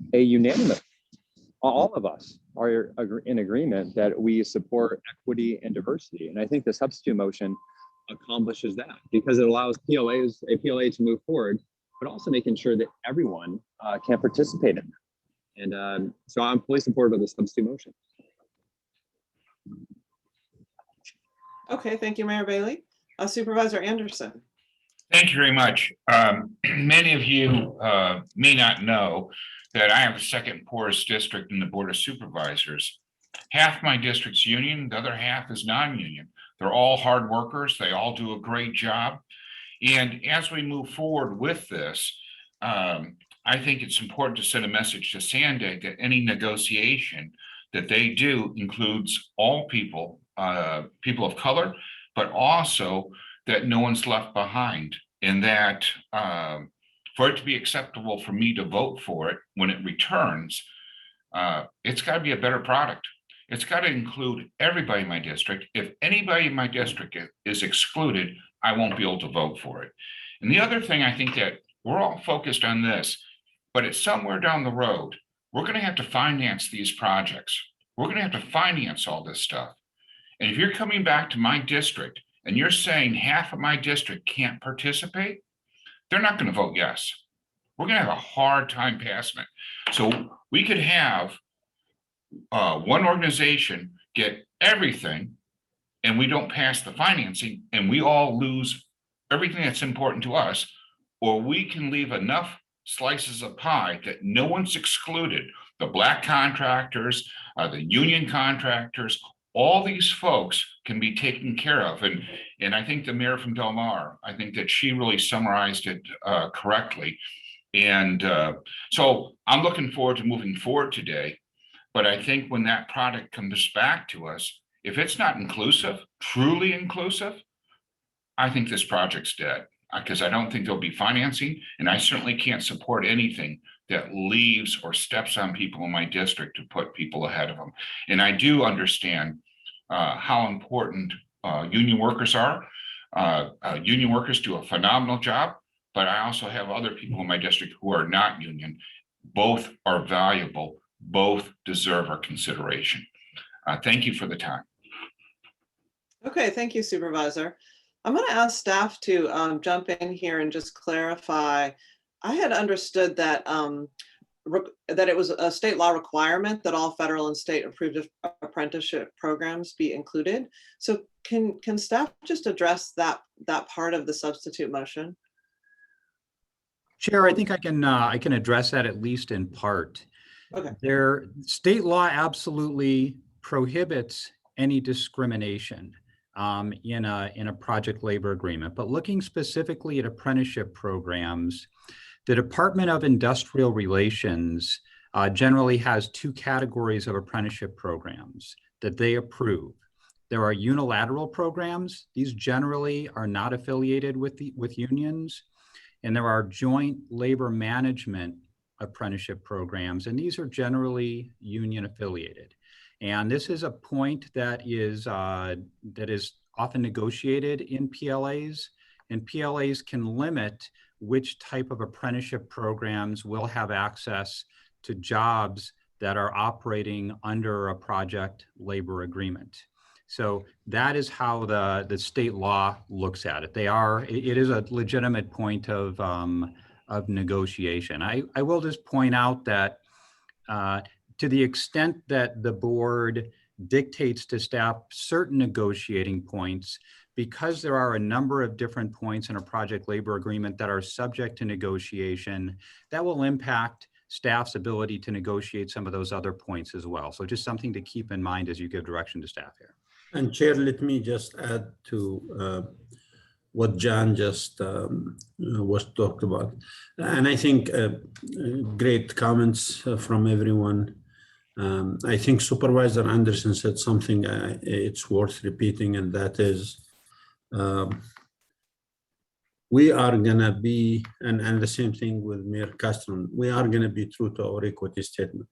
[SPEAKER 14] all of us are in agreement that we support equity and diversity. And I think the substitute motion accomplishes that because it allows a PLA to move forward, but also making sure that everyone can participate in that. And so I'm fully supportive of the substitute motion.
[SPEAKER 22] Okay, thank you, Mayor Bailey. Supervisor Anderson.
[SPEAKER 15] Thank you very much. Many of you may not know that I have the second poorest district in the Board of Supervisors. Half my district's union, the other half is non-union. They're all hard workers. They all do a great job. And as we move forward with this, I think it's important to send a message to SANDAG that any negotiation that they do includes all people, people of color, but also that no one's left behind, and that for it to be acceptable for me to vote for it when it returns, it's got to be a better product. It's got to include everybody in my district. If anybody in my district is excluded, I won't be able to vote for it. And the other thing, I think that we're all focused on this, but it's somewhere down the road, we're going to have to finance these projects. We're going to have to finance all this stuff. And if you're coming back to my district and you're saying half of my district can't participate, they're not going to vote yes. We're going to have a hard time passing it. So we could have one organization get everything and we don't pass the financing and we all lose everything that's important to us, or we can leave enough slices of pie that no one's excluded. The Black contractors, the union contractors, all these folks can be taken care of. And I think the mayor from Del Mar, I think that she really summarized it correctly. And so I'm looking forward to moving forward today. But I think when that product comes back to us, if it's not inclusive, truly inclusive, I think this project's dead, because I don't think there'll be financing, and I certainly can't support anything that leaves or steps on people in my district to put people ahead of them. And I do understand how important union workers are. Union workers do a phenomenal job, but I also have other people in my district who are not union. Both are valuable, both deserve our consideration. Thank you for the time.
[SPEAKER 22] Okay, thank you, Supervisor. I'm going to ask staff to jump in here and just clarify. I had understood that that it was a state law requirement that all federal and state approved apprenticeship programs be included. So can staff just address that part of the substitute motion?
[SPEAKER 16] Chair, I think I can address that at least in part.
[SPEAKER 22] Okay.
[SPEAKER 16] Their state law absolutely prohibits any discrimination in a project labor agreement. But looking specifically at apprenticeship programs, the Department of Industrial Relations generally has two categories of apprenticeship programs that they approve. There are unilateral programs. These generally are not affiliated with unions. And there are joint labor management apprenticeship programs, and these are generally union affiliated. And this is a point that is often negotiated in PLAs, and PLAs can limit which type of apprenticeship programs will have access to jobs that are operating under a project labor agreement. So that is how the state law looks at it. It is a legitimate point of negotiation. I will just point out that to the extent that the board dictates to staff certain negotiating points, because there are a number of different points in a project labor agreement that are subject to negotiation, that will impact staff's ability to negotiate some of those other points as well. So just something to keep in mind as you give direction to staff here.
[SPEAKER 17] And Chair, let me just add to what John just was talked about. And I think great comments from everyone. I think Supervisor Anderson said something it's worth repeating, and that is we are gonna be, and the same thing with Mayor Castro, we are gonna be true to our equity statement.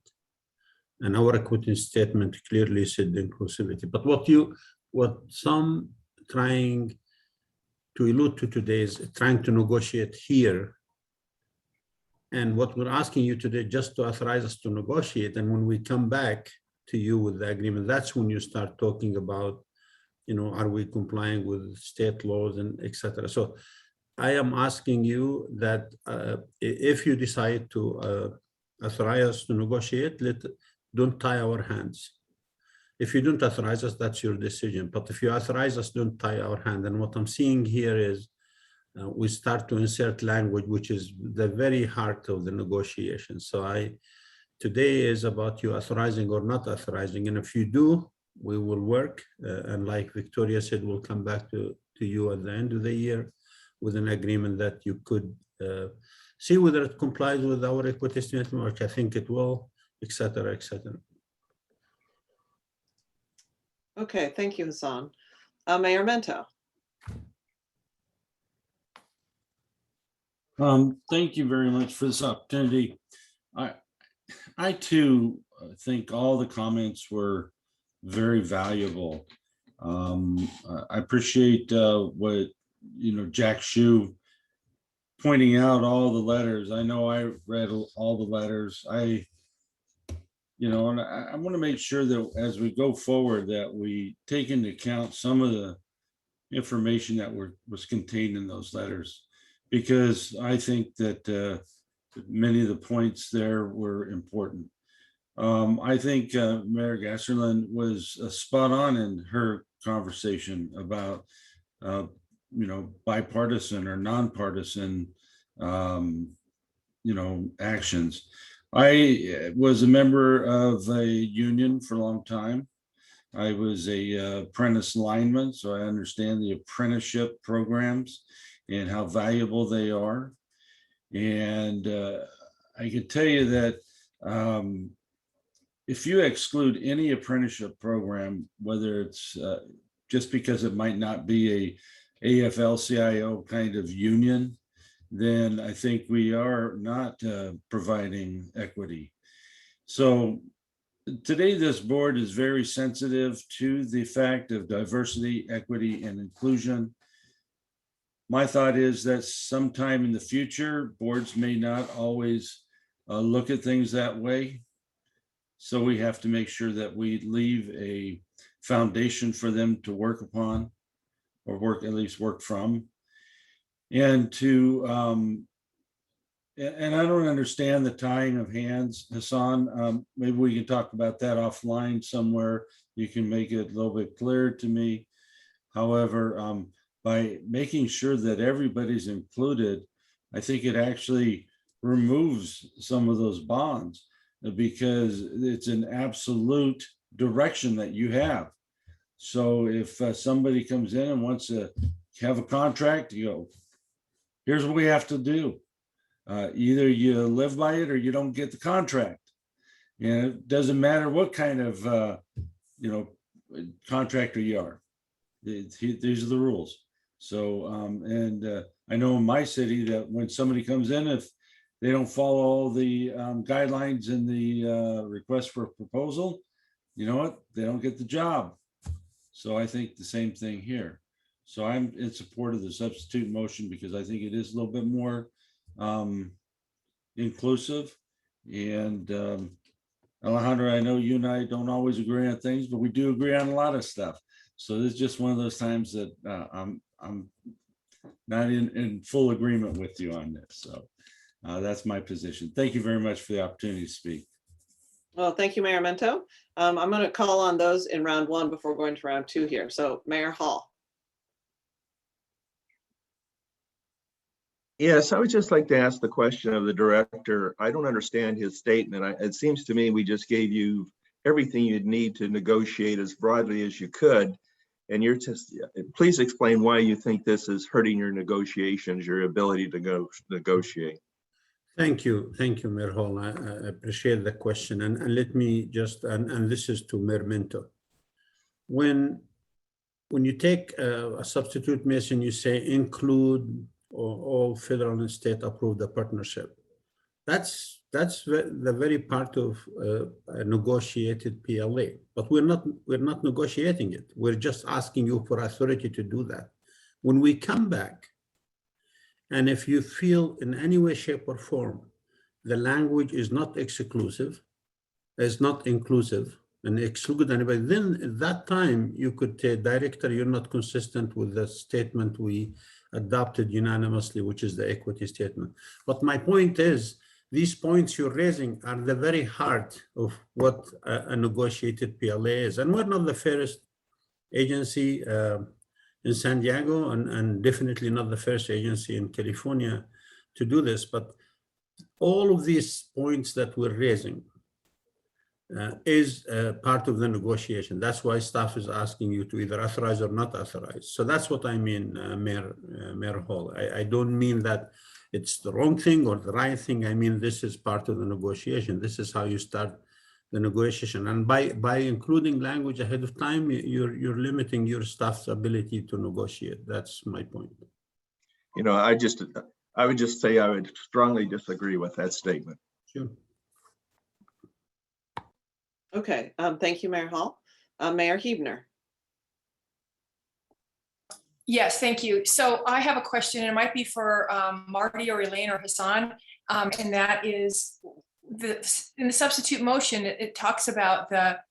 [SPEAKER 17] And our equity statement clearly said inclusivity. But what some trying to allude to today is trying to negotiate here. And what we're asking you today, just to authorize us to negotiate. And when we come back to you with the agreement, that's when you start talking about, are we complying with state laws and et cetera. So I am asking you that if you decide to authorize us to negotiate, don't tie our hands. If you don't authorize us, that's your decision. But if you authorize us, don't tie our hand. And what I'm seeing here is we start to insert language, which is the very heart of the negotiation. So today is about you authorizing or not authorizing. And if you do, we will work. And like Victoria said, we'll come back to you at the end of the year with an agreement that you could see whether it complies with our equity statement, which I think it will, et cetera, et cetera.
[SPEAKER 22] Okay, thank you, Hassan. Mayor Mento.
[SPEAKER 2] Thank you very much for this opportunity. I too think all the comments were very valuable. I appreciate what Jack Shu pointing out all the letters. I know I read all the letters. And I want to make sure that as we go forward that we take into account some of the information that was contained in those letters, because I think that many of the points there were important. I think Mayor Gasserlin was spot on in her conversation about bipartisan or nonpartisan actions. I was a member of a union for a long time. I was a apprentice lineman, so I understand the apprenticeship programs and how valuable they are. And I can tell you that if you exclude any apprenticeship program, whether it's just because it might not be a AFL-CIO kind of union, then I think we are not providing equity. So today, this board is very sensitive to the fact of diversity, equity, and inclusion. My thought is that sometime in the future, boards may not always look at things that way. So we have to make sure that we leave a foundation for them to work upon, or at least work from. And and I don't understand the tying of hands, Hassan. Maybe we can talk about that offline somewhere. You can make it a little bit clearer to me. However, by making sure that everybody's included, I think it actually removes some of those bonds, because it's an absolute direction that you have. So if somebody comes in and wants to have a contract, you go, here's what we have to do. Either you live by it or you don't get the contract. And it doesn't matter what kind of contractor you are. These are the rules. So I know in my city that when somebody comes in, if they don't follow all the guidelines in the request for a proposal, you know what? They don't get the job. So I think the same thing here. So I'm in support of the substitute motion because I think it is a little bit more inclusive. And Alejandro, I know you and I don't always agree on things, but we do agree on a lot of stuff. So this is just one of those times that I'm not in full agreement with you on this. So that's my position. Thank you very much for the opportunity to speak.
[SPEAKER 22] Well, thank you, Mayor Mento. I'm going to call on those in round one before going to round two here. So Mayor Hall.
[SPEAKER 4] Yes, I would just like to ask the question of the director. I don't understand his statement. It seems to me we just gave you everything you'd need to negotiate as broadly as you could. And you're just, please explain why you think this is hurting your negotiations, your ability to go negotiate.
[SPEAKER 17] Thank you, Mayor Hall. I appreciate the question. And let me just, and this is to Mayor Mento. When you take a substitute mission, you say include all federal and state approve the partnership. That's the very part of a negotiated PLA, but we're not negotiating it. We're just asking you for authority to do that. When we come back, and if you feel in any way, shape, or form, the language is not exclusive, is not inclusive, and exclude anybody, then at that time you could say, Director, you're not consistent with the statement we adopted unanimously, which is the equity statement. But my point is, these points you're raising are the very heart of what a negotiated PLA is. And we're not the first agency in San Diego, and definitely not the first agency in California to do this. But all of these points that we're raising is part of the negotiation. That's why staff is asking you to either authorize or not authorize. So that's what I mean, Mayor Hall. I don't mean that it's the wrong thing or the right thing. I mean, this is part of the negotiation. This is how you start the negotiation. And by including language ahead of time, you're limiting your staff's ability to negotiate. That's my point.
[SPEAKER 4] You know, I would just say I would strongly disagree with that statement.
[SPEAKER 17] Sure.
[SPEAKER 22] Okay, thank you, Mayor Hall. Mayor Huebner.
[SPEAKER 10] Yes, thank you. So I have a question, and it might be for Marty or Elaine or Hassan, and that is in the substitute motion, it talks about that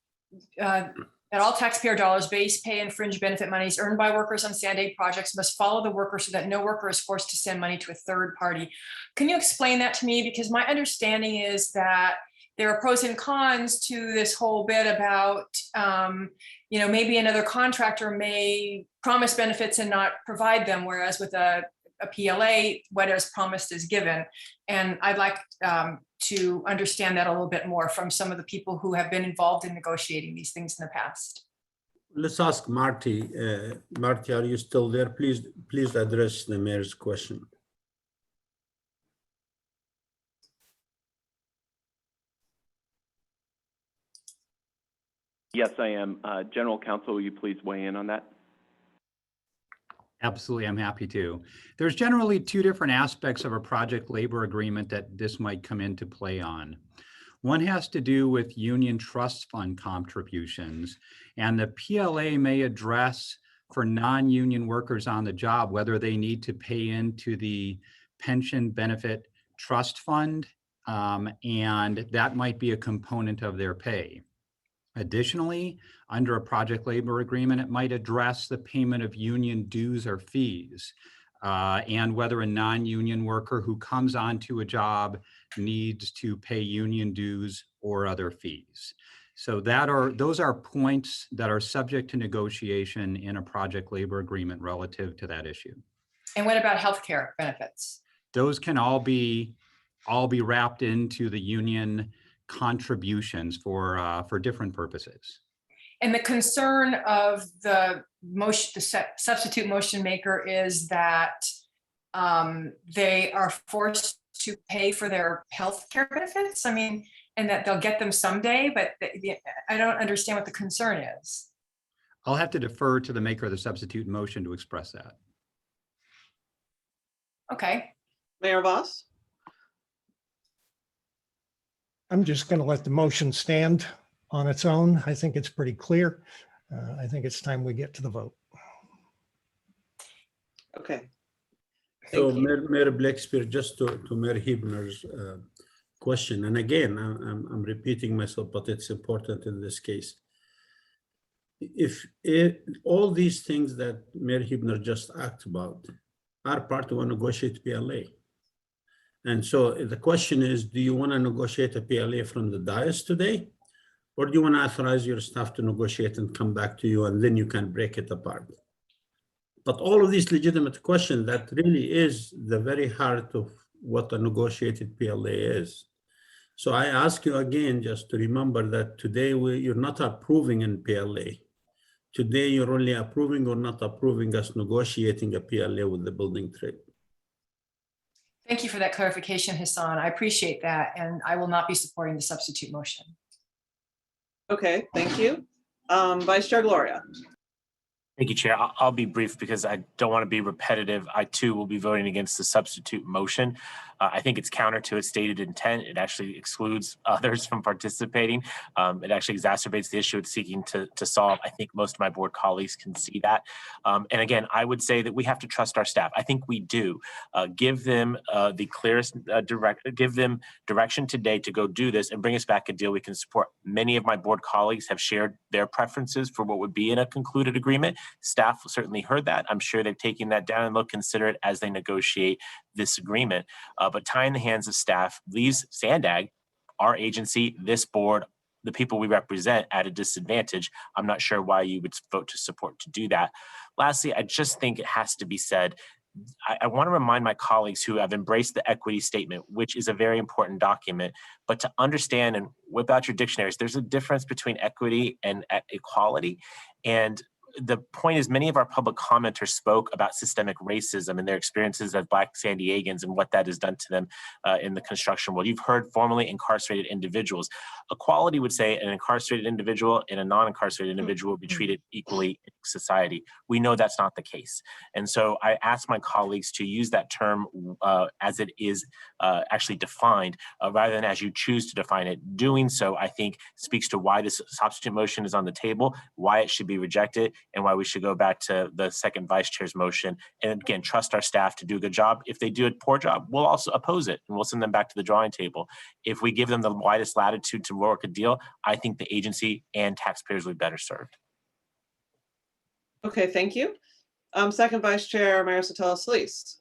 [SPEAKER 10] all taxpayer dollars, base pay, and fringe benefit monies earned by workers on SANDAG projects must follow the worker so that no worker is forced to send money to a third party. Can you explain that to me? Because my understanding is that there are pros and cons to this whole bit about, you know, maybe another contractor may promise benefits and not provide them, whereas with a PLA, what is promised is given. And I'd like to understand that a little bit more from some of the people who have been involved in negotiating these things in the past.
[SPEAKER 17] Let's ask Marty. Marty, are you still there? Please address the mayor's question.
[SPEAKER 5] Yes, I am. General Counsel, will you please weigh in on that?
[SPEAKER 16] Absolutely, I'm happy to. There's generally two different aspects of a project labor agreement that this might come into play on. One has to do with union trust fund contributions, and the PLA may address for non-union workers on the job whether they need to pay into the pension benefit trust fund, and that might be a component of their pay. Additionally, under a project labor agreement, it might address the payment of union dues or fees, and whether a non-union worker who comes onto a job needs to pay union dues or other fees. So those are points that are subject to negotiation in a project labor agreement relative to that issue.
[SPEAKER 10] And what about healthcare benefits?
[SPEAKER 16] Those can all be wrapped into the union contributions for different purposes.
[SPEAKER 10] And the concern of the substitute motion maker is that they are forced to pay for their health care benefits. I mean, and that they'll get them someday, but I don't understand what the concern is.
[SPEAKER 16] I'll have to defer to the maker of the substitute motion to express that.
[SPEAKER 10] Okay.
[SPEAKER 22] Mayor Voss?
[SPEAKER 11] I'm just going to let the motion stand on its own. I think it's pretty clear. I think it's time we get to the vote.
[SPEAKER 22] Okay.
[SPEAKER 17] So Mayor Blakespeare, just to Mayor Huebner's question, and again, I'm repeating myself, but it's important in this case. If all these things that Mayor Huebner just asked about are part of a negotiated PLA, and so the question is, do you want to negotiate a PLA from the dais today? Or do you want to authorize your staff to negotiate and come back to you and then you can break it apart? But all of these legitimate questions, that really is the very heart of what a negotiated PLA is. So I ask you again, just to remember that today you're not approving in PLA. Today you're only approving or not approving us negotiating a PLA with the building trade.
[SPEAKER 10] Thank you for that clarification, Hassan. I appreciate that, and I will not be supporting the substitute motion.
[SPEAKER 22] Okay, thank you. Vice Chair Gloria.
[SPEAKER 1] Thank you, Chair. I'll be brief because I don't want to be repetitive. I too will be voting against the substitute motion. I think it's counter to its stated intent. It actually excludes others from participating. It actually exacerbates the issue it's seeking to solve. I think most of my board colleagues can see that. And again, I would say that we have to trust our staff. I think we do. Give them the clearest give them direction today to go do this and bring us back a deal we can support. Many of my board colleagues have shared their preferences for what would be in a concluded agreement. Staff certainly heard that. I'm sure they've taken that down and they'll consider it as they negotiate this agreement. But tying the hands of staff leaves SANDAG, our agency, this board, the people we represent at a disadvantage. I'm not sure why you would vote to support to do that. Lastly, I just think it has to be said, I want to remind my colleagues who have embraced the equity statement, which is a very important document, but to understand and whip out your dictionaries, there's a difference between equity and equality. And the point is, many of our public commenters spoke about systemic racism and their experiences as Black San Diegans and what that has done to them in the construction world. You've heard formerly incarcerated individuals. Equality would say an incarcerated individual and a non-incarcerated individual will be treated equally in society. We know that's not the case. And so I ask my colleagues to use that term as it is actually defined, rather than as you choose to define it. Doing so, I think, speaks to why this substitute motion is on the table, why it should be rejected, and why we should go back to the second vice chair's motion. And again, trust our staff to do a good job. If they do a poor job, we'll also oppose it and we'll send them back to the drawing table. If we give them the widest latitude to work a deal, I think the agency and taxpayers would be better served.
[SPEAKER 22] Okay, thank you. Second Vice Chair, Mayor Sotelo Solis.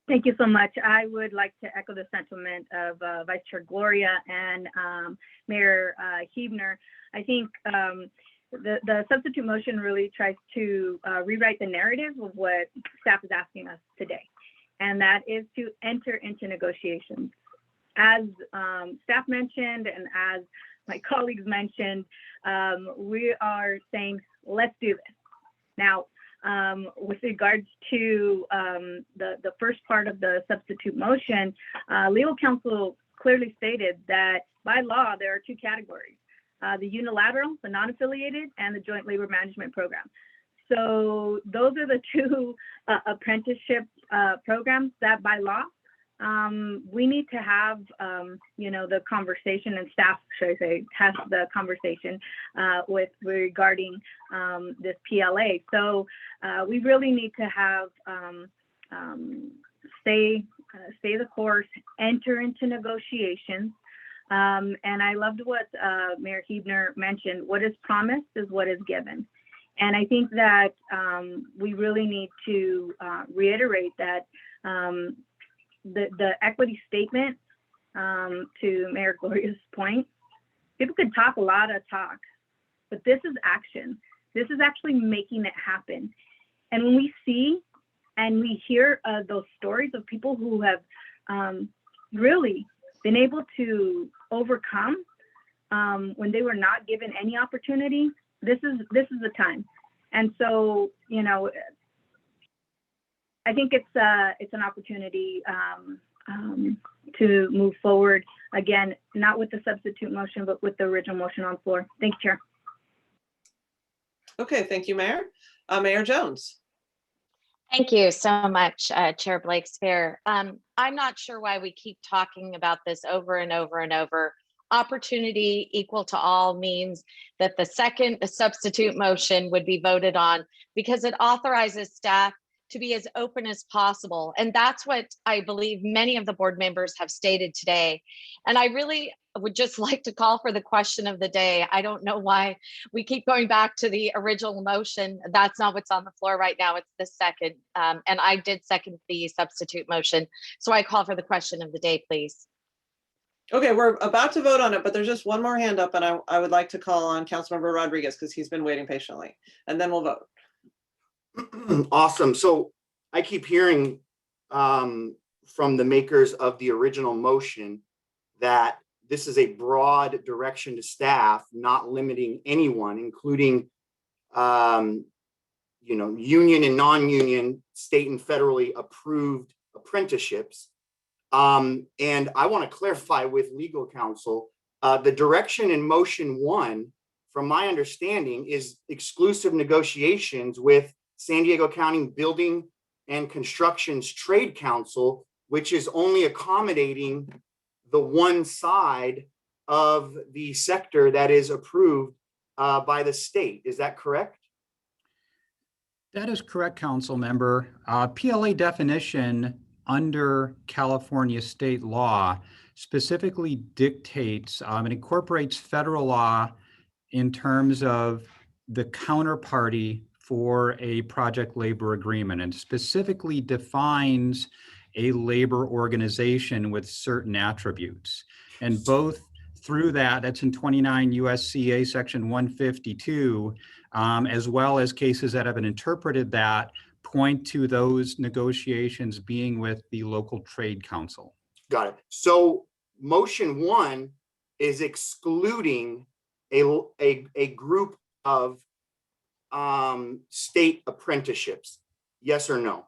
[SPEAKER 23] Thank you so much. I would like to echo the sentiment of Vice Chair Gloria and Mayor Huebner. I think the substitute motion really tries to rewrite the narrative of what staff is asking us today, and that is to enter into negotiations. As staff mentioned and as my colleagues mentioned, we are saying, let's do this. Now, with regards to the first part of the substitute motion, legal counsel clearly stated that by law, there are two categories, the unilateral, the non-affiliated, and the joint labor management program. So those are the two apprenticeship programs that by law, we need to have, the conversation, and staff, should I say, has the conversation with regarding this PLA. So we really need to have stay the course, enter into negotiations. And I loved what Mayor Huebner mentioned. What is promised is what is given. And I think that we really need to reiterate that the equity statement, to Mayor Gloria's point, people could talk a lot of talk, but this is action. This is actually making it happen. And when we see and we hear those stories of people who have really been able to overcome when they were not given any opportunity, this is the time. And so, I think it's an opportunity to move forward, again, not with the substitute motion, but with the original motion on the floor. Thank you, Chair.
[SPEAKER 22] Okay, thank you, Mayor. Mayor Jones.
[SPEAKER 9] Thank you so much, Chair Blakespear. I'm not sure why we keep talking about this over and over and over. Opportunity equal to all means that the second substitute motion would be voted on because it authorizes staff to be as open as possible. And that's what I believe many of the board members have stated today. And I really would just like to call for the question of the day. I don't know why we keep going back to the original motion. That's not what's on the floor right now. It's the second. And I did second the substitute motion. So I call for the question of the day, please.
[SPEAKER 22] Okay, we're about to vote on it, but there's just one more hand up, and I would like to call on Councilmember Rodriguez because he's been waiting patiently, and then we'll vote.
[SPEAKER 7] Awesome. So I keep hearing from the makers of the original motion that this is a broad direction to staff, not limiting anyone, including union and non-union, state and federally approved apprenticeships. And I want to clarify with legal counsel, the direction in motion one from my understanding, is exclusive negotiations with San Diego County Building and Construction's Trade Council, which is only accommodating the one side of the sector that is approved by the state. Is that correct?
[SPEAKER 16] That is correct, council member. PLA definition under California state law specifically dictates and incorporates federal law in terms of the counterparty for a project labor agreement, and specifically defines a labor organization with certain attributes. And both through that's in 29 USCA section 152, as well as cases that have been interpreted that point to those negotiations being with the local trade council.
[SPEAKER 7] Got it. So motion 1 is excluding a group of state apprenticeships. Yes or no?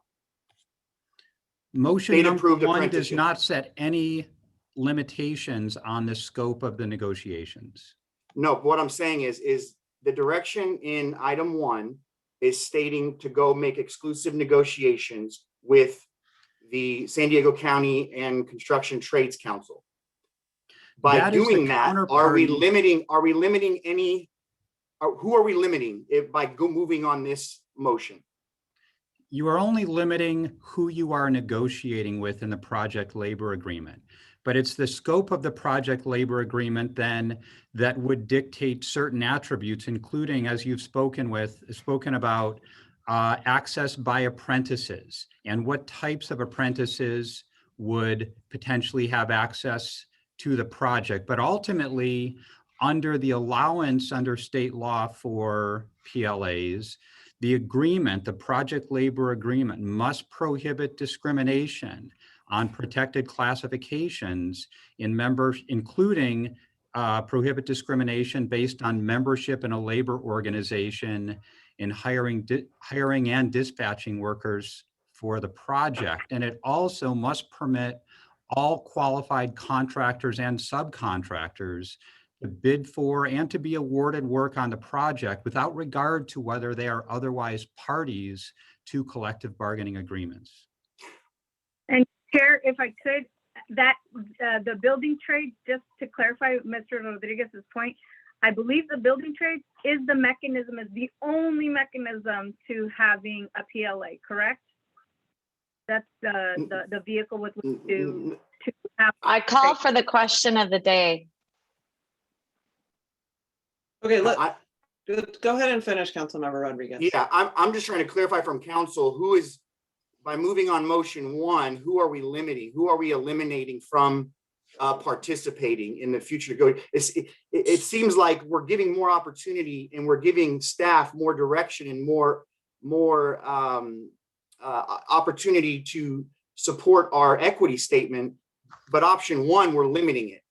[SPEAKER 16] Motion
[SPEAKER 7] State
[SPEAKER 16] number
[SPEAKER 7] approved
[SPEAKER 16] 1 does
[SPEAKER 7] apprenticeship.
[SPEAKER 16] not set any limitations on the scope of the negotiations.
[SPEAKER 7] No, what I'm saying is the direction in item 1 is stating to go make exclusive negotiations with the San Diego County and Construction Trades Council. By doing that, are we limiting any, who are we limiting by moving on this motion?
[SPEAKER 16] You are only limiting who you are negotiating with in the project labor agreement, but it's the scope of the project labor agreement then that would dictate certain attributes, including, as you've spoken about, access by apprentices and what types of apprentices would potentially have access to the project. But ultimately, under the allowance under state law for PLAs, the agreement, the project labor agreement, must prohibit discrimination on protected classifications in members, including prohibit discrimination based on membership in a labor organization in hiring and dispatching workers for the project. And it also must permit all qualified contractors and subcontractors to bid for and to be awarded work on the project without regard to whether they are otherwise parties to collective bargaining agreements.
[SPEAKER 23] And Chair, if I could, that the building trade, just to clarify Mr. Rodriguez's point, I believe the building trade is the mechanism, is the only mechanism to having a PLA, correct? That's the vehicle with which to have.
[SPEAKER 9] I call for the question of the day.
[SPEAKER 22] Okay, go ahead and finish, Councilmember Rodriguez.
[SPEAKER 7] Yeah, I'm just trying to clarify from council, who is, by moving on motion 1, who are we limiting? Who are we eliminating from participating in the future? It seems like we're giving more opportunity and we're giving staff more direction and more opportunity to support our equity statement. But option 1, we're limiting it.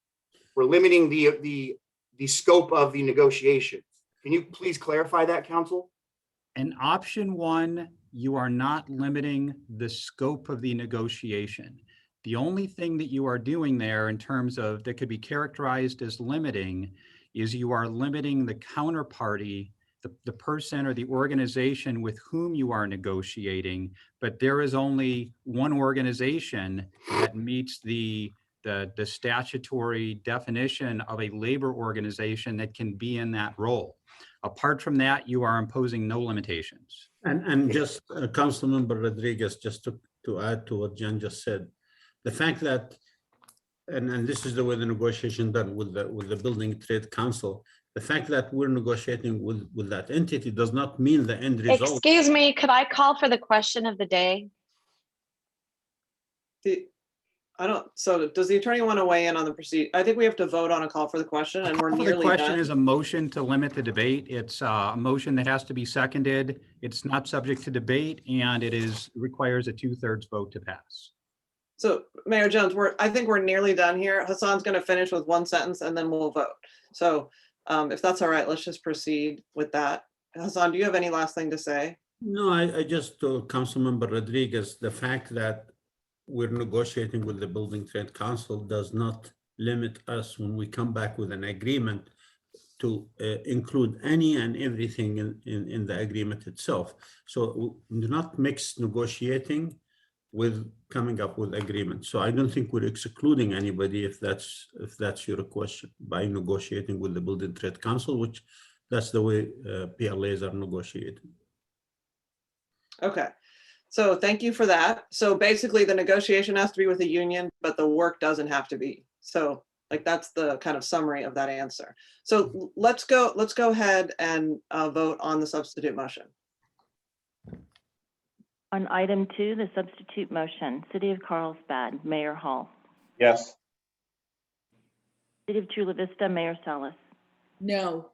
[SPEAKER 7] We're limiting the scope of the negotiations. Can you please clarify that, council?
[SPEAKER 16] In option 1, you are not limiting the scope of the negotiation. The only thing that you are doing there in terms of that could be characterized as limiting is you are limiting the counterparty, the person or the organization with whom you are negotiating, but there is only one organization that meets the statutory definition of a labor organization that can be in that role. Apart from that, you are imposing no limitations.
[SPEAKER 17] And just Councilmember Rodriguez, just to add to what Jan just said, the fact that, and this is the way the negotiation done with the Building Trade Council, the fact that we're negotiating with that entity does not mean the end result.
[SPEAKER 9] Excuse me, could I call for the question of the day?
[SPEAKER 22] So does the attorney want to weigh in on the procedure? I think we have to vote on a call for the question, and we're nearly
[SPEAKER 16] The question
[SPEAKER 22] done.
[SPEAKER 16] is a motion to limit the debate. It's a motion that has to be seconded. It's not subject to debate, and it requires a 2/3 vote to pass.
[SPEAKER 22] So Mayor Jones, I think we're nearly done here. Hassan's going to finish with one sentence and then we'll vote. So if that's all right, let's just proceed with that. Hassan, do you have any last thing to say?
[SPEAKER 17] No, I just told Councilmember Rodriguez, the fact that we're negotiating with the Building Trade Council does not limit us when we come back with an agreement. to include any and everything in the agreement itself. So do not mix negotiating with coming up with agreement. So I don't think we're excluding anybody if that's your question by negotiating with the Building Trade Council, which that's the way PLAs are negotiated.
[SPEAKER 22] Okay, so thank you for that. So basically the negotiation has to be with the union, but the work doesn't have to be. So like that's the kind of summary of that answer. So let's go ahead and vote on the substitute motion.
[SPEAKER 3] On item 2, the substitute motion, City of Carlsbad, Mayor Hall.
[SPEAKER 4] Yes.
[SPEAKER 3] City of Chula Vista, Mayor Salas.
[SPEAKER 6] No.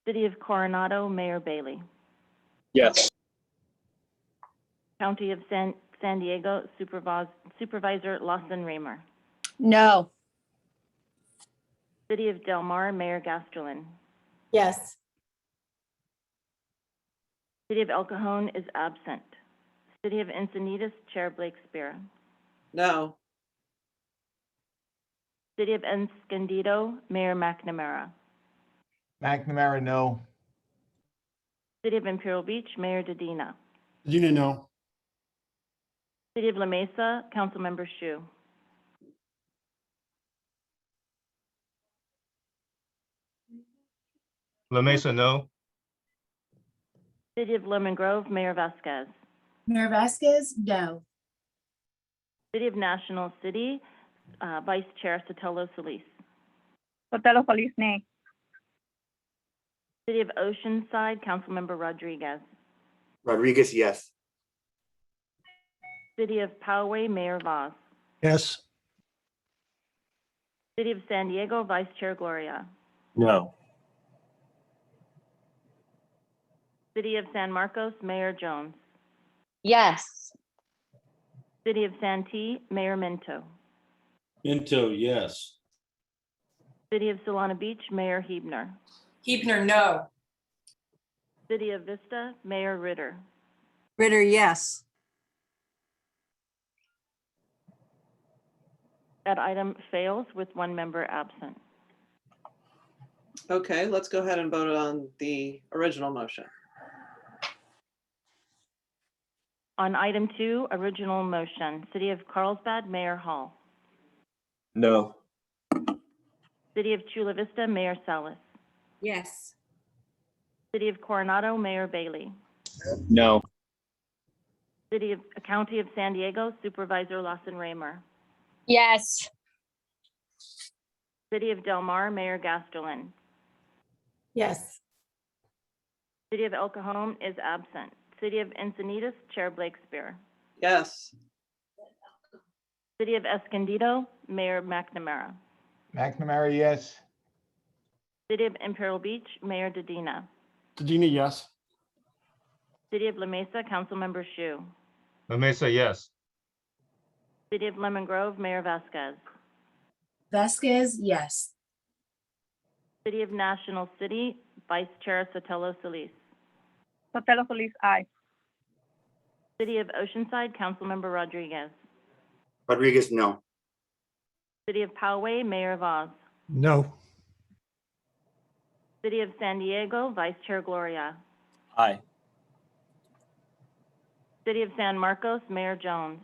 [SPEAKER 3] City of Coronado, Mayor Bailey.
[SPEAKER 14] Yes.
[SPEAKER 3] County of San Diego, Supervisor Lawson Raymer.
[SPEAKER 18] No.
[SPEAKER 3] City of Del Mar, Mayor Gasterlin.
[SPEAKER 13] Yes.
[SPEAKER 3] City of El Cajon is absent. City of Encinitas, Chair Blake Spira.
[SPEAKER 22] No.
[SPEAKER 3] City of Escondido, Mayor McNamara.
[SPEAKER 19] McNamara, no.
[SPEAKER 3] City of Imperial Beach, Mayor Dedina.
[SPEAKER 19] Dedina, no.
[SPEAKER 3] City of La Mesa, Councilmember Shu.
[SPEAKER 12] La Mesa, no.
[SPEAKER 3] City of Lemon Grove, Mayor Vasquez.
[SPEAKER 6] Mayor Vasquez, no.
[SPEAKER 3] City of National City, Vice Chair Sotelo Solis.
[SPEAKER 23] Sotelo Solis, nay.
[SPEAKER 3] City of Oceanside, Councilmember Rodriguez.
[SPEAKER 7] Rodriguez, yes.
[SPEAKER 3] City of Poway, Mayor Vaz.
[SPEAKER 11] Yes.
[SPEAKER 3] City of San Diego, Vice Chair Gloria.
[SPEAKER 1] No.
[SPEAKER 3] City of San Marcos, Mayor Jones.
[SPEAKER 9] Yes.
[SPEAKER 3] City of Santee, Mayor Minto.
[SPEAKER 2] Minto, yes.
[SPEAKER 3] City of Solana Beach, Mayor Hebner.
[SPEAKER 10] Hebner, no.
[SPEAKER 3] City of Vista, Mayor Ritter.
[SPEAKER 18] Ritter, yes.
[SPEAKER 3] That item fails with one member absent.
[SPEAKER 22] Okay, let's go ahead and vote on the original motion.
[SPEAKER 3] On item 2, original motion, City of Carlsbad, Mayor Hall.
[SPEAKER 4] No.
[SPEAKER 3] City of Chula Vista, Mayor Salas.
[SPEAKER 6] Yes.
[SPEAKER 3] City of Coronado, Mayor Bailey.
[SPEAKER 14] No.
[SPEAKER 3] County of San Diego, Supervisor Lawson Raymer.
[SPEAKER 9] Yes.
[SPEAKER 3] City of Del Mar, Mayor Gasterlin.
[SPEAKER 13] Yes.
[SPEAKER 3] City of El Cajon is absent. City of Encinitas, Chair Blake Spear.
[SPEAKER 22] Yes.
[SPEAKER 3] City of Escondido, Mayor McNamara.
[SPEAKER 19] McNamara, yes.
[SPEAKER 3] City of Imperial Beach, Mayor Dedina.
[SPEAKER 19] Dedina, yes.
[SPEAKER 3] City of La Mesa, Councilmember Shu.
[SPEAKER 12] La Mesa, yes.
[SPEAKER 3] City of Lemon Grove, Mayor Vasquez.
[SPEAKER 6] Vasquez, yes.
[SPEAKER 3] City of National City, Vice Chair Sotelo Solis.
[SPEAKER 23] Sotelo Solis, aye.
[SPEAKER 3] City of Oceanside, Councilmember Rodriguez.
[SPEAKER 7] Rodriguez, no.
[SPEAKER 3] City of Poway, Mayor Vaz.
[SPEAKER 11] No.
[SPEAKER 3] City of San Diego, Vice Chair Gloria.
[SPEAKER 1] Aye.
[SPEAKER 3] City of San Marcos, Mayor Jones.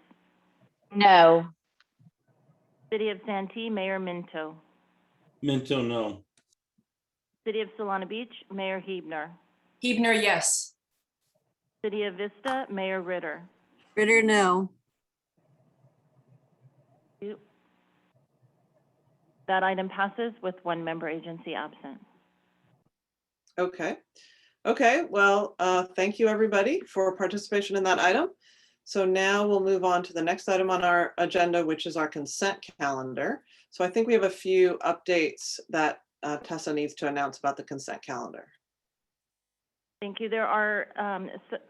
[SPEAKER 9] No.
[SPEAKER 3] City of Santee, Mayor Minto.
[SPEAKER 2] Minto, no.
[SPEAKER 3] City of Solana Beach, Mayor Hebner.
[SPEAKER 10] Hebner, yes.
[SPEAKER 3] City of Vista, Mayor Ritter.
[SPEAKER 18] Ritter, no.
[SPEAKER 3] That item passes with one member agency absent.
[SPEAKER 22] Okay. Okay, well, thank you everybody for participation in that item. So now we'll move on to the next item on our agenda, which is our consent calendar. So I think we have a few updates that Tessa needs to announce about the consent calendar.
[SPEAKER 3] Thank you. There are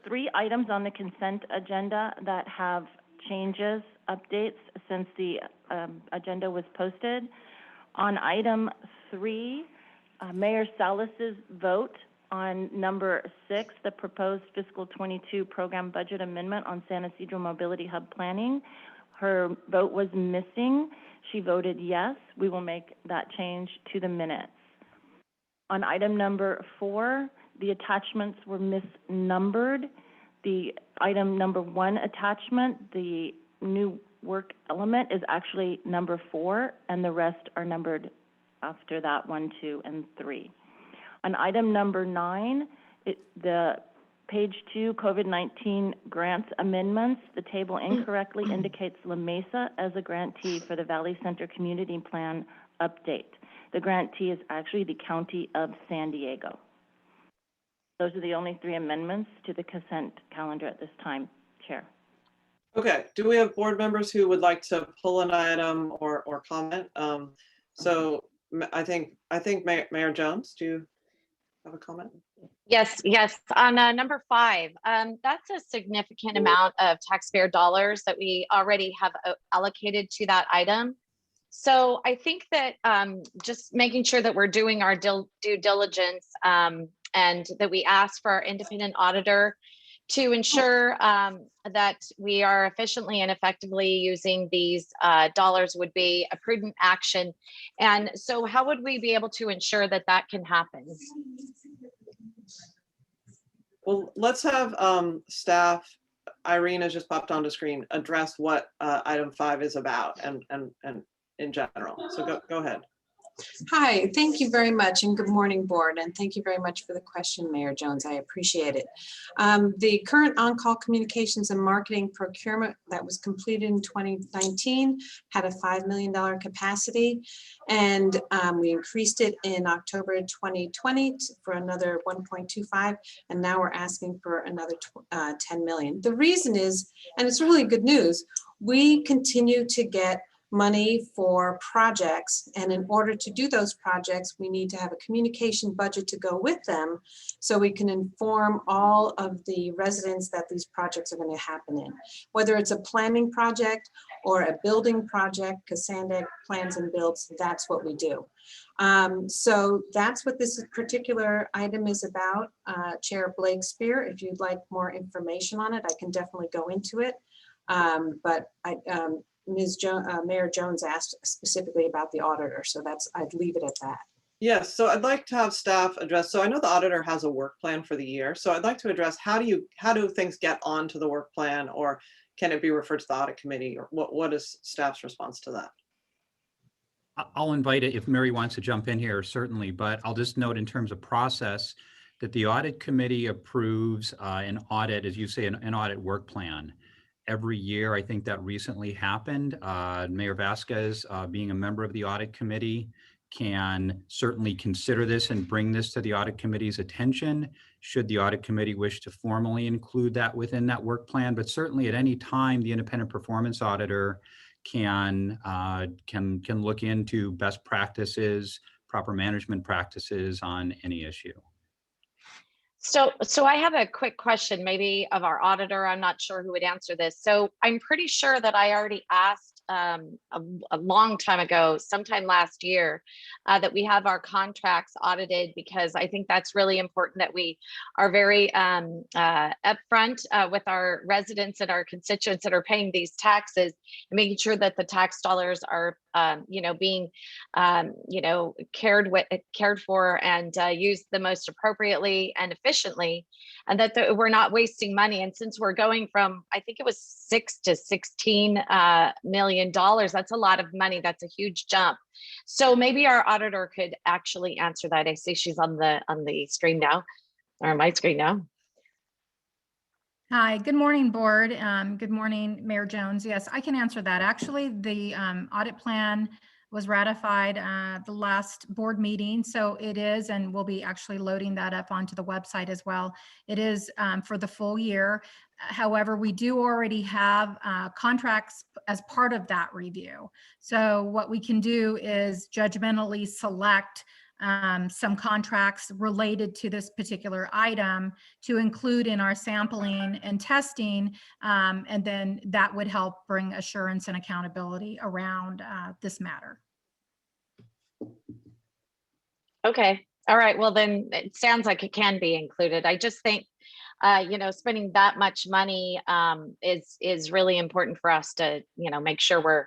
[SPEAKER 3] 3 items on the consent agenda that have changes, updates since the agenda was posted. On item 3, Mayor Salas's vote on number 6, the proposed fiscal 22 program budget amendment on San Ysidro Mobility Hub planning. Her vote was missing. She voted yes. We will make that change to the minutes. On item number 4, the attachments were misnumbered. The item number 1 attachment, the new work element, is actually number 4, and the rest are numbered after that 1, 2, and 3. On item number 9, the page 2, COVID-19 grants amendments, the table incorrectly indicates La Mesa as a grantee for the Valley Center Community Plan update. The grantee is actually the County of San Diego. Those are the only 3 amendments to the consent calendar at this time, Chair.
[SPEAKER 22] Okay, do we have board members who would like to pull an item or comment? So I think Mayor Jones, do you have a comment?
[SPEAKER 9] Yes, yes. On number 5, that's a significant amount of taxpayer dollars that we already have allocated to that item. So I think that just making sure that we're doing our due diligence and that we ask for our independent auditor to ensure that we are efficiently and effectively using these dollars would be a prudent action. And so how would we be able to ensure that that can happen?
[SPEAKER 22] Well, let's have staff, Irene has just popped onto screen, address what item 5 is about and in general. So go ahead.
[SPEAKER 8] Hi, thank you very much, and good morning, board, and thank you very much for the question, Mayor Jones. I appreciate it. The current on-call communications and marketing procurement that was completed in 2019 had a $5 million capacity, and we increased it in October 2020 for another 1.25, and now we're asking for another 10 million. The reason is, and it's really good news, we continue to get money for projects, and in order to do those projects, we need to have a communication budget to go with them so we can inform all of the residents that these projects are going to happen in. Whether it's a planning project or a building project, because SANDAG plans and builds, that's what we do. So that's what this particular item is about. Chair Blakespear, if you'd like more information on it, I can definitely go into it. But Mayor Jones asked specifically about the auditor, so I'd leave it at that.
[SPEAKER 22] Yes, so I'd like to have staff address, so I know the auditor has a work plan for the year, so I'd like to address how do things get onto the work plan, or can it be referred to the audit committee, or what is staff's response to that?
[SPEAKER 16] I'll invite it if Mary wants to jump in here, certainly, but I'll just note in terms of process that the audit committee approves an audit, as you say, an audit work plan. Every year. I think that recently happened. Mayor Vasquez, being a member of the audit committee, can certainly consider this and bring this to the audit committee's attention should the audit committee wish to formally include that within that work plan. But certainly at any time, the independent performance auditor can look into best practices, proper management practices on any issue.
[SPEAKER 9] So I have a quick question, maybe of our auditor. I'm not sure who would answer this. So I'm pretty sure that I already asked a long time ago, sometime last year, that we have our contracts audited, because I think that's really important that we are very upfront with our residents and our constituents that are paying these taxes, and making sure that the tax dollars are being cared for and used the most appropriately and efficiently, and that we're not wasting money. And since we're going from, I think it was $6 to $16 million, that's a lot of money. That's a huge jump. So maybe our auditor could actually answer that. I see she's on the screen now, or my screen now.
[SPEAKER 20] Hi, good morning, board. Good morning, Mayor Jones. Yes, I can answer that. Actually, the audit plan was ratified the last board meeting. So it is, and we'll be actually loading that up onto the website as well. It is for the full year. However, we do already have contracts as part of that review. So what we can do is judgmentally select some contracts related to this particular item to include in our sampling and testing, and then that would help bring assurance and accountability around this matter.
[SPEAKER 9] Okay, all right, well then it sounds like it can be included. I just think spending that much money is really important for us to make sure we're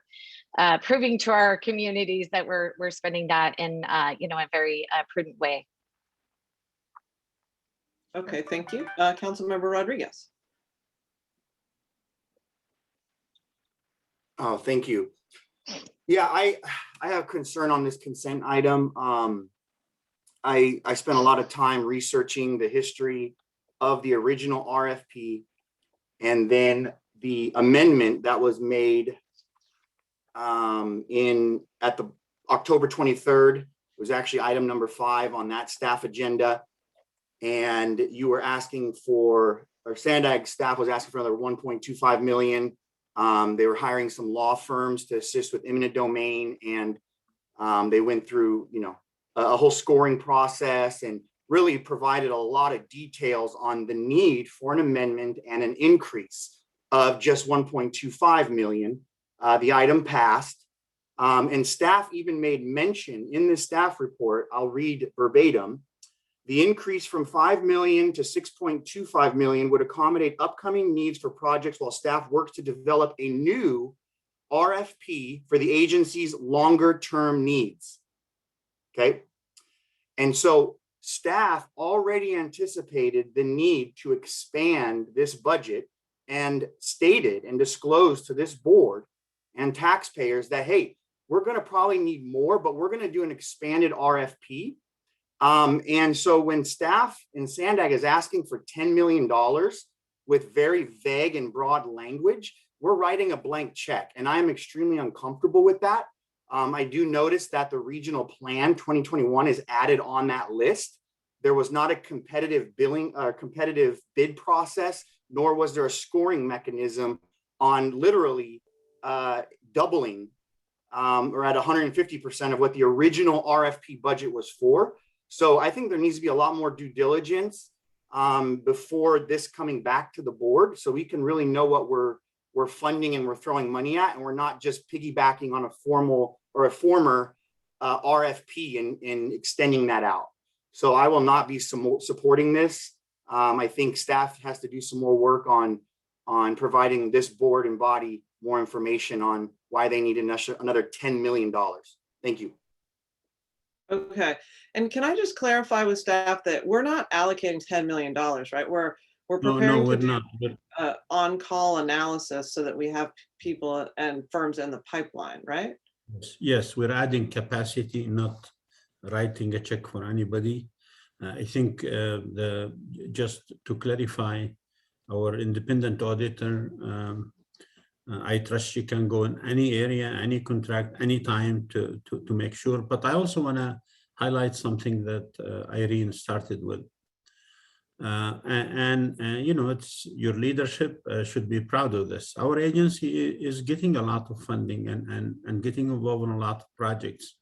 [SPEAKER 9] proving to our communities that we're spending that in a very prudent way.
[SPEAKER 22] Okay, thank you. Councilmember Rodriguez.
[SPEAKER 7] Oh, thank you. Yeah, I have concern on this consent item. I spent a lot of time researching the history of the original RFP and then the amendment that was made at the October 23rd. It was actually item number 5 on that staff agenda. And you were asking for, or SANDAG staff was asking for another 1.25 million. They were hiring some law firms to assist with eminent domain, and they went through, a whole scoring process and really provided a lot of details on the need for an amendment and an increase of just 1.25 million. The item passed, and staff even made mention in the staff report. I'll read verbatim. The increase from 5 million to 6.25 million would accommodate upcoming needs for projects while staff works to develop a new RFP for the agency's longer term needs. Okay. And so staff already anticipated the need to expand this budget and stated and disclosed to this board and taxpayers that, hey, we're going to probably need more, but we're going to do an expanded RFP. And so when staff in SANDAG is asking for $10 million with very vague and broad language, we're writing a blank check. And I'm extremely uncomfortable with that. I do notice that the regional plan 2021 is added on that list. There was not a competitive bid process, nor was there a scoring mechanism on literally doubling or at 150% of what the original RFP budget was for. So I think there needs to be a lot more due diligence before this coming back to the board, so we can really know what we're funding and we're throwing money at, and we're not just piggybacking on a formal or a former RFP and extending that out. So I will not be supporting this. I think staff has to do some more work on providing this board and body more information on why they need another $10 million. Thank you.
[SPEAKER 22] Okay, and can I just clarify with staff that we're not allocating $10 million, right? We're preparing to do on-call analysis so that we have people and firms in the pipeline, right?
[SPEAKER 17] Yes, we're adding capacity, not writing a check for anybody. I think just to clarify, our independent auditor, I trust she can go in any area, any contract, anytime to make sure. But I also want to highlight something that Irene started with. It's your leadership should be proud of this. Our agency is getting a lot of funding and getting involved in a lot of projects.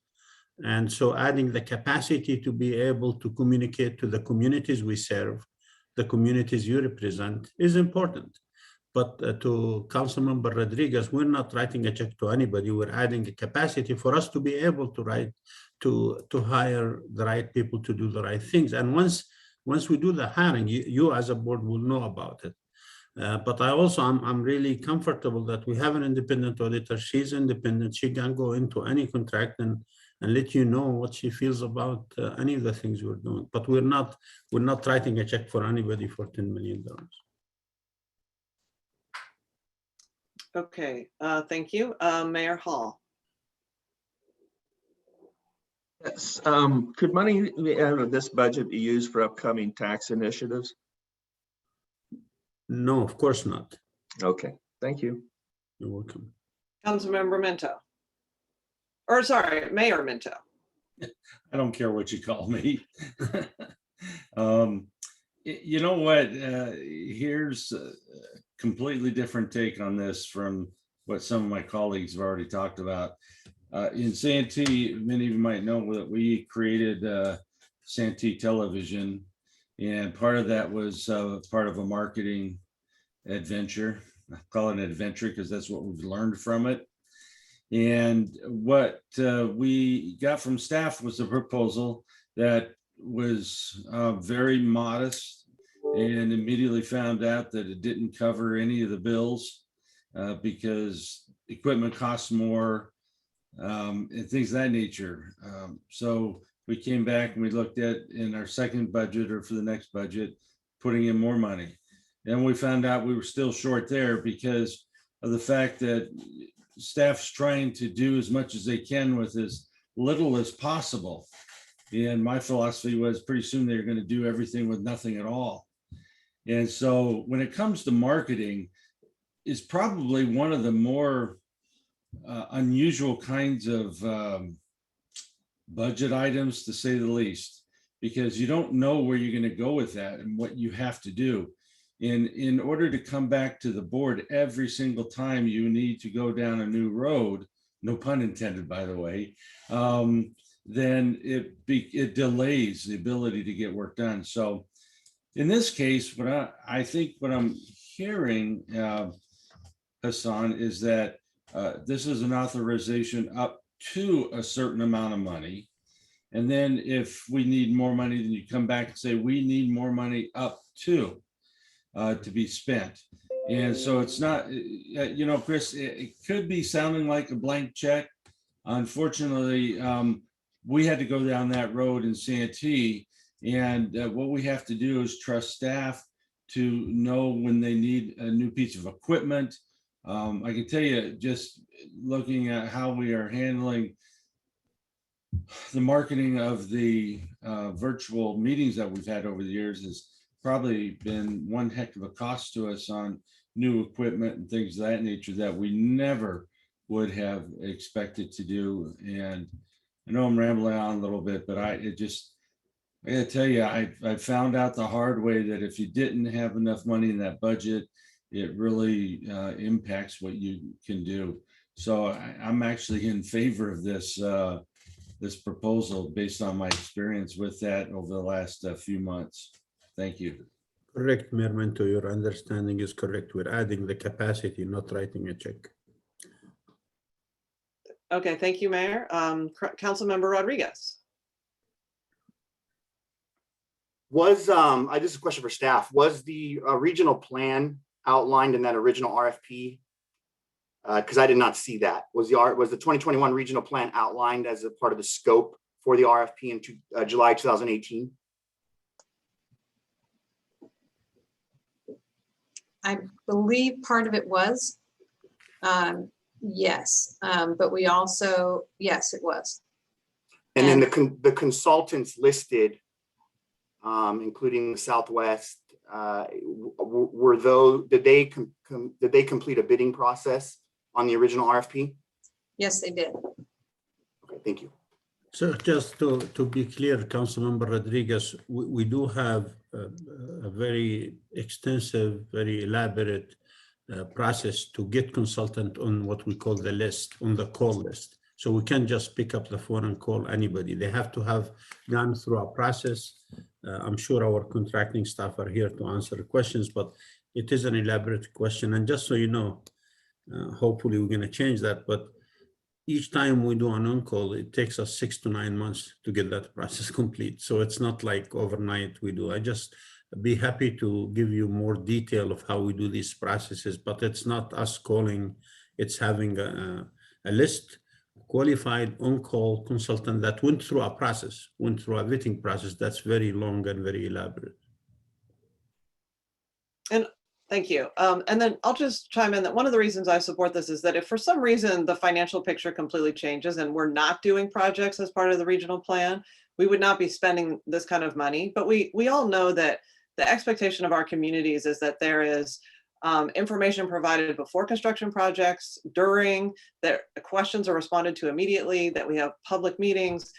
[SPEAKER 17] And so adding the capacity to be able to communicate to the communities we serve, the communities you represent, is important. But to Councilmember Rodriguez, we're not writing a check to anybody. We're adding a capacity for us to be able to hire the right people to do the right things. And once we do the hiring, you as a board will know about it. But I'm really comfortable that we have an independent auditor. She's independent. She can go into any contract and let you know what she feels about any of the things we're doing. But we're not writing a check for anybody for $10 million.
[SPEAKER 22] Okay, thank you. Mayor Hall.
[SPEAKER 4] Yes, could money out of this budget be used for upcoming tax initiatives?
[SPEAKER 17] No, of course not.
[SPEAKER 4] Okay, thank you.
[SPEAKER 17] You're welcome.
[SPEAKER 22] Councilmember Minto. Or sorry, Mayor Minto.
[SPEAKER 2] I don't care what you call me. You know what? Here's a completely different take on this from what some of my colleagues have already talked about. In Santee, many of you might know that we created Santee Television, and part of that was part of a marketing adventure. I call it an adventure because that's what we've learned from it. And what we got from staff was a proposal that was very modest, and immediately found out that it didn't cover any of the bills because equipment costs more and things of that nature. So we came back and we looked at in our second budget or for the next budget, putting in more money. And we found out we were still short there because of the fact that staff's trying to do as much as they can with as little as possible. And my philosophy was pretty soon they're going to do everything with nothing at all. And so when it comes to marketing, it's probably one of the more unusual kinds of budget items, to say the least, because you don't know where you're going to go with that and what you have to do. In order to come back to the board every single time you need to go down a new road, no pun intended, by the way, then it delays the ability to get work done. So in this case, I think what I'm hearing, Hassan, is that this is an authorization up to a certain amount of money. And then if we need more money, then you come back and say, we need more money up to be spent. And so it's not, Chris, it could be sounding like a blank check. Unfortunately, we had to go down that road in Santee. And what we have to do is trust staff to know when they need a new piece of equipment. I can tell you, just looking at how we are handling the marketing of the virtual meetings that we've had over the years has probably been one heck of a cost to us on new equipment and things of that nature that we never would have expected to do. And I know I'm rambling on a little bit, but I gotta tell you, I found out the hard way that if you didn't have enough money in that budget, it really impacts what you can do. So I'm actually in favor of this this proposal based on my experience with that over the last few months. Thank you.
[SPEAKER 17] Correct, Mayor Mento, your understanding is correct. We're adding the capacity, not writing a check.
[SPEAKER 22] Okay, thank you, Mayor. Councilmember Rodriguez.
[SPEAKER 7] I just a question for staff. Was the regional plan outlined in that original RFP? Because I did not see that. Was the 2021 regional plan outlined as a part of the scope for the RFP in July 2018?
[SPEAKER 8] I believe part of it was, yes, but we also, yes, it was.
[SPEAKER 7] And then the consultants listed, including the Southwest, did they complete a bidding process on the original RFP?
[SPEAKER 8] Yes, they did.
[SPEAKER 7] Okay, thank you.
[SPEAKER 17] So just to be clear, Councilmember Rodriguez, we do have a very extensive, very elaborate process to get consultant on what we call the list, on the call list. So we can't just pick up the phone and call anybody. They have to have gone through a process. I'm sure our contracting staff are here to answer the questions, but it is an elaborate question. And just so you know, hopefully we're going to change that, but each time we do an on-call, it takes us 6 to 9 months to get that process complete. So it's not like overnight we do. I just be happy to give you more detail of how we do these processes, but it's not us calling, it's having a list, qualified on-call consultant that went through a process, went through a vetting process that's very long and very elaborate.
[SPEAKER 22] And thank you. And then I'll just chime in that one of the reasons I support this is that if for some reason the financial picture completely changes and we're not doing projects as part of the regional plan, we would not be spending this kind of money. But we all know that the expectation of our communities is that there is information provided before construction projects, during, that questions are responded to immediately, that we have public meetings,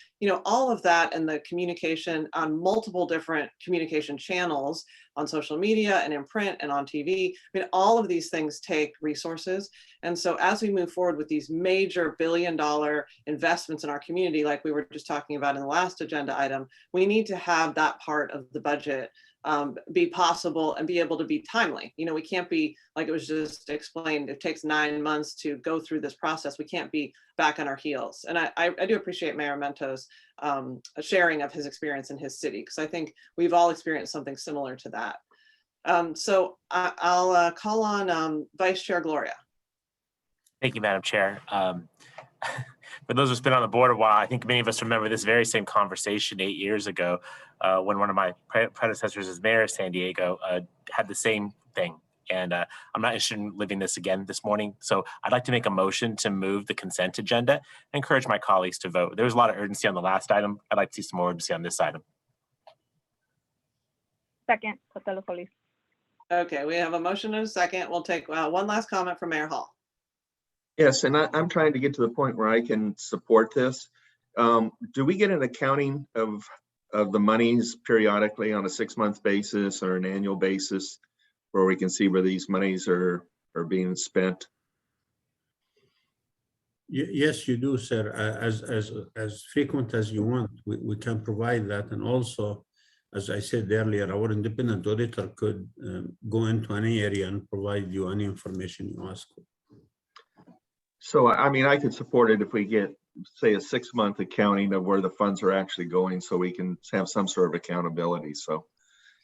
[SPEAKER 22] all of that, and the communication on multiple different communication channels on social media and in print and on TV. I mean, all of these things take resources. And so as we move forward with these major billion-dollar investments in our community, like we were just talking about in the last agenda item, we need to have that part of the budget be possible and be able to be timely. We can't be, like it was just explained, it takes 9 months to go through this process. We can't be back on our heels. And I do appreciate Mayor Mento's sharing of his experience in his city, because I think we've all experienced something similar to that. So I'll call on Vice Chair Gloria.
[SPEAKER 1] Thank you, Madam Chair. For those who've been on the board a while, I think many of us remember this very same conversation 8 years ago when one of my predecessors as mayor of San Diego had the same thing. And I'm not interested in living this again this morning. So I'd like to make a motion to move the consent agenda and encourage my colleagues to vote. There was a lot of urgency on the last item. I'd like to see some more urgency on this item.
[SPEAKER 23] Second, Sotelo Solis.
[SPEAKER 22] Okay, we have a motion and a second. We'll take one last comment from Mayor Hall.
[SPEAKER 4] Yes, and I'm trying to get to the point where I can support this. Do we get an accounting of the monies periodically on a 6-month basis or an annual basis where we can see where these monies are being spent?
[SPEAKER 17] Yes, you do, sir. As frequent as you want, we can provide that. And also, as I said earlier, our independent auditor could go into any area and provide you any information you ask for.
[SPEAKER 4] So, I mean, I could support it if we get, say, a 6-month accounting of where the funds are actually going so we can have some sort of accountability. So,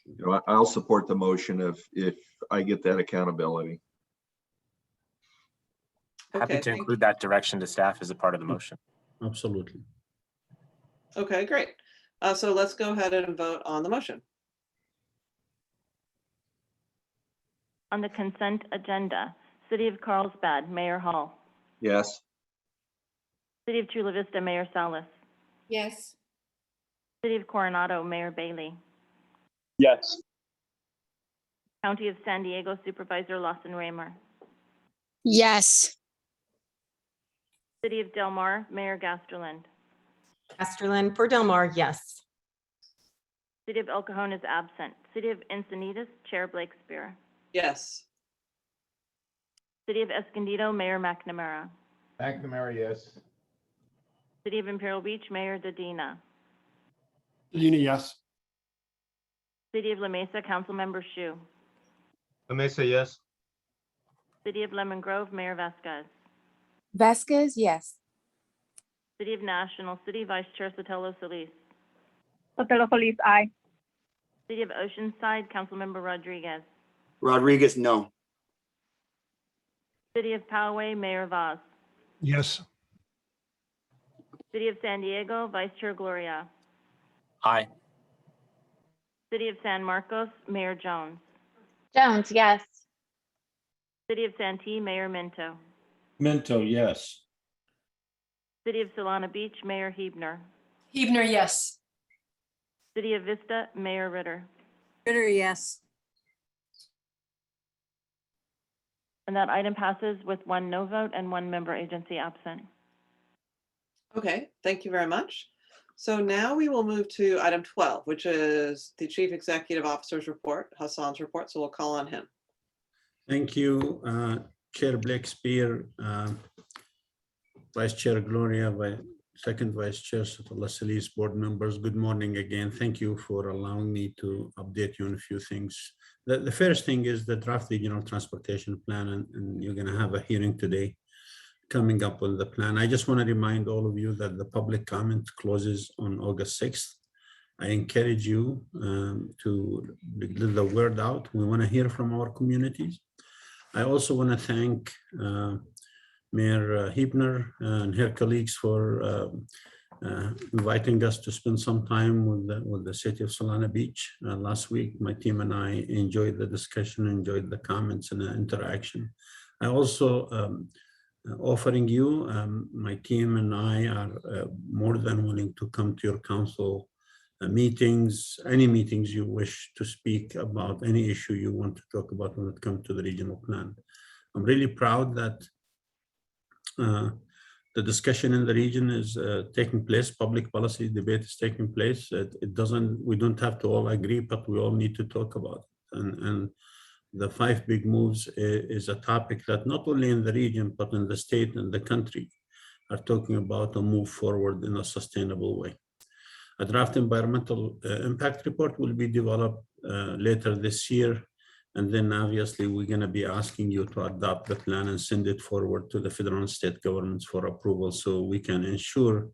[SPEAKER 4] you know, I'll support the motion if I get that accountability.
[SPEAKER 1] Happy to include that direction to staff as a part of the motion.
[SPEAKER 17] Absolutely.
[SPEAKER 22] Okay, great. So let's go ahead and vote on the motion.
[SPEAKER 3] On the consent agenda, City of Carlsbad, Mayor Hall.
[SPEAKER 4] Yes.
[SPEAKER 3] City of Chula Vista, Mayor Salas.
[SPEAKER 6] Yes.
[SPEAKER 3] City of Coronado, Mayor Bailey.
[SPEAKER 14] Yes.
[SPEAKER 3] County of San Diego, Supervisor Lawson Raymer.
[SPEAKER 18] Yes.
[SPEAKER 3] City of Del Mar, Mayor Gasterland.
[SPEAKER 13] Gasterland for Del Mar, yes.
[SPEAKER 3] City of El Cajon is absent. City of Encinitas, Chair Blakespear.
[SPEAKER 22] Yes.
[SPEAKER 3] City of Escondido, Mayor McNamara.
[SPEAKER 19] McNamara, yes.
[SPEAKER 3] City of Imperial Beach, Mayor Dedina.
[SPEAKER 19] Dedina, yes.
[SPEAKER 3] City of La Mesa, Councilmember Shu.
[SPEAKER 12] Mesa, yes.
[SPEAKER 3] City of Lemon Grove, Mayor Vasquez.
[SPEAKER 6] Vasquez, yes.
[SPEAKER 3] City of National City, Vice Chair Sotelo Solis.
[SPEAKER 23] Sotelo Solis, aye.
[SPEAKER 3] City of Oceanside, Councilmember Rodriguez.
[SPEAKER 7] Rodriguez, no.
[SPEAKER 3] City of Poway, Mayor Vaz.
[SPEAKER 11] Yes.
[SPEAKER 3] City of San Diego, Vice Chair Gloria.
[SPEAKER 1] Aye.
[SPEAKER 3] City of San Marcos, Mayor Jones.
[SPEAKER 9] Jones, yes.
[SPEAKER 3] City of Santee, Mayor Minto.
[SPEAKER 2] Minto, yes.
[SPEAKER 3] City of Solana Beach, Mayor Hebner.
[SPEAKER 10] Hebner, yes.
[SPEAKER 3] City of Vista, Mayor Ritter.
[SPEAKER 18] Ritter, yes.
[SPEAKER 3] And that item passes with 1 no vote and 1 member agency absent.
[SPEAKER 22] Okay, thank you very much. So now we will move to item 12, which is the Chief Executive Officer's report, Hassan's report. So we'll call on him.
[SPEAKER 17] Thank you, Chair Blakespear, Vice Chair Gloria, Second Vice Chair Sotelo Solis, board members. Good morning again. Thank you for allowing me to update you on a few things. The first thing is the draft regional transportation plan, and you're going to have a hearing today coming up on the plan. I just want to remind all of you that the public comment closes on August 6th. I encourage you to let the word out. We want to hear from our communities. I also want to thank Mayor Hebner and her colleagues for inviting us to spend some time with the city of Solana Beach. Last week, my team and I enjoyed the discussion, enjoyed the comments and the interaction. I also offering you, my team and I are more than willing to come to your council meetings, any meetings you wish to speak about, any issue you want to talk about when it comes to the regional plan. I'm really proud that the discussion in the region is taking place, public policy debate is taking place. We don't have to all agree, but we all need to talk about it. And the 5 big moves is a topic that not only in the region, but in the state and the country are talking about a move forward in a sustainable way. A draft environmental impact report will be developed later this year. And then obviously we're going to be asking you to adopt the plan and send it forward to the federal and state governments for approval so we can ensure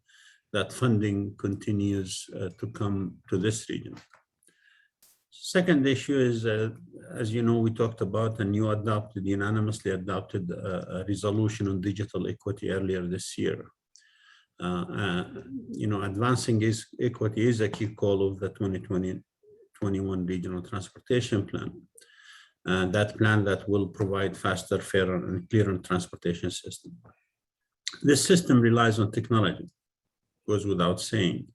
[SPEAKER 17] that funding continues to come to this region. Second issue is, as you know, we talked about and you unanimously adopted a resolution on digital equity earlier this year. Advancing equity is a key call of the 2020-21 Regional Transportation Plan. That plan that will provide faster, fairer, and clearer transportation system. This system relies on technology, goes without saying.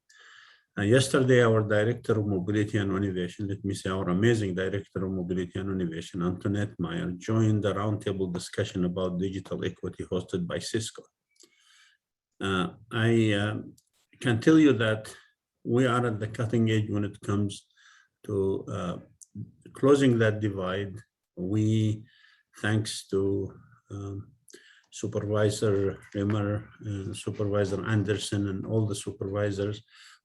[SPEAKER 17] Yesterday, our Director of Mobility and Innovation, let me say our amazing Director of Mobility and Innovation, Antoinette Meyer, joined the roundtable discussion about digital equity hosted by Cisco. I can tell you that we are at the cutting edge when it comes to closing that divide. We, thanks to Supervisor Rimmer, Supervisor Anderson, and all the supervisors,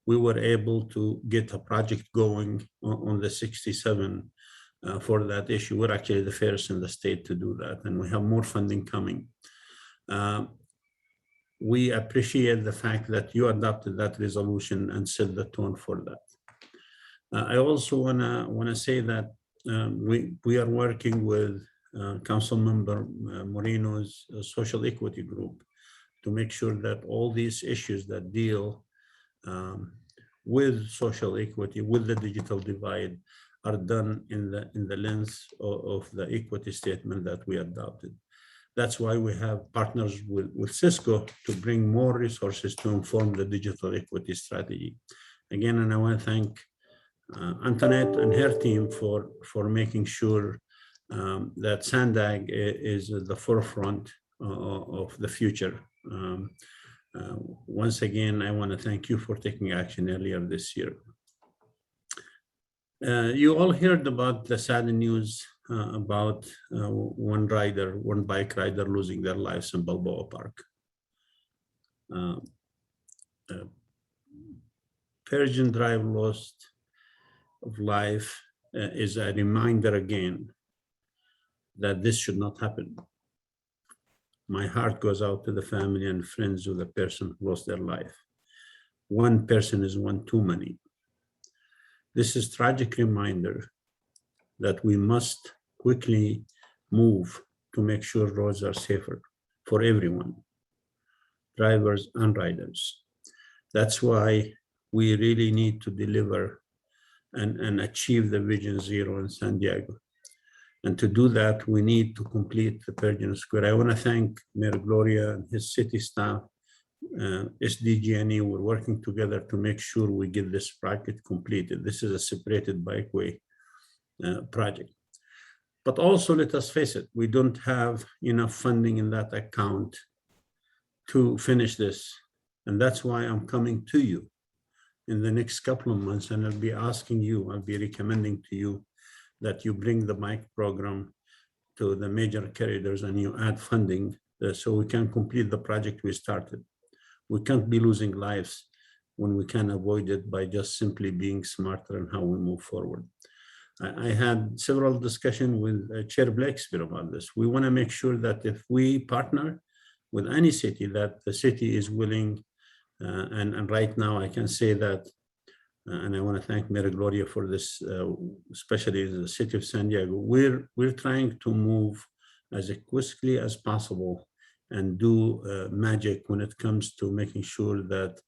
[SPEAKER 17] we were able to get a project going on the 67 for that issue. We're actually the first in the state to do that, and we have more funding coming. We appreciate the fact that you adopted that resolution and set the tone for that. I also wanna say that we are working with Council Member Moreno's social equity group to make sure that all these issues that deal with social equity, with the digital divide, are done in the lens of the equity statement that we adopted. That's why we have partners with Cisco to bring more resources to inform the digital equity strategy. Again, and I want to thank Antoinette and her team for making sure that SANDAG is at the forefront of the future. Once again, I want to thank you for taking action earlier this year. You all heard about the sad news about one bike rider losing their lives in Balboa Park. Persian Drive loss of life is a reminder again that this should not happen. My heart goes out to the family and friends of the person who lost their life. One person is one too many. This is a tragic reminder that we must quickly move to make sure roads are safer for everyone, drivers and riders. That's why we really need to deliver and achieve the Vision Zero in San Diego. And to do that, we need to complete the Persian Square. I want to thank Mayor Gloria and his city staff, SDG&E. We're working together to make sure we get this project completed. This is a separated bikeway project. But also, let us face it, we don't have enough funding in that account to finish this. And that's why I'm coming to you in the next couple of months, and I'll be asking you, I'll be recommending to you that you bring the bike program to the major corridors and you add funding so we can complete the project we started. We can't be losing lives when we can avoid it by just simply being smarter in how we move forward. I had several discussions with Chair Blakespeare about this. We want to make sure that if we partner with any city, that the city is willing, and right now I can say that, and I want to thank Mayor Gloria for this, especially the city of San Diego. We're trying to move as quickly as possible and do magic when it comes to making sure that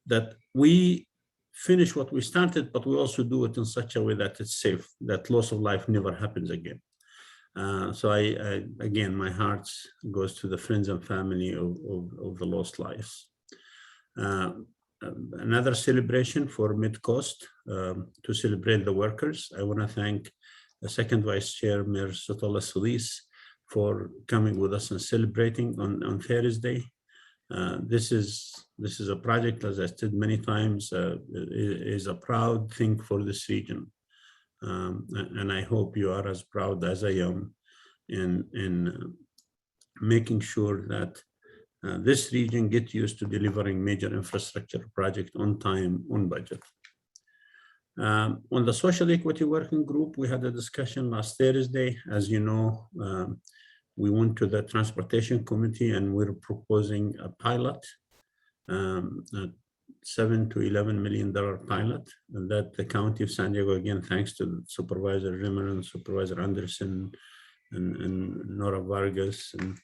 [SPEAKER 17] that we finish what we started, but we also do it in such a way that it's safe, that loss of life never happens again. So again, my heart goes to the friends and family of the lost lives. Another celebration for Mid-Coast to celebrate the workers. I want to thank the second Vice Chair, Mayor Sotola Solis, for coming with us and celebrating on Thursday. This is a project, as I said many times, is a proud thing for this region. And I hope you are as proud as I am in making sure that this region get used to delivering major infrastructure project on time, on budget. On the Social Equity Working Group, we had a discussion last Thursday. As you know, we went to the Transportation Committee and we're proposing a pilot, a $7 to $11 million pilot, and that the County of San Diego, again, thanks to Supervisor Rimmer and Supervisor Anderson, and Nora Vargas and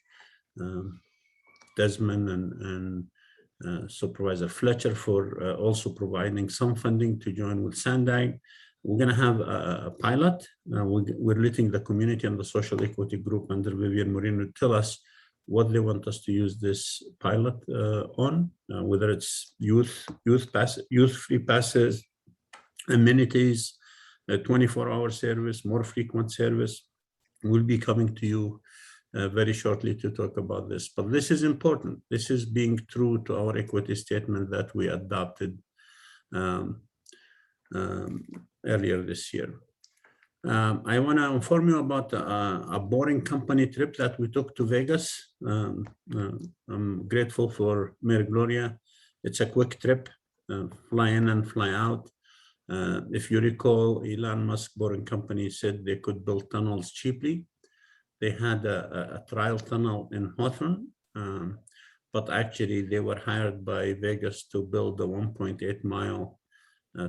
[SPEAKER 17] Desmond and Supervisor Fletcher for also providing some funding to join with SANDAG. We're going to have a pilot. We're letting the community and the social equity group under Vivian Moreno tell us what they want us to use this pilot on, whether it's youth free passes, amenities, a 24-hour service, more frequent service. We'll be coming to you very shortly to talk about this. But this is important. This is being true to our equity statement that we adopted earlier this year. I want to inform you about a boring company trip that we took to Vegas. I'm grateful for Mayor Gloria. It's a quick trip, fly in and fly out. If you recall, Elon Musk Boring Company said they could build tunnels cheaply. They had a trial tunnel in Hawthorne, but actually they were hired by Vegas to build a 1.8-mile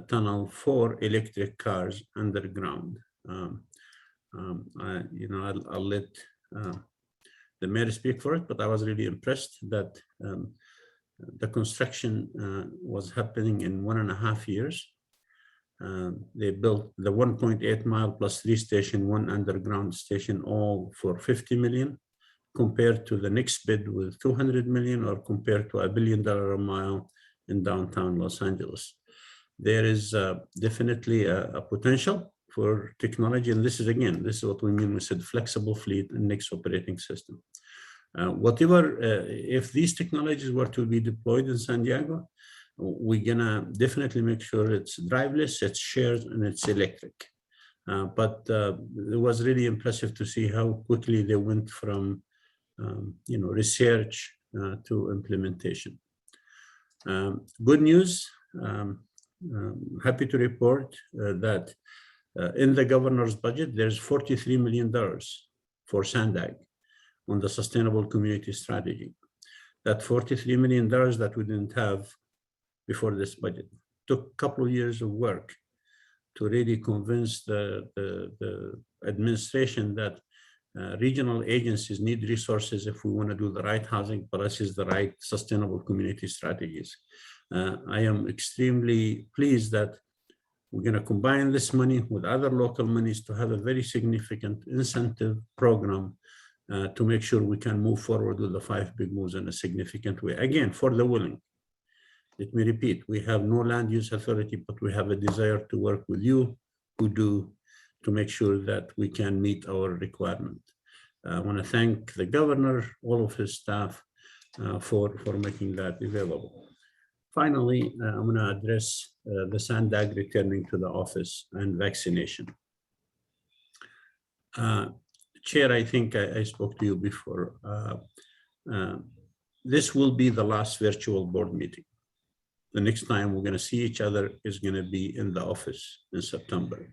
[SPEAKER 17] tunnel for electric cars underground. I'll let the mayor speak for it, but I was really impressed that the construction was happening in 1.5 years. They built the 1.8 mile plus 3 station, 1 underground station, all for $50 million, compared to the next bid with $200 million, or compared to $1 billion a mile in downtown Los Angeles. There is definitely a potential for technology, and this is what we mean. We said flexible fleet and next operating system. If these technologies were to be deployed in San Diego, we're gonna definitely make sure it's driverless, it's shared, and it's electric. But it was really impressive to see how quickly they went from research to implementation. Good news. Happy to report that in the governor's budget, there's $43 million for SANDAG on the Sustainable Community Strategy. That $43 million that we didn't have before this budget. Took a couple of years of work to really convince the administration that regional agencies need resources if we want to do the right housing policies, the right sustainable community strategies. I am extremely pleased that we're going to combine this money with other local monies to have a very significant incentive program to make sure we can move forward with the 5 big moves in a significant way. Again, for the willing. Let me repeat, we have no land use authority, but we have a desire to work with you who do to make sure that we can meet our requirement. I want to thank the governor, all of his staff for making that available. Finally, I'm going to address the SANDAG returning to the office and vaccination. Chair, I think I spoke to you before. This will be the last virtual board meeting. The next time we're going to see each other is going to be in the office in September.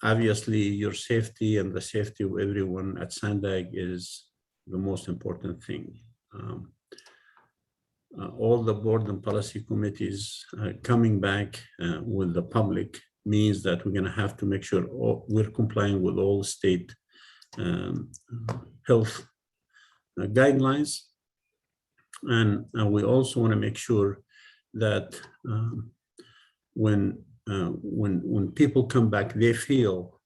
[SPEAKER 17] Obviously, your safety and the safety of everyone at SANDAG is the most important thing. All the board and policy committees coming back with the public means that we're going to have to make sure we're complying with all state health guidelines. And we also want to make sure that when people come back, they feel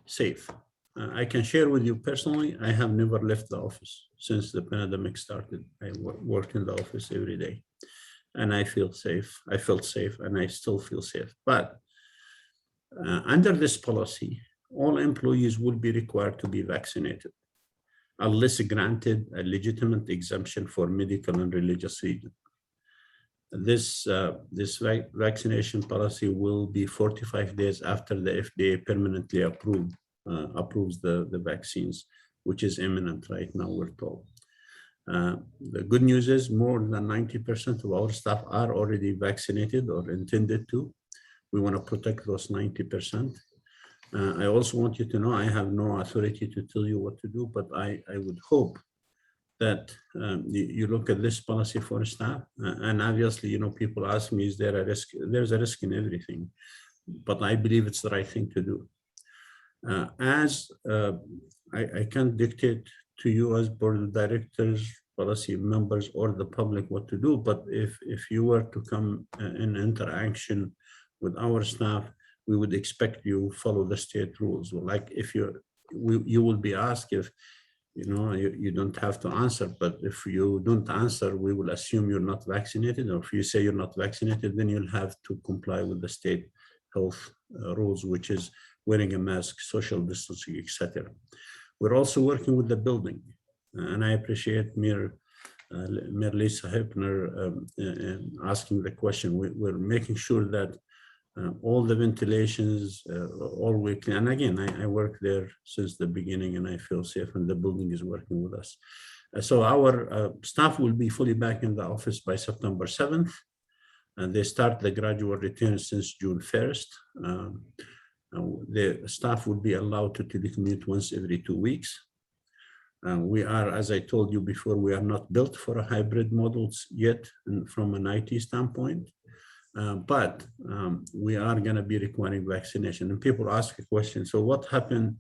[SPEAKER 17] safe. I can share with you personally, I have never left the office since the pandemic started. I worked in the office every day, and I feel safe. I felt safe, and I still feel safe. But under this policy, all employees will be required to be vaccinated, unless granted a legitimate exemption for medical and religious reasons. This vaccination policy will be 45 days after the FDA permanently approves the vaccines, which is imminent right now, we're told. The good news is more than 90% of our staff are already vaccinated or intended to. We want to protect those 90%. I also want you to know I have no authority to tell you what to do, but I would hope that you look at this policy for staff. And obviously, people ask me, is there a risk? There's a risk in everything, but I believe it's the right thing to do. As I can't dictate to you as board of directors, policy members, or the public what to do, but if you were to come in interaction with our staff, we would expect you follow the state rules. Like if you will be asked if you don't have to answer, but if you don't answer, we will assume you're not vaccinated, or if you say you're not vaccinated, then you'll have to comply with the state health rules, which is wearing a mask, social distancing, etc. We're also working with the building, and I appreciate Mayor Lisa Hepner asking the question. We're making sure that all the ventilations, all weekly. And again, I work there since the beginning and I feel safe, and the building is working with us. So our staff will be fully back in the office by September 7th. And they start the gradual return since June 1st. The staff will be allowed to telecommute once every 2 weeks. We are, as I told you before, we are not built for a hybrid models yet from an IT standpoint. But we are going to be requiring vaccination. And people ask a question, so what happens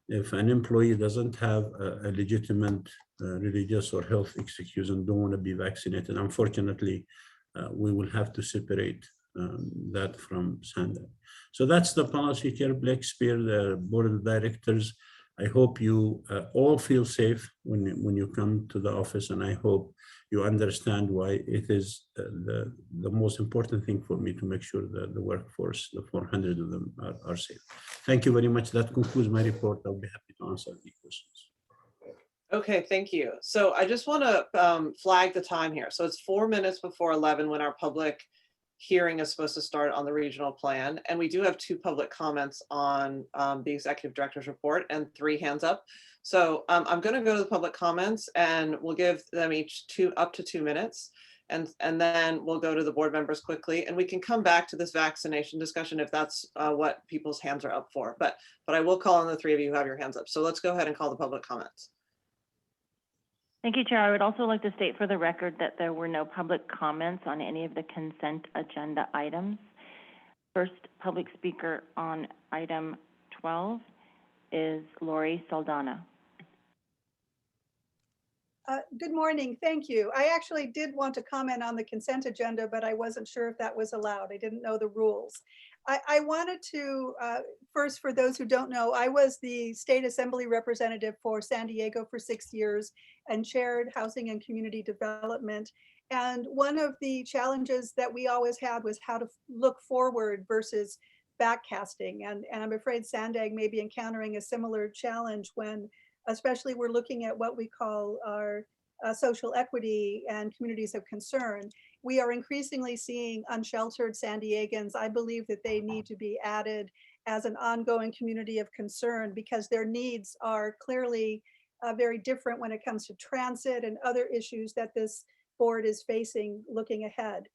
[SPEAKER 17] if an employee doesn't have a legitimate religious or health excuse and don't want to be vaccinated? Unfortunately, we will have to separate that from SANDAG. So that's the policy, Chair Blakespear, the board of directors. I hope you all feel safe when you come to the office, and I hope you understand why it is the most important thing for me to make sure that the workforce, the 400 of them, are safe. Thank you very much. That concludes my report. I'll be happy to answer any questions.
[SPEAKER 22] Okay, thank you. So I just want to flag the time here. So it's 4 minutes before 11 when our public hearing is supposed to start on the regional plan. And we do have 2 public comments on the executive director's report and 3 hands up. So I'm going to go to the public comments, and we'll give them each up to 2 minutes. And then we'll go to the board members quickly, and we can come back to this vaccination discussion if that's what people's hands are up for. But I will call on the 3 of you who have your hands up. So let's go ahead and call the public comments.
[SPEAKER 3] Thank you, Chair. I would also like to state for the record that there were no public comments on any of the consent agenda items. First public speaker on item 12 is Lori Saldana.
[SPEAKER 5] Good morning. Thank you. I actually did want to comment on the consent agenda, but I wasn't sure if that was allowed. I didn't know the rules. I wanted to, first, for those who don't know, I was the state assembly representative for San Diego for 6 years and chaired housing and community development. And one of the challenges that we always had was how to look forward versus backcasting. And I'm afraid SANDAG may be encountering a similar challenge when, especially, we're looking at what we call our social equity and communities of concern. We are increasingly seeing unsheltered San Diegans. I believe that they need to be added as an ongoing community of concern because their needs are clearly very different when it comes to transit and other issues that this board is facing looking ahead.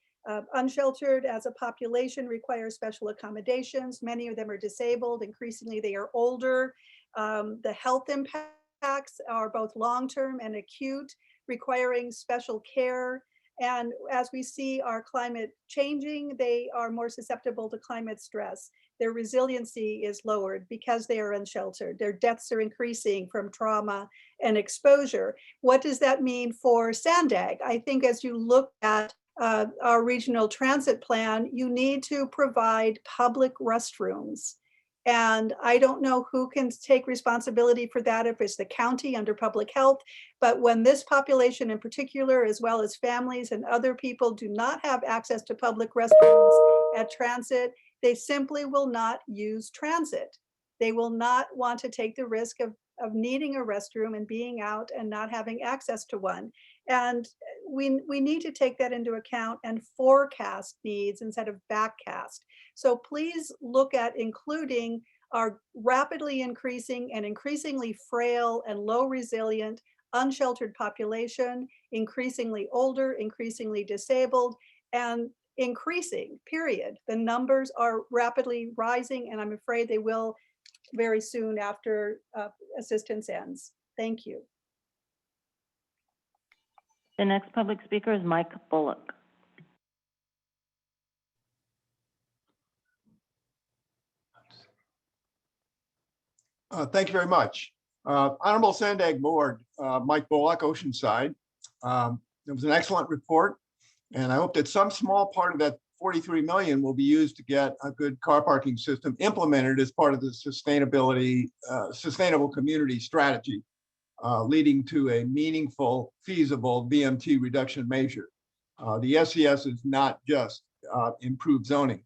[SPEAKER 5] Unsheltered as a population requires special accommodations. Many of them are disabled. Increasingly, they are older. The health impacts are both long-term and acute, requiring special care. And as we see our climate changing, they are more susceptible to climate stress. Their resiliency is lowered because they are unsheltered. Their deaths are increasing from trauma and exposure. What does that mean for SANDAG? I think as you look at our regional transit plan, you need to provide public restrooms. And I don't know who can take responsibility for that, if it's the county under public health, but when this population in particular, as well as families and other people, do not have access to public restrooms at transit, they simply will not use transit. They will not want to take the risk of needing a restroom and being out and not having access to one. And we need to take that into account and forecast needs instead of backcast. So please look at including our rapidly increasing and increasingly frail and low resilient unsheltered population, increasingly older, increasingly disabled, and increasing, period. The numbers are rapidly rising, and I'm afraid they will very soon after assistance ends. Thank you.
[SPEAKER 3] The next public speaker is Mike Bullock.
[SPEAKER 15] Thank you very much. Honorable SANDAG Board, Mike Bullock, Oceanside. It was an excellent report, and I hope that some small part of that 43 million will be used to get a good car parking system implemented as part of the sustainable community strategy, leading to a meaningful, feasible BMT reduction measure. The SES is not just improved zoning.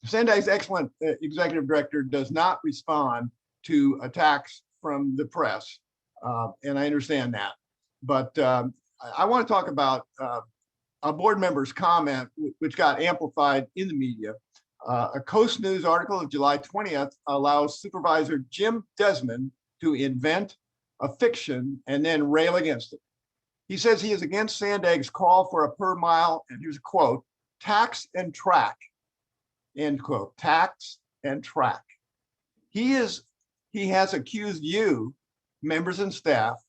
[SPEAKER 15] SANDAG's excellent executive director does not respond to attacks from the press, and I understand that. But I want to talk about a board member's comment, which got amplified in the media. A Coast News article of July 20th allows Supervisor Jim Desmond to invent a fiction and then rail against it. He says he is against SANDAG's call for a per mile, and here's a quote, tax and track, end quote, tax and track. He has accused you, members and staff,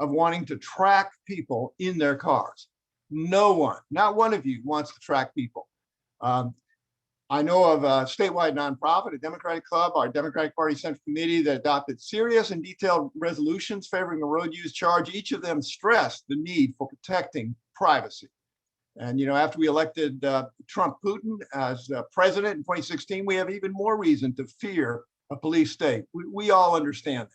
[SPEAKER 15] of wanting to track people in their cars. No one, not one of you wants to track people. I know of a statewide nonprofit, a Democratic club, our Democratic Party Central Committee that adopted serious and detailed resolutions favoring a road use charge. Each of them stressed the need for protecting privacy. And, you know, after we elected Trump Putin as president in 2016, we have even more reason to fear a police state. We all understand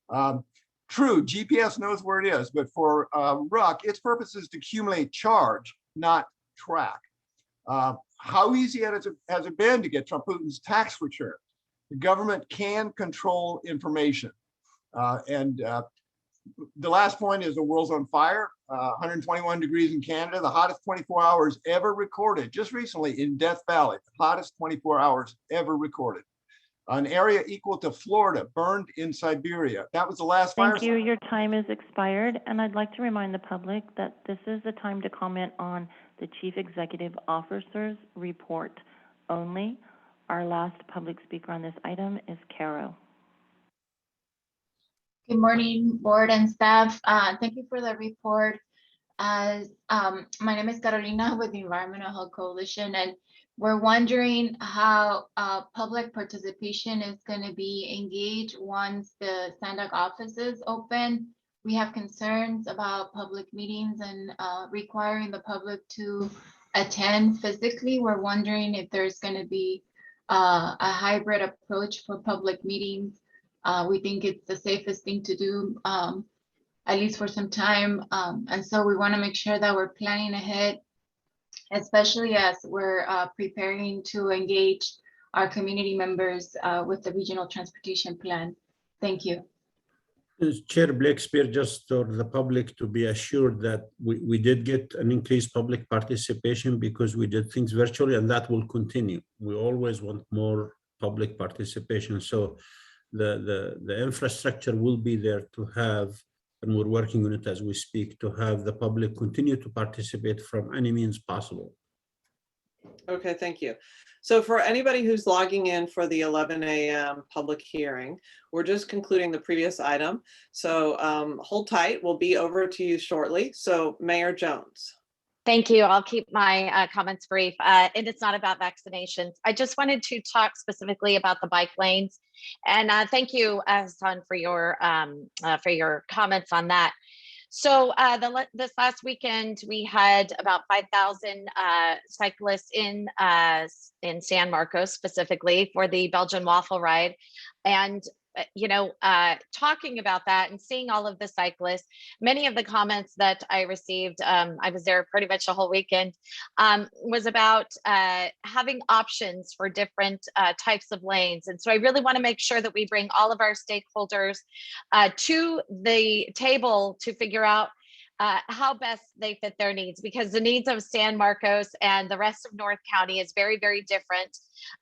[SPEAKER 15] that. True, GPS knows where it is, but for RUC, its purpose is to accumulate charge, not track. How easy has it been to get Trump Putin's tax return? The government can control information. The last point is the world's on fire, 121 degrees in Canada, the hottest 24 hours ever recorded, just recently in Death Valley, the hottest 24 hours ever recorded. An area equal to Florida burned in Siberia. That was the last fire.
[SPEAKER 3] Thank you. Your time is expired, and I'd like to remind the public that this is the time to comment on the Chief Executive Officer's report only. Our last public speaker on this item is Caro.
[SPEAKER 16] Good morning, board and staff. Thank you for the report. My name is Carolina with the Environmental Health Coalition, and we're wondering how public participation is going to be engaged once the SANDAG offices open. We have concerns about public meetings and requiring the public to attend physically. We're wondering if there's going to be a hybrid approach for public meetings. We think it's the safest thing to do, at least for some time. And so we want to make sure that we're planning ahead, especially as we're preparing to engage our community members with the regional transportation plan. Thank you.
[SPEAKER 17] Chair Blakespear, just for the public to be assured that we did get an increased public participation because we did things virtually, and that will continue. We always want more public participation. So the infrastructure will be there to have, and we're working on it as we speak, to have the public continue to participate from any means possible.
[SPEAKER 22] Okay, thank you. So for anybody who's logging in for the 11 a.m. public hearing, we're just concluding the previous item. So hold tight, we'll be over to you shortly. So Mayor Jones.
[SPEAKER 9] Thank you. I'll keep my comments brief. And it's not about vaccinations. I just wanted to talk specifically about the bike lanes. And thank you, Hassan, for your comments on that. So this last weekend, we had about 5,000 cyclists in San Marcos, specifically for the Belgian waffle ride. And you know, talking about that and seeing all of the cyclists, many of the comments that I received, I was there pretty much the whole weekend, was about having options for different types of lanes. And so I really want to make sure that we bring all of our stakeholders to the table to figure out how best they fit their needs, because the needs of San Marcos and the rest of North County is very, very different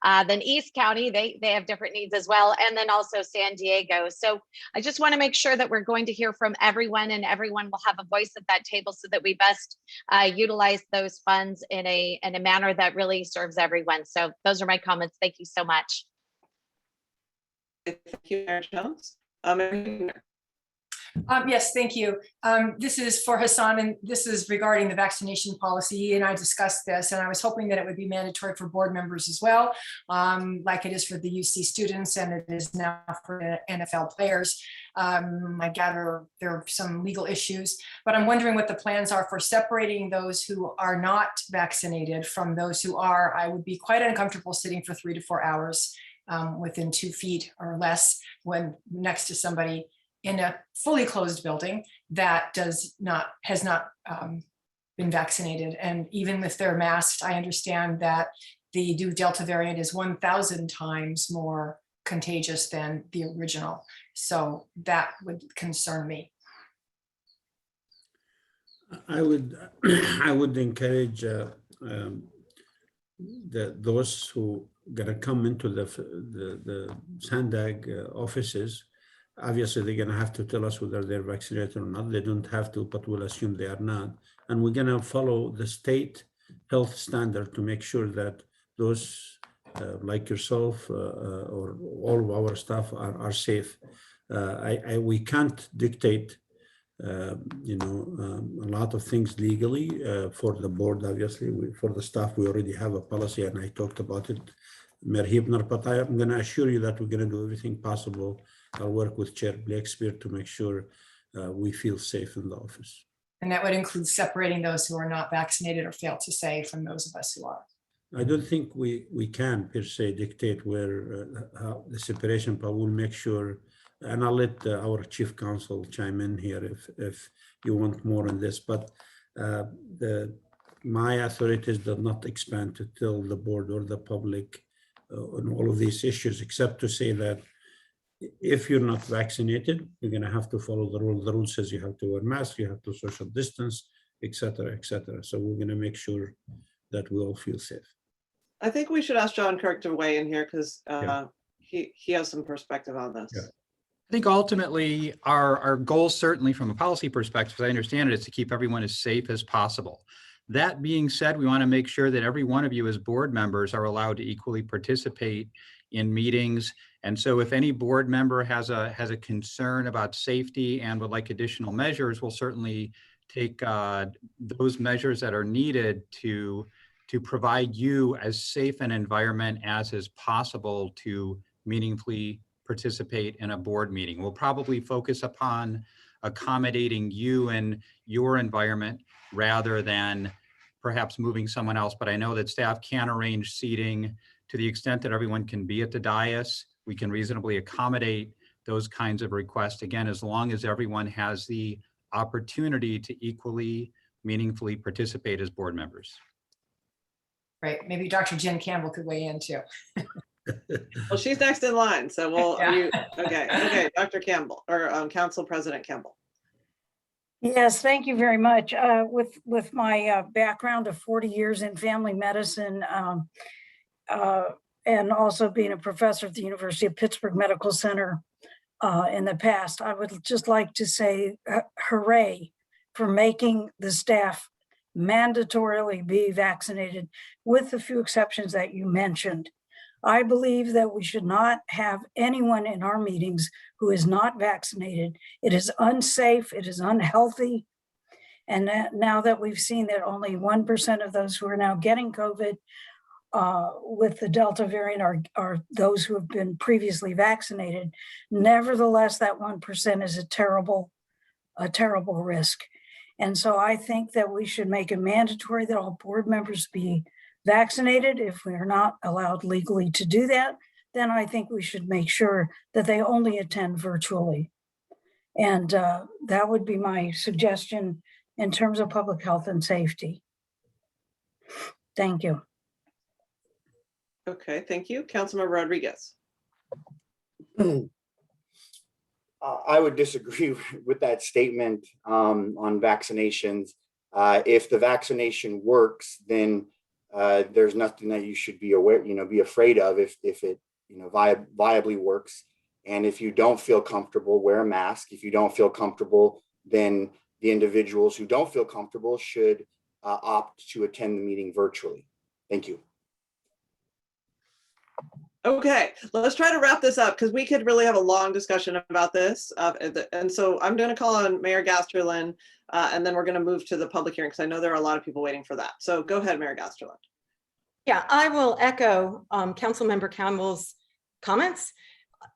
[SPEAKER 9] than East County. They have different needs as well, and then also San Diego. So I just want to make sure that we're going to hear from everyone, and everyone will have a voice at that table so that we best utilize those funds in a manner that really serves everyone. So those are my comments. Thank you so much.
[SPEAKER 22] Thank you, Mayor Jones.
[SPEAKER 10] Yes, thank you. This is for Hassan, and this is regarding the vaccination policy. He and I discussed this, and I was hoping that it would be mandatory for board members as well, like it is for the UC students, and it is now for the NFL players. I gather there are some legal issues, but I'm wondering what the plans are for separating those who are not vaccinated from those who are. I would be quite uncomfortable sitting for 3 to 4 hours within 2 feet or less when next to somebody in a fully closed building that has not been vaccinated. And even with their masks, I understand that the new Delta variant is 1,000 times more contagious than the original. So that would concern me.
[SPEAKER 17] I would I would encourage those who gonna come into the SANDAG offices. Obviously, they're going to have to tell us whether they're vaccinated or not. They don't have to, but we'll assume they are not. And we're going to follow the state health standard to make sure that those like yourself or all of our staff are safe. We can't dictate, a lot of things legally for the board. Obviously, for the staff, we already have a policy, and I talked about it, Mayor Hibner, but I'm going to assure you that we're going to do everything possible. I'll work with Chair Blakespear to make sure we feel safe in the office.
[SPEAKER 10] And that would include separating those who are not vaccinated or fail to say from those of us who are.
[SPEAKER 17] I don't think we can per se dictate where how the separation, but we'll make sure, and I'll let our chief counsel chime in here if you want more on this, but my authorities do not expand to tell the board or the public on all of these issues, except to say that if you're not vaccinated, you're going to have to follow the rule. The rule says you have to wear masks, you have to social distance, et cetera, et cetera. So we're going to make sure that we all feel safe.
[SPEAKER 22] I think we should ask John Kirk to weigh in here because he has some perspective on this.
[SPEAKER 8] Yeah. I think ultimately our goal, certainly from a policy perspective, as I understand it, is to keep everyone as safe as possible. That being said, we want to make sure that every one of you as board members are allowed to equally participate in meetings. And so if any board member has a concern about safety and would like additional measures, we'll certainly take those measures that are needed to provide you as safe an environment as is possible to meaningfully participate in a board meeting. We'll probably focus upon accommodating you and your environment rather than perhaps moving someone else. But I know that staff can arrange seating to the extent that everyone can be at the dais. We can reasonably accommodate those kinds of requests, again, as long as everyone has the opportunity to equally meaningfully participate as board members.
[SPEAKER 10] Right, maybe Dr. Jen Campbell could weigh in too.
[SPEAKER 22] Well, she's next in line, so we'll, okay, Dr. Campbell, or Council President Campbell.
[SPEAKER 20] Yes, thank you very much. With my background of 40 years in family medicine, and also being a professor at the University of Pittsburgh Medical Center in the past, I would just like to say hooray for making the staff mandatorily be vaccinated, with the few exceptions that you mentioned. I believe that we should not have anyone in our meetings who is not vaccinated. It is unsafe, it is unhealthy. And now that we've seen that only 1% of those who are now getting COVID with the Delta variant are those who have been previously vaccinated. Nevertheless, that 1% is a terrible risk. And so I think that we should make it mandatory that all board members be vaccinated. If we are not allowed legally to do that, then I think we should make sure that they only attend virtually. And that would be my suggestion in terms of public health and safety. Thank you.
[SPEAKER 22] Okay, thank you. Councilmember Rodriguez.
[SPEAKER 7] I would disagree with that statement on vaccinations. If the vaccination works, then there's nothing that you should be aware, be afraid of if it, viably works. And if you don't feel comfortable, wear a mask. If you don't feel comfortable, then the individuals who don't feel comfortable should opt to attend the meeting virtually. Thank you.
[SPEAKER 22] Okay, let's try to wrap this up because we could really have a long discussion about this. And so I'm going to call on Mayor Gasterlin, and then we're going to move to the public hearing because I know there are a lot of people waiting for that. So go ahead, Mayor Gasterlin.
[SPEAKER 13] Yeah, I will echo Councilmember Campbell's comments.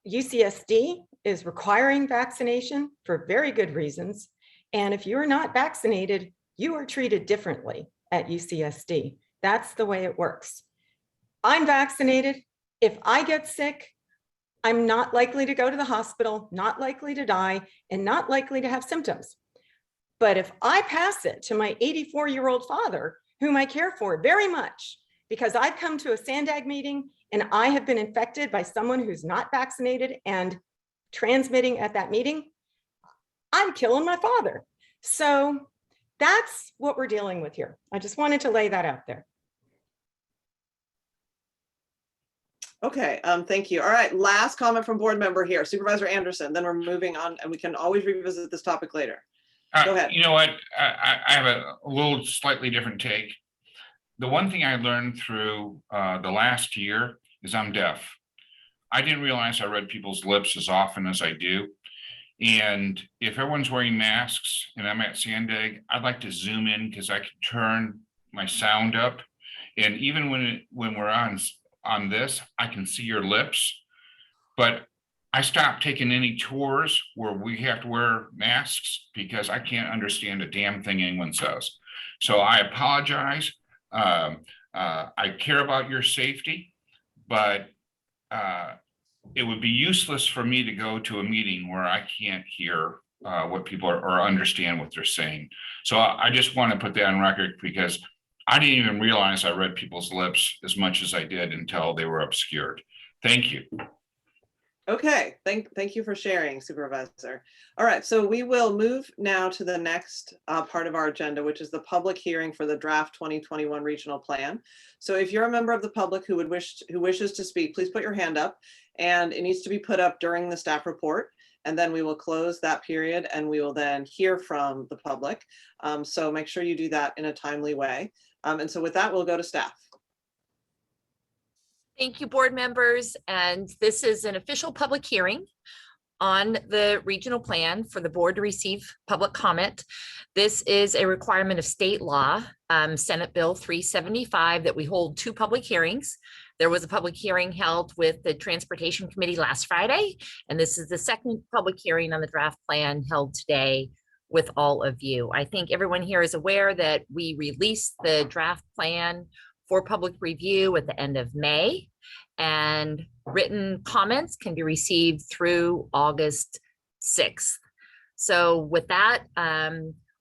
[SPEAKER 13] UCSD is requiring vaccination for very good reasons. And if you're not vaccinated, you are treated differently at UCSD. That's the way it works. I'm vaccinated. If I get sick, I'm not likely to go to the hospital, not likely to die, and not likely to have symptoms. But if I pass it to my 84-year-old father, whom I care for very much, because I've come to a SANDAG meeting and I have been infected by someone who's not vaccinated and transmitting at that meeting, I'm killing my father. So that's what we're dealing with here. I just wanted to lay that out there.
[SPEAKER 22] Okay, thank you. All right, last comment from board member here, Supervisor Anderson, then we're moving on and we can always revisit this topic later. Go ahead.
[SPEAKER 4] You know what, I have a little slightly different take. The one thing I learned through the last year is I'm deaf. I didn't realize I read people's lips as often as I do. And if everyone's wearing masks and I'm at SANDAG, I'd like to zoom in because I can turn my sound up. And even when we're on this, I can see your lips. But I stopped taking any tours where we have to wear masks because I can't understand a damn thing anyone says. So I apologize. I care about your safety, but it would be useless for me to go to a meeting where I can't hear what people are or understand what they're saying. So I just want to put that on record because I didn't even realize I read people's lips as much as I did until they were obscured. Thank you.
[SPEAKER 22] Okay, thank you for sharing, Supervisor. All right, so we will move now to the next part of our agenda, which is the public hearing for the draft 2021 regional plan. So if you're a member of the public who wishes to speak, please put your hand up, and it needs to be put up during the staff report. And then we will close that period and we will then hear from the public. So make sure you do that in a timely way. And so with that, we'll go to staff.
[SPEAKER 14] Thank you, board members. And this is an official public hearing on the regional plan for the board to receive public comment. This is a requirement of state law, Senate Bill 375, that we hold 2 public hearings. There was a public hearing held with the Transportation Committee last Friday, and this is the second public hearing on the draft plan held today with all of you. I think everyone here is aware that we released the draft plan for public review at the end of May, and written comments can be received through August 6th. So with that,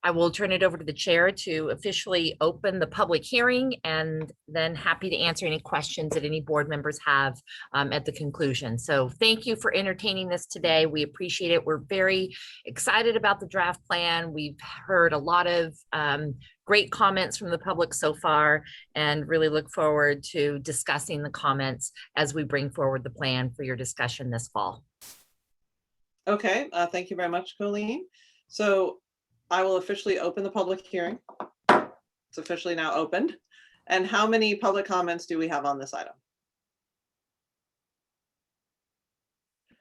[SPEAKER 14] I will turn it over to the chair to officially open the public hearing, and then happy to answer any questions that any board members have at the conclusion. So thank you for entertaining this today. We appreciate it. We're very excited about the draft plan. We've heard a lot of great comments from the public so far, and really look forward to discussing the comments as we bring forward the plan for your discussion this fall.
[SPEAKER 22] Okay, thank you very much, Colleen. So I will officially open the public hearing. It's officially now opened. And how many public comments do we have on this item?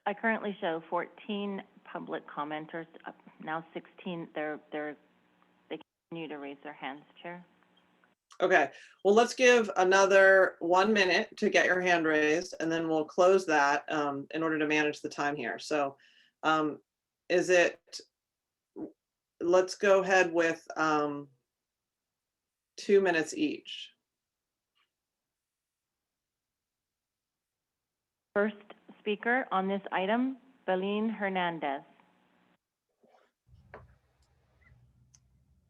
[SPEAKER 3] I currently show 14 public commenters, now 16. They continue to raise their hands, Chair.
[SPEAKER 22] Okay, well, let's give another 1 minute to get your hand raised, and then we'll close that in order to manage the time here. So let's go ahead with 2 minutes each.
[SPEAKER 3] First speaker on this item, Belén Hernandez.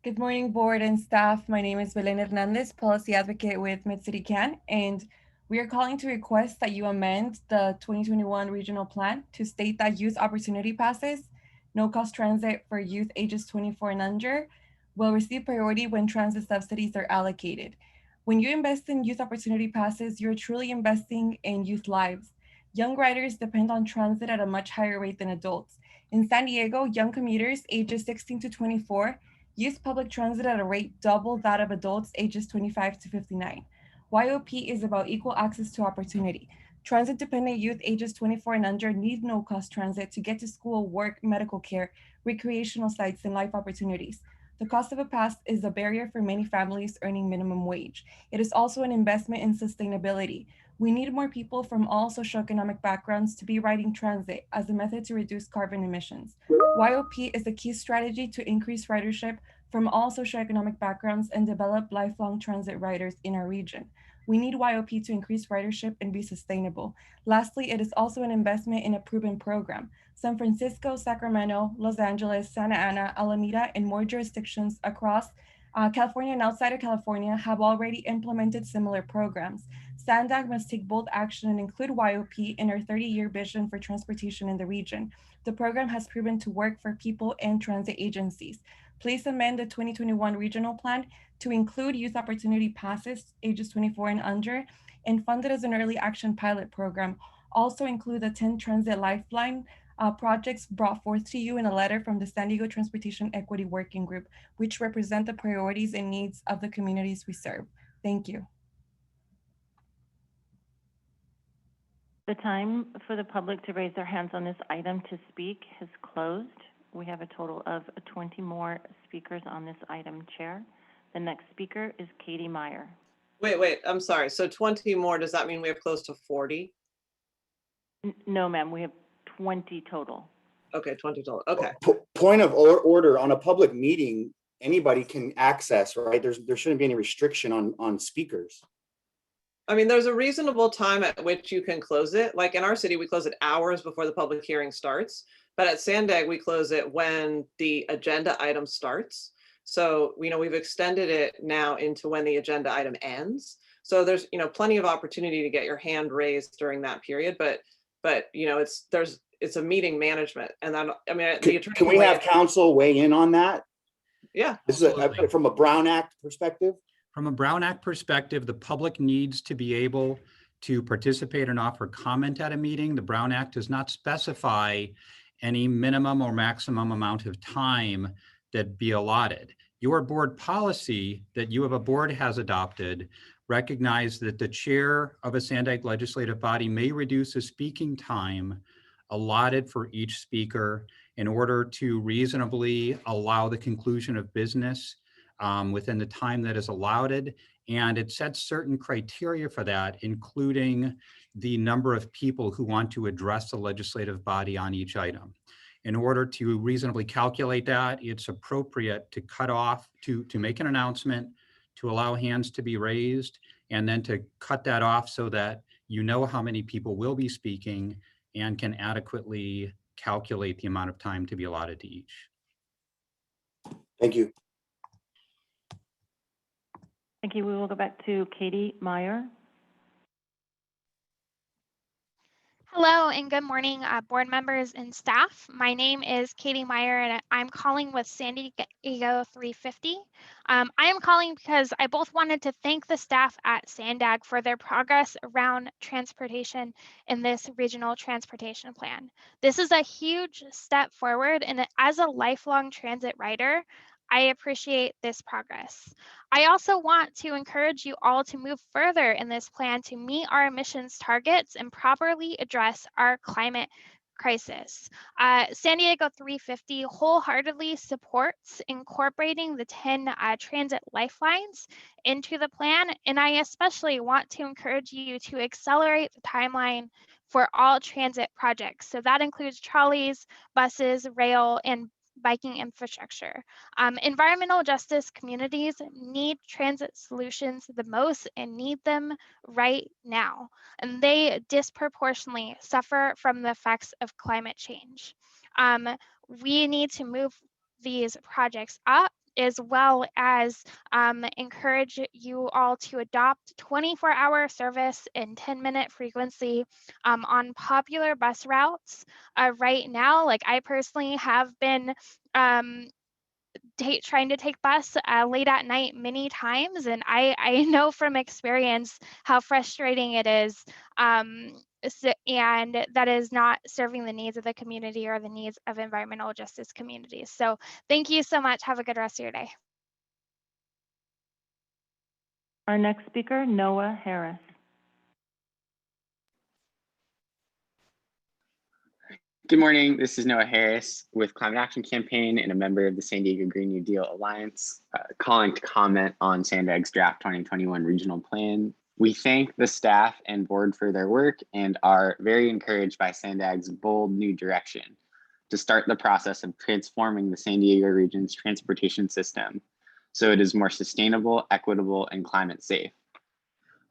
[SPEAKER 21] Good morning, board and staff. My name is Belén Hernandez, policy advocate with Mid-City CAN, and we are calling to request that you amend the 2021 regional plan to state that youth opportunity passes, no-cost transit for youth ages 24 and under, will receive priority when transit subsidies are allocated. When you invest in youth opportunity passes, you're truly investing in youth lives. Young riders depend on transit at a much higher rate than adults. In San Diego, young commuters ages 16 to 24 use public transit at a rate double that of adults ages 25 to 59. YOP is about equal access to opportunity. Transit-dependent youth ages 24 and under need no-cost transit to get to school, work, medical care, recreational sites, and life opportunities. The cost of a pass is a barrier for many families earning minimum wage. It is also an investment in sustainability. We need more people from all socioeconomic backgrounds to be riding transit as a method to reduce carbon emissions. YOP is a key strategy to increase ridership from all socioeconomic backgrounds and develop lifelong transit riders in our region. We need YOP to increase ridership and be sustainable. Lastly, it is also an investment in a proven program. San Francisco, Sacramento, Los Angeles, Santa Ana, Alameda, and more jurisdictions across California and outside of California have already implemented similar programs. SANDAG must take bold action and include YOP in our 30-year vision for transportation in the region. The program has proven to work for people and transit agencies. Please amend the 2021 regional plan to include youth opportunity passes ages 24 and under and fund it as an early action pilot program. Also include the 10 transit lifeline projects brought forth to you in a letter from the San Diego Transportation Equity Working Group, which represent the priorities and needs of the communities we serve. Thank you.
[SPEAKER 3] The time for the public to raise their hands on this item to speak has closed. We have a total of 20 more speakers on this item, Chair. The next speaker is Katie Meyer.
[SPEAKER 22] Wait, I'm sorry. So 20 more, does that mean we have close to 40?
[SPEAKER 3] No, ma'am, we have 20 total.
[SPEAKER 22] Okay, 20 total, okay.
[SPEAKER 7] Point of order, on a public meeting, anybody can access, right? There shouldn't be any restriction on speakers.
[SPEAKER 22] I mean, there's a reasonable time at which you can close it. Like in our city, we close it hours before the public hearing starts. But at SANDAG, we close it when the agenda item starts. So, we've extended it now into when the agenda item ends. So there's, plenty of opportunity to get your hand raised during that period. But it's a meeting management. And then, the attorney
[SPEAKER 7] can we have counsel weigh in on that?
[SPEAKER 22] Yeah.
[SPEAKER 7] This is from a Brown Act perspective.
[SPEAKER 8] From a Brown Act perspective, the public needs to be able to participate and offer comment at a meeting. The Brown Act does not specify any minimum or maximum amount of time that be allotted. Your board policy that you have a board has adopted recognize that the chair of a SANDAG legislative body may reduce the speaking time allotted for each speaker in order to reasonably allow the conclusion of business within the time that is allotted. And it sets certain criteria for that, including the number of people who want to address the legislative body on each item. In order to reasonably calculate that, it's appropriate to cut off, to make an announcement, to allow hands to be raised, and then to cut that off so that you know how many people will be speaking and can adequately calculate the amount of time to be allotted to each.
[SPEAKER 7] Thank you.
[SPEAKER 3] Thank you. We will go back to Katie Meyer.
[SPEAKER 6] Hello and good morning, board members and staff. My name is Katie Meyer and I'm calling with San Diego 350. I am calling because I both wanted to thank the staff at SANDAG for their progress around transportation in this regional transportation plan. This is a huge step forward, and as a lifelong transit rider, I appreciate this progress. I also want to encourage you all to move further in this plan to meet our emissions targets and properly address our climate crisis. San Diego 350 wholeheartedly supports incorporating the 10 transit lifelines into the plan, and I especially want to encourage you to accelerate the timeline for all transit projects. So that includes trolleys, buses, rail, and biking infrastructure. Environmental justice communities need transit solutions the most and need them right now. And they disproportionately suffer from the effects of climate change. We need to move these projects up, as well as encourage you all to adopt 24-hour service and 10-minute frequency on popular bus routes. Right now, like I personally have been trying to take bus late at night many times, and I know from experience how frustrating it is, and that is not serving the needs of the community or the needs of environmental justice communities. So thank you so much. Have a good rest of your day.
[SPEAKER 3] Our next speaker, Noah Harris.
[SPEAKER 12] Good morning. This is Noah Harris with Climate Action Campaign and a member of the San Diego Green New Deal Alliance, calling to comment on SANDAG's draft 2021 regional plan. We thank the staff and board for their work and are very encouraged by SANDAG's bold new direction to start the process of transforming the San Diego region's transportation system so it is more sustainable, equitable, and climate safe.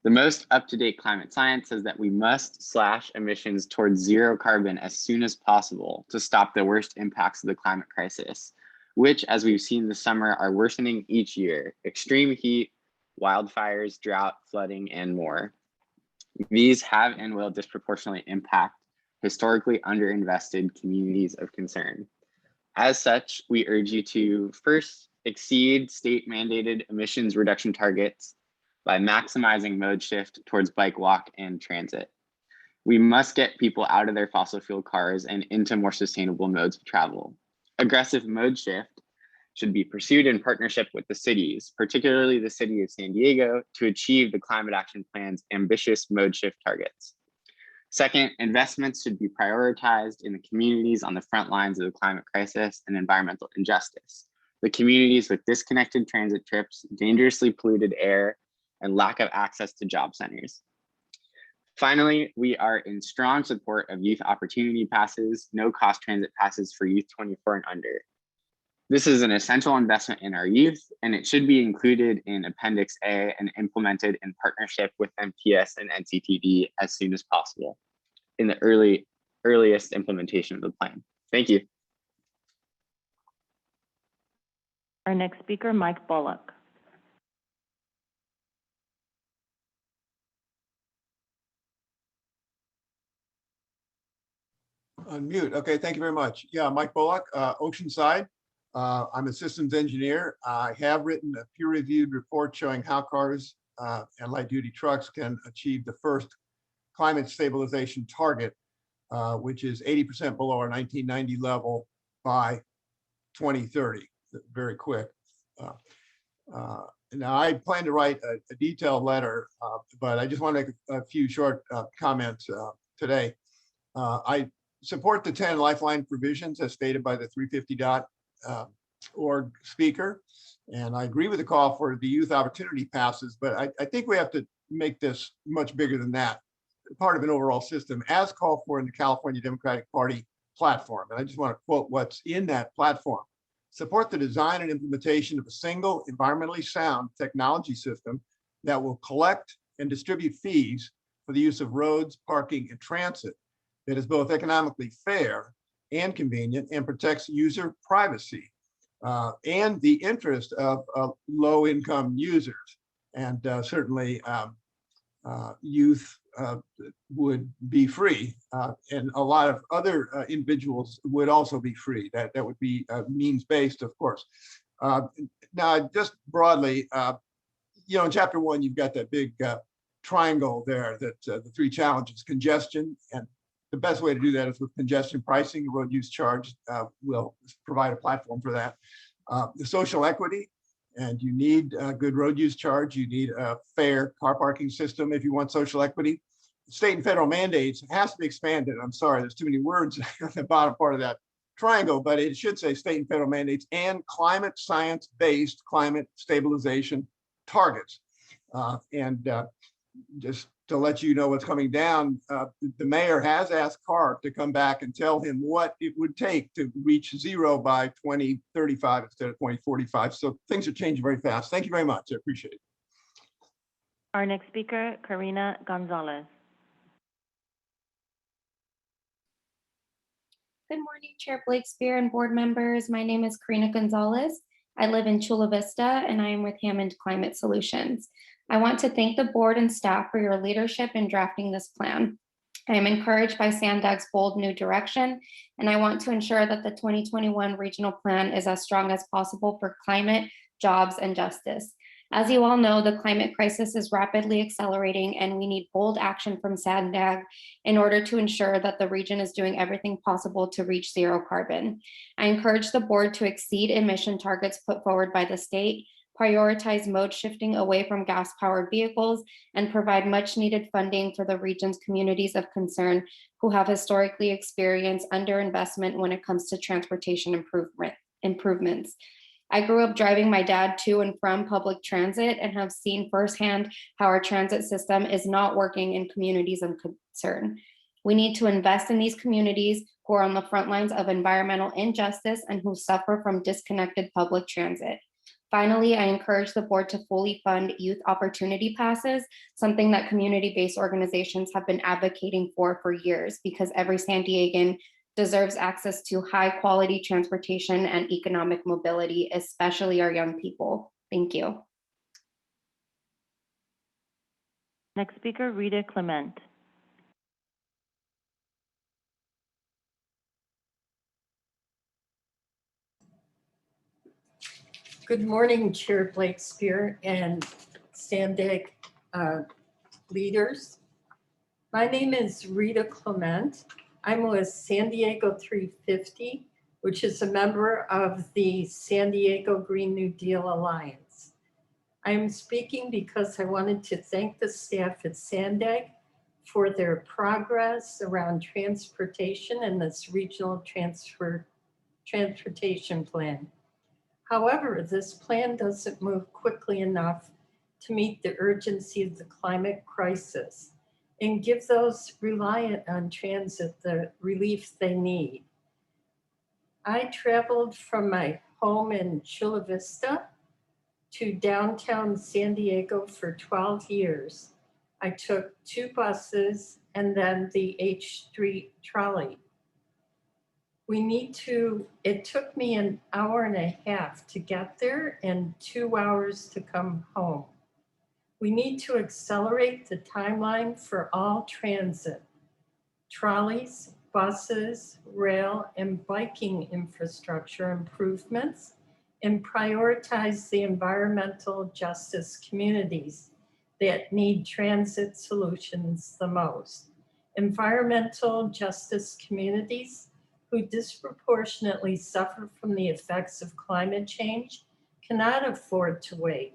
[SPEAKER 12] The most up-to-date climate science says that we must slash emissions towards zero carbon as soon as possible to stop the worst impacts of the climate crisis, which, as we've seen this summer, are worsening each year: extreme heat, wildfires, drought, flooding, and more. These have and will disproportionately impact historically underinvested communities of concern. As such, we urge you to first exceed state mandated emissions reduction targets by maximizing mode shift towards bike, walk, and transit. We must get people out of their fossil fuel cars and into more sustainable modes of travel. Aggressive mode shift should be pursued in partnership with the cities, particularly the city of San Diego, to achieve the Climate Action Plan's ambitious mode shift targets. Second, investments should be prioritized in the communities on the front lines of the climate crisis and environmental injustice. The communities with disconnected transit trips, dangerously polluted air, and lack of access to job centers. Finally, we are in strong support of youth opportunity passes, no-cost transit passes for youth 24 and under. This is an essential investment in our youth, and it should be included in Appendix A and implemented in partnership with MTS and NCTD as soon as possible in the earliest implementation of the plan. Thank you.
[SPEAKER 3] Our next speaker, Mike Bullock.
[SPEAKER 15] Unmute. Okay, thank you very much. Yeah, Mike Bullock, Oceanside. I'm a systems engineer. I have written a peer-reviewed report showing how cars and light-duty trucks can achieve the first climate stabilization target, which is 80% below our 1990 level by 2030. Very quick. Now, I plan to write a detailed letter, but I just want to make a few short comments today. I support the 10 lifeline provisions as stated by the 350.org speaker. And I agree with the call for the youth opportunity passes, but I think we have to make this much bigger than that, part of an overall system as called for in the California Democratic Party platform. And I just want to quote what's in that platform. Support the design and implementation of a single environmentally sound technology system that will collect and distribute fees for the use of roads, parking, and transit that is both economically fair and convenient and protects user privacy and the interest of low-income users. And certainly youth would be free, and a lot of other individuals would also be free. That would be means-based, of course. Now, just broadly, in chapter 1, you've got that big triangle there that the three challenges: congestion, and the best way to do that is with congestion pricing. The road use charge will provide a platform for that. The social equity, and you need a good road use charge. You need a fair car parking system if you want social equity. State and federal mandates has to be expanded. I'm sorry, there's too many words on the bottom part of that triangle, but it should say state and federal mandates and climate science-based climate stabilization targets. Just to let you know what's coming down, the mayor has asked CARB to come back and tell him what it would take to reach zero by 2035 instead of 2045. So things are changing very fast. Thank you very much. I appreciate it.
[SPEAKER 3] Our next speaker, Karina Gonzalez.
[SPEAKER 19] Good morning, Chair Blakespear and board members. My name is Karina Gonzalez. I live in Chula Vista and I am with Hammond Climate Solutions. I want to thank the board and staff for your leadership in drafting this plan. I am encouraged by SANDAG's bold new direction, and I want to ensure that the 2021 regional plan is as strong as possible for climate, jobs, and justice. As you all know, the climate crisis is rapidly accelerating, and we need bold action from SANDAG in order to ensure that the region is doing everything possible to reach zero carbon. I encourage the board to exceed emission targets put forward by the state prioritize mode shifting away from gas-powered vehicles, and provide much-needed funding for the region's communities of concern who have historically experienced underinvestment when it comes to transportation improvements. I grew up driving my dad to and from public transit and have seen firsthand how our transit system is not working in communities of concern. We need to invest in these communities who are on the front lines of environmental injustice and who suffer from disconnected public transit. Finally, I encourage the board to fully fund youth opportunity passes, something that community-based organizations have been advocating for years, because every San Diegan deserves access to high-quality transportation and economic mobility, especially our young people. Thank you.
[SPEAKER 3] Next speaker, Rita Clement.
[SPEAKER 1] Good morning, Chair Blakespear and SANDAG leaders. My name is Rita Clement. I'm with San Diego 350, which is a member of the San Diego Green New Deal Alliance. I'm speaking because I wanted to thank the staff at SANDAG for their progress around transportation and this regional transportation plan. However, this plan doesn't move quickly enough to meet the urgency of the climate crisis and give those reliant on transit the relief they need. I traveled from my home in Chula Vista to downtown San Diego for 12 years. I took 2 buses and then the H Street trolley. It took me an hour and a half to get there and 2 hours to come home. We need to accelerate the timeline for all transit, trolleys, buses, rail, and biking infrastructure improvements, and prioritize the environmental justice communities that need transit solutions the most. Environmental justice communities who disproportionately suffer from the effects of climate change cannot afford to wait.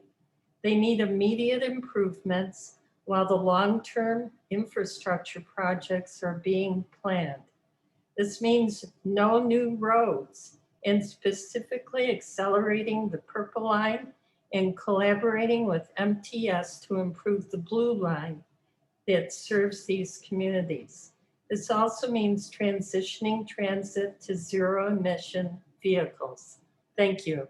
[SPEAKER 1] They need immediate improvements while the long-term infrastructure projects are being planned. This means no new roads and specifically accelerating the Purple Line and collaborating with MTS to improve the Blue Line that serves these communities. This also means transitioning transit to zero-emission vehicles. Thank you.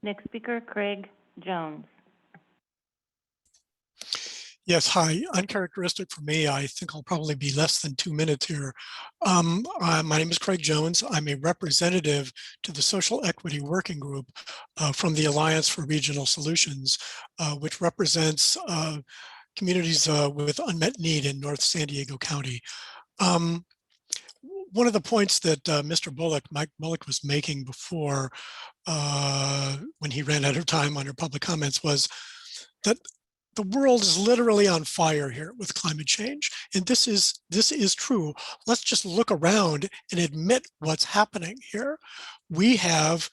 [SPEAKER 3] Next speaker, Craig Jones.
[SPEAKER 11] Yes, hi. Uncharacteristic for me, I think I'll probably be less than 2 minutes here. My name is Craig Jones. I'm a representative to the Social Equity Working Group from the Alliance for Regional Solutions, which represents communities with unmet need in North San Diego County. One of the points that Mike Bullock was making before when he ran out of time under public comments was that the world is literally on fire here with climate change. And this is true. Let's just look around and admit what's happening here. We have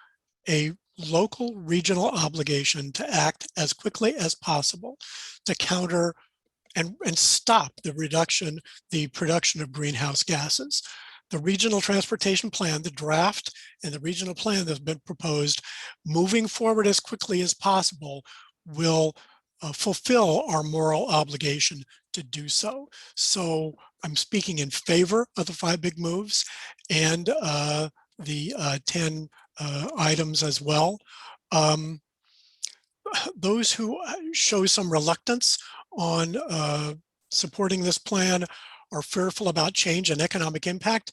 [SPEAKER 11] a local regional obligation to act as quickly as possible to counter and stop the production of greenhouse gases. The regional transportation plan, the draft and the regional plan that's been proposed, moving forward as quickly as possible will fulfill our moral obligation to do so. So I'm speaking in favor of the 5 big moves and the 10 items as well. Those who show some reluctance on supporting this plan are fearful about change and economic impact.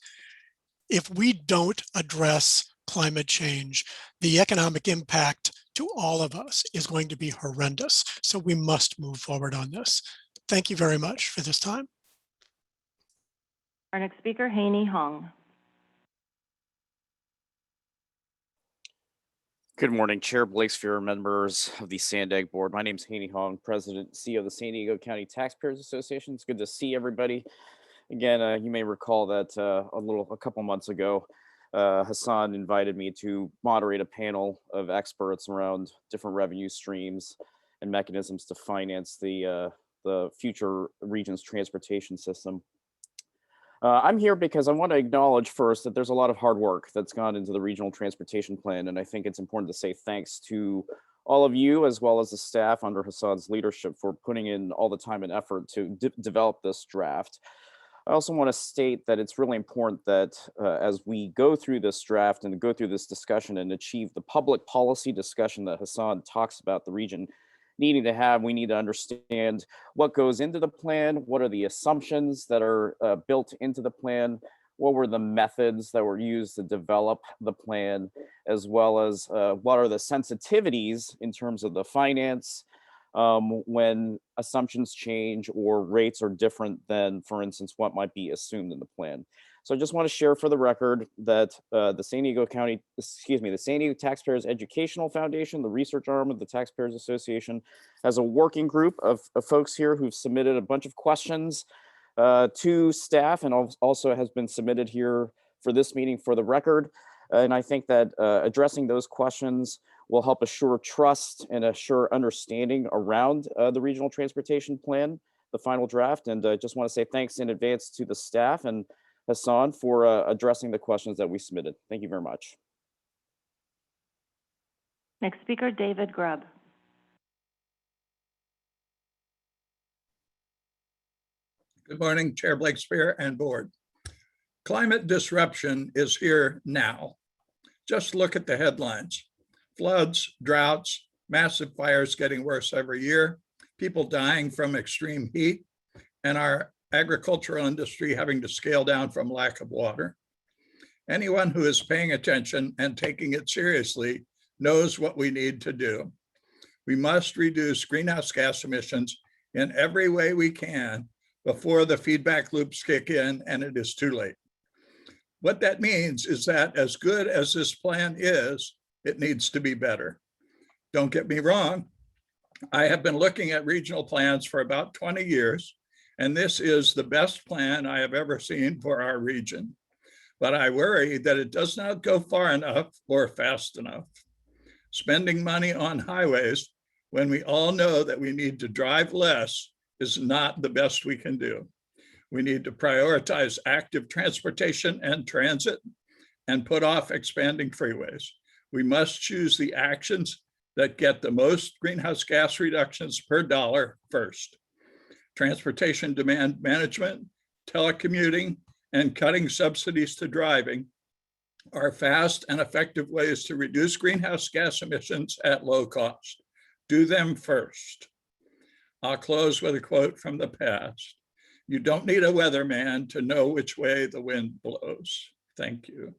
[SPEAKER 11] If we don't address climate change, the economic impact to all of us is going to be horrendous. So we must move forward on this. Thank you very much for this time.
[SPEAKER 3] Our next speaker, Haney Hong.
[SPEAKER 23] Good morning, Chair Blakespear, members of the SANDAG board. My name is Haney Hong, President and CEO of the San Diego County Taxpayers Association. It's good to see everybody. Again, you may recall that a couple months ago, Hassan invited me to moderate a panel of experts around different revenue streams and mechanisms to finance the future region's transportation system. I'm here because I want to acknowledge first that there's a lot of hard work that's gone into the regional transportation plan, and I think it's important to say thanks to all of you as well as the staff under Hassan's leadership for putting in all the time and effort to develop this draft. I also want to state that it's really important that as we go through this draft and go through this discussion and achieve the public policy discussion that Hassan talks about the region needing to have, we need to understand what goes into the plan, what are the assumptions that are built into the plan, what were the methods that were used to develop the plan, as well as what are the sensitivities in terms of the finance, when assumptions change or rates are different than, for instance, what might be assumed in the plan. So I just want to share for the record that the San Diego Taxpayers Educational Foundation, the research arm of the Taxpayers Association, has a working group of folks here who've submitted a bunch of questions to staff, and also has been submitted here for this meeting for the record. And I think that addressing those questions will help assure trust and assure understanding around the regional transportation plan, the final draft. And I just want to say thanks in advance to the staff and Hassan for addressing the questions that we submitted. Thank you very much.
[SPEAKER 3] Next speaker, David Grubb.
[SPEAKER 2] Good morning, Chair Blakespear and board. Climate disruption is here now. Just look at the headlines. Floods, droughts, massive fires getting worse every year, people dying from extreme heat, and our agricultural industry having to scale down from lack of water. Anyone who is paying attention and taking it seriously knows what we need to do. We must reduce greenhouse gas emissions in every way we can before the feedback loops kick in and it is too late. What that means is that as good as this plan is, it needs to be better. Don't get me wrong. I have been looking at regional plans for about 20 years, and this is the best plan I have ever seen for our region. But I worry that it does not go far enough or fast enough. Spending money on highways when we all know that we need to drive less is not the best we can do. We need to prioritize active transportation and transit and put off expanding freeways. We must choose the actions that get the most greenhouse gas reductions per dollar first. Transportation demand management, telecommuting, and cutting subsidies to driving are fast and effective ways to reduce greenhouse gas emissions at low cost. Do them first. I'll close with a quote from the past. You don't need a weatherman to know which way the wind blows. Thank you.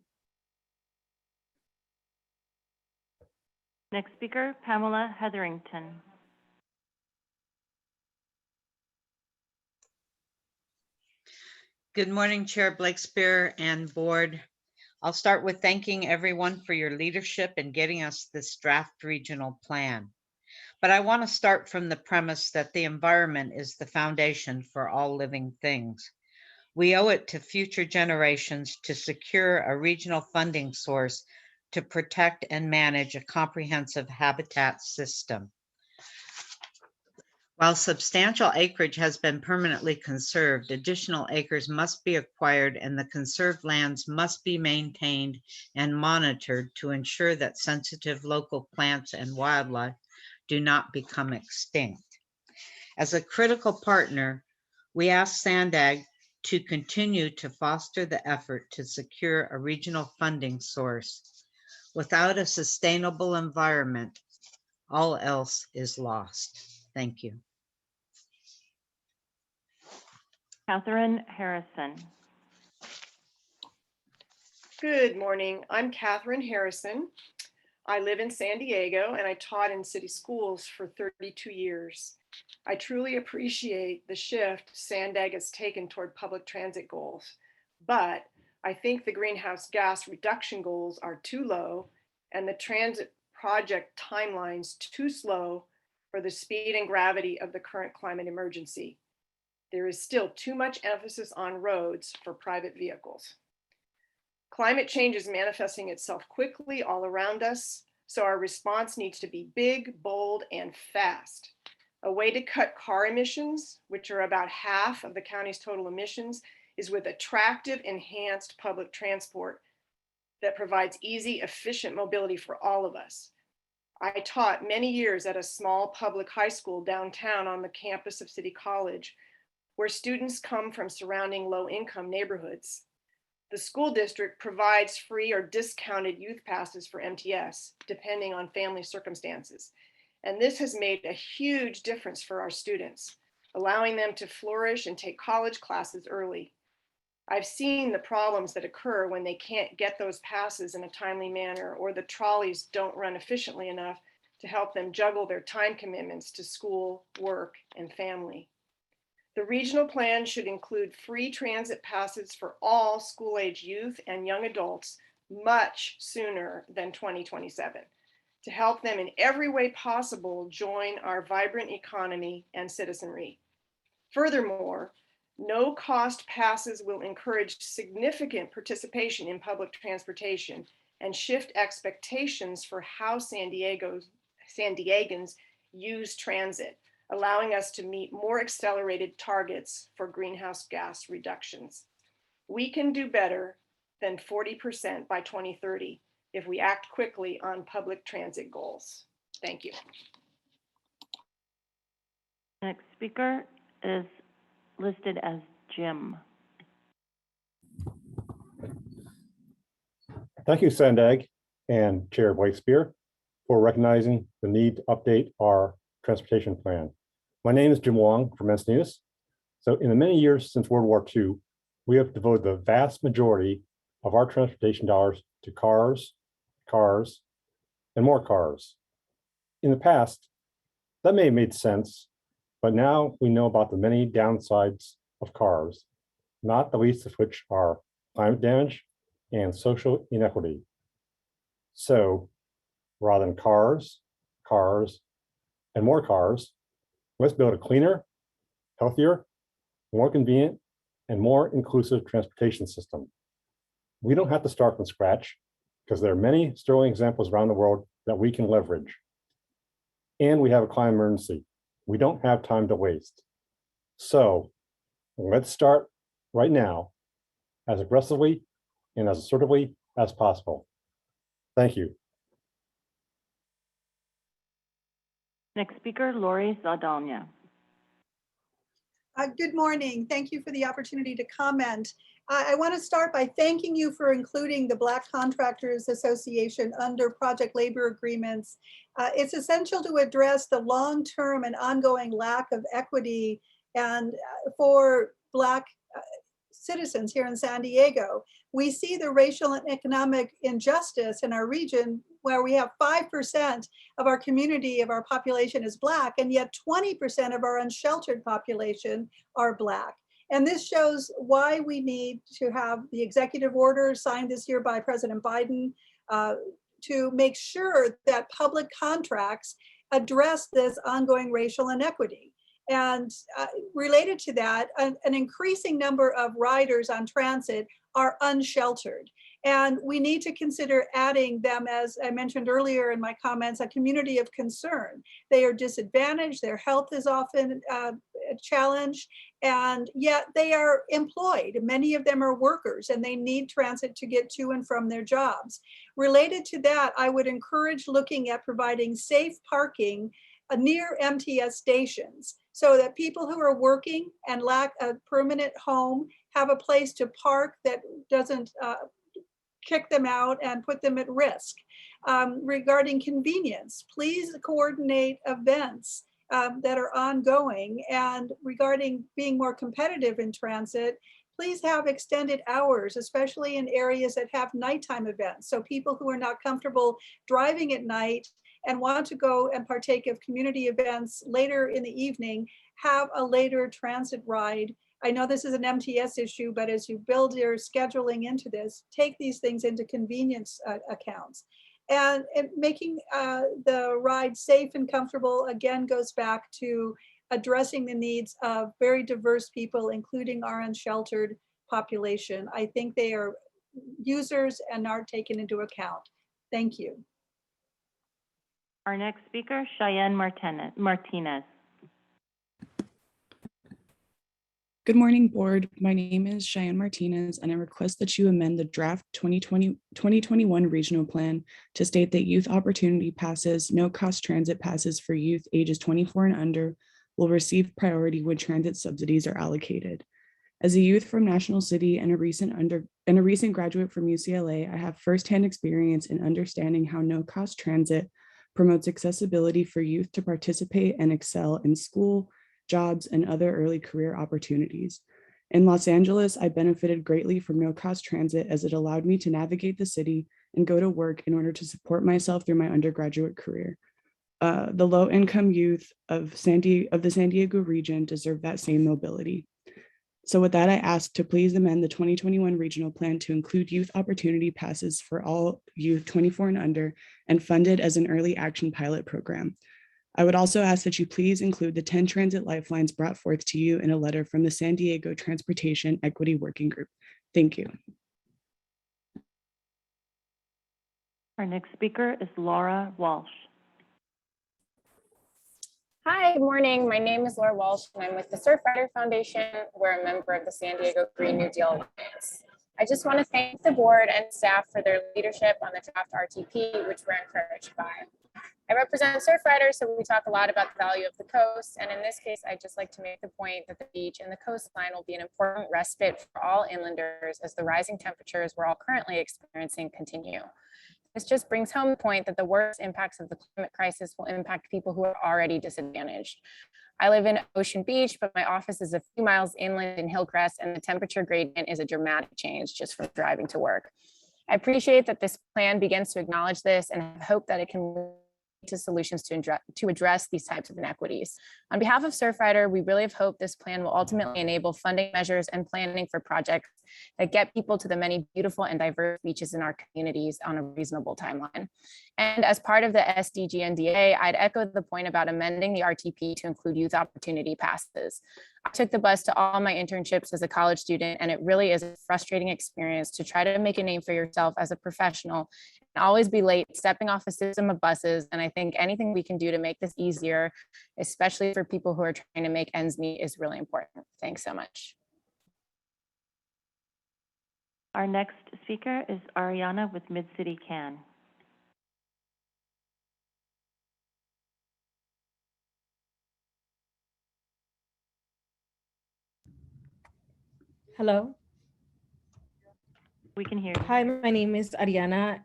[SPEAKER 3] Next speaker, Pamela Hetherington.
[SPEAKER 5] Good morning, Chair Blakespear and board. I'll start with thanking everyone for your leadership in getting us this draft regional plan. But I want to start from the premise that the environment is the foundation for all living things. We owe it to future generations to secure a regional funding source to protect and manage a comprehensive habitat system. While substantial acreage has been permanently conserved, additional acres must be acquired and the conserved lands must be maintained and monitored to ensure that sensitive local plants and wildlife do not become extinct. As a critical partner, we ask SANDAG to continue to foster the effort to secure a regional funding source. Without a sustainable environment, all else is lost. Thank you.
[SPEAKER 3] Catherine Harrison.
[SPEAKER 18] Good morning. I'm Catherine Harrison. I live in San Diego and I taught in city schools for 32 years. I truly appreciate the shift SANDAG has taken toward public transit goals, but I think the greenhouse gas reduction goals are too low and the transit project timelines too slow for the speed and gravity of the current climate emergency. There is still too much emphasis on roads for private vehicles. Climate change is manifesting itself quickly all around us, so our response needs to be big, bold, and fast. A way to cut car emissions, which are about half of the county's total emissions, is with attractive, enhanced public transport that provides easy, efficient mobility for all of us. I taught many years at a small public high school downtown on the campus of City College, where students come from surrounding low-income neighborhoods. The school district provides free or discounted youth passes for MTS, depending on family circumstances. And this has made a huge difference for our students, allowing them to flourish and take college classes early. I've seen the problems that occur when they can't get those passes in a timely manner, or the trolleys don't run efficiently enough to help them juggle their time commitments to school, work, and family. The regional plan should include free transit passes for all school-age youth and young adults much sooner than 2027 to help them in every way possible join our vibrant economy and citizenry. Furthermore, no-cost passes will encourage significant participation in public transportation and shift expectations for how San Diegans use transit, allowing us to meet more accelerated targets for greenhouse gas reductions. We can do better than 40% by 2030 if we act quickly on public transit goals. Thank you.
[SPEAKER 3] Next speaker is listed as Jim.
[SPEAKER 9] Thank you, SANDAG and Chair Blakespear, for recognizing the need to update our transportation plan. My name is Jim Wong from Encinitas. So in the many years since World War II, we have devoted the vast majority of our transportation dollars to cars, and more cars. In the past, that may have made sense, but now we know about the many downsides of cars, not the least of which are climate damage and social inequity. So rather than cars, and more cars, let's build a cleaner, healthier, more convenient, and more inclusive transportation system. We don't have to start from scratch because there are many sterling examples around the world that we can leverage. And we have a climate emergency. We don't have time to waste. So let's start right now as aggressively and as assertively as possible. Thank you.
[SPEAKER 3] Next speaker, Lori Saldana.
[SPEAKER 16] Good morning. Thank you for the opportunity to comment. I want to start by thanking you for including the Black Contractors Association under project labor agreements. It's essential to address the long-term and ongoing lack of equity and for Black citizens here in San Diego. We see the racial and economic injustice in our region where we have 5% of our community, of our population is Black, and yet 20% of our unsheltered population are Black. And this shows why we need to have the executive order signed this year by President Biden to make sure that public contracts address this ongoing racial inequity. And related to that, an increasing number of riders on transit are unsheltered. And we need to consider adding them, as I mentioned earlier in my comments, a community of concern. They are disadvantaged, their health is often challenged, and yet they are employed. Many of them are workers and they need transit to get to and from their jobs. Related to that, I would encourage looking at providing safe parking near MTS stations so that people who are working and lack a permanent home have a place to park that doesn't kick them out and put them at risk. Regarding convenience, please coordinate events that are ongoing. And regarding being more competitive in transit, please have extended hours, especially in areas that have nighttime events. So people who are not comfortable driving at night and want to go and partake of community events later in the evening, have a later transit ride. I know this is an MTS issue, but as you build your scheduling into this, take these things into convenience accounts. And making the ride safe and comfortable, again, goes back to addressing the needs of very diverse people, including our unsheltered population. I think they are users and aren't taken into account. Thank you.
[SPEAKER 3] Our next speaker, Cheyenne Martinez.
[SPEAKER 10] Good morning, board. My name is Cheyenne Martinez, and I request that you amend the draft 2021 regional plan to state that youth opportunity passes, no cost transit passes for youth ages 24 and under will receive priority when transit subsidies are allocated. As a youth from National City and a recent graduate from UCLA, I have firsthand experience in understanding how no cost transit promotes accessibility for youth to participate and excel in school, jobs, and other early career opportunities. In Los Angeles, I benefited greatly from no-cost transit as it allowed me to navigate the city and go to work in order to support myself through my undergraduate career. The low-income youth of the San Diego region deserve that same mobility. So with that, I ask to please amend the 2021 regional plan to include youth opportunity passes for all youth 24 and under and funded as an early action pilot program. I would also ask that you please include the 10 transit lifelines brought forth to you in a letter from the San Diego Transportation Equity Working Group. Thank you.
[SPEAKER 3] Our next speaker is Laura Walsh.
[SPEAKER 17] Hi, good morning. My name is Laura Walsh and I'm with the Surfrider Foundation. We're a member of the San Diego Green New Deal Alliance. I just want to thank the board and staff for their leadership on the draft RTP, which we're encouraged by. I represent Surfriders, so we talk a lot about the value of the coast. And in this case, I'd just like to make the point that the beach and the coastline will be an important respite for all inlanders as the rising temperatures we're all currently experiencing continue. This just brings home the point that the worst impacts of the climate crisis will impact people who are already disadvantaged. I live in Ocean Beach, but my office is a few miles inland in Hillcrest, and the temperature gradient is a dramatic change just from driving to work. I appreciate that this plan begins to acknowledge this and hope that it can to solutions to address these types of inequities. On behalf of Surfrider, we really have hope this plan will ultimately enable funding measures and planning for projects that get people to the many beautiful and diverse beaches in our communities on a reasonable timeline. And as part of the SDG&DA, I'd echo the point about amending the RTP to include youth opportunity passes. I took the bus to all my internships as a college student, and it really is a frustrating experience to try to make a name for yourself as a professional and always be late stepping off a system of buses. And I think anything we can do to make this easier, especially for people who are trying to make ends meet, is really important. Thanks so much.
[SPEAKER 3] Our next speaker is Ariana with Mid-City Can.
[SPEAKER 20] Hello.
[SPEAKER 3] We can hear you.
[SPEAKER 20] Hi, my name is Ariana.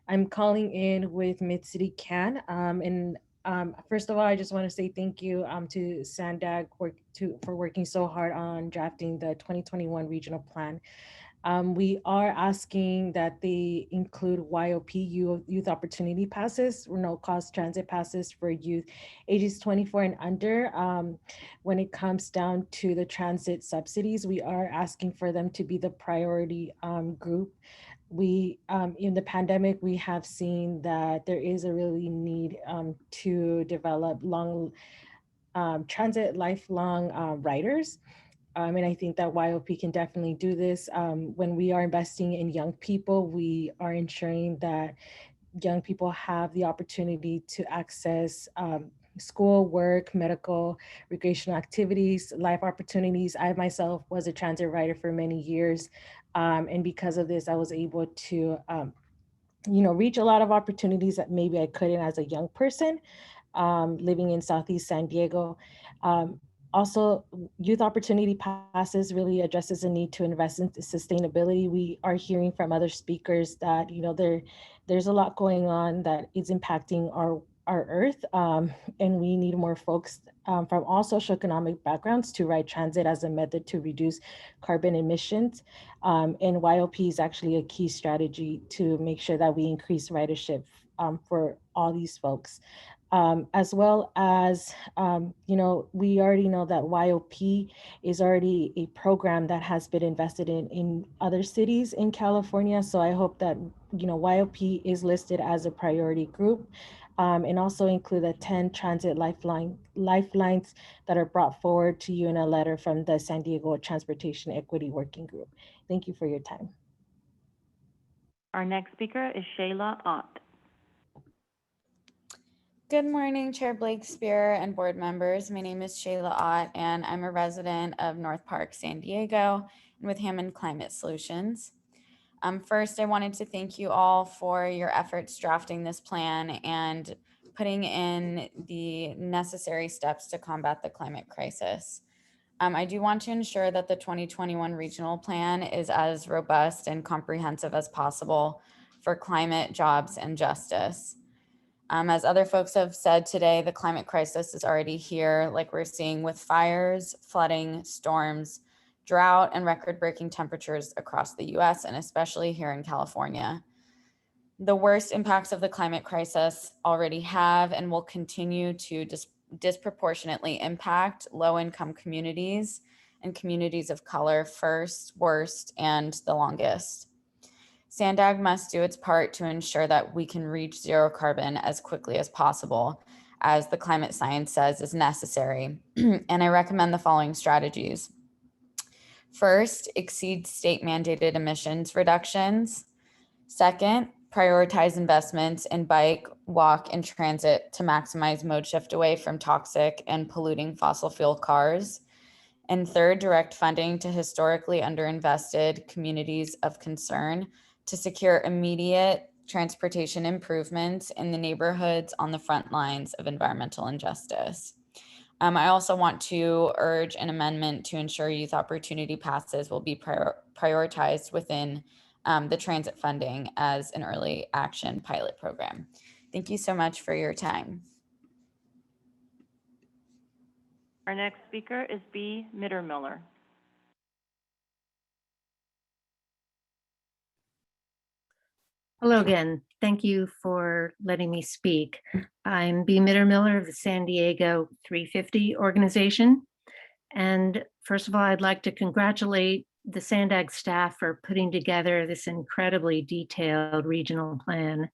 [SPEAKER 20] I'm calling in with Mid-City Can. First of all, I just want to say thank you to SANDAG for working so hard on drafting the 2021 regional plan. We are asking that they include YOP, youth opportunity passes, or no cost transit passes for youth ages 24 and under. When it comes down to the transit subsidies, we are asking for them to be the priority group. We, in the pandemic, we have seen that there is a really need to develop transit lifelong riders. And I think that YOP can definitely do this. When we are investing in young people, we are ensuring that young people have the opportunity to access school, work, medical, recreational activities, life opportunities. I myself was a transit rider for many years. And because of this, I was able to, reach a lot of opportunities that maybe I couldn't as a young person living in Southeast San Diego. Also, youth opportunity passes really addresses the need to invest in sustainability. We are hearing from other speakers that, there's a lot going on that is impacting our earth, and we need more folks from all socioeconomic backgrounds to ride transit as a method to reduce carbon emissions. And YOP is actually a key strategy to make sure that we increase ridership for all these folks. As well as, we already know that YOP is already a program that has been invested in other cities in California. So I hope that, YOP is listed as a priority group, and also include the 10 transit lifelines that are brought forward to you in a letter from the San Diego Transportation Equity Working Group. Thank you for your time.
[SPEAKER 3] Our next speaker is Shayla Ott.
[SPEAKER 4] Good morning, Chair Blakespear and board members. My name is Shayla Ott, and I'm a resident of North Park, San Diego, and with Hammond Climate Solutions. First, I wanted to thank you all for your efforts drafting this plan and putting in the necessary steps to combat the climate crisis. I do want to ensure that the 2021 regional plan is as robust and comprehensive as possible for climate, jobs, and justice. As other folks have said today, the climate crisis is already here, like we're seeing with fires, flooding, storms, drought, and record-breaking temperatures across the US, and especially here in California. The worst impacts of the climate crisis already have and will continue to disproportionately impact low-income communities and communities of color first, worst, and the longest. SANDAG must do its part to ensure that we can reach zero carbon as quickly as possible, as the climate science says is necessary. And I recommend the following strategies. First, exceed state mandated emissions reductions. Second, prioritize investments in bike, walk, and transit to maximize mode shift away from toxic and polluting fossil fuel cars. And third, direct funding to historically underinvested communities of concern to secure immediate transportation improvements in the neighborhoods on the front lines of environmental injustice. I also want to urge an amendment to ensure youth opportunity passes will be prioritized within the transit funding as an early action pilot program. Thank you so much for your time.
[SPEAKER 3] Our next speaker is B. Mittermiller.
[SPEAKER 13] Hello again. Thank you for letting me speak. I'm B. Mittermiller of the San Diego 350 organization. And first of all, I'd like to congratulate the SANDAG staff for putting together this incredibly detailed regional plan.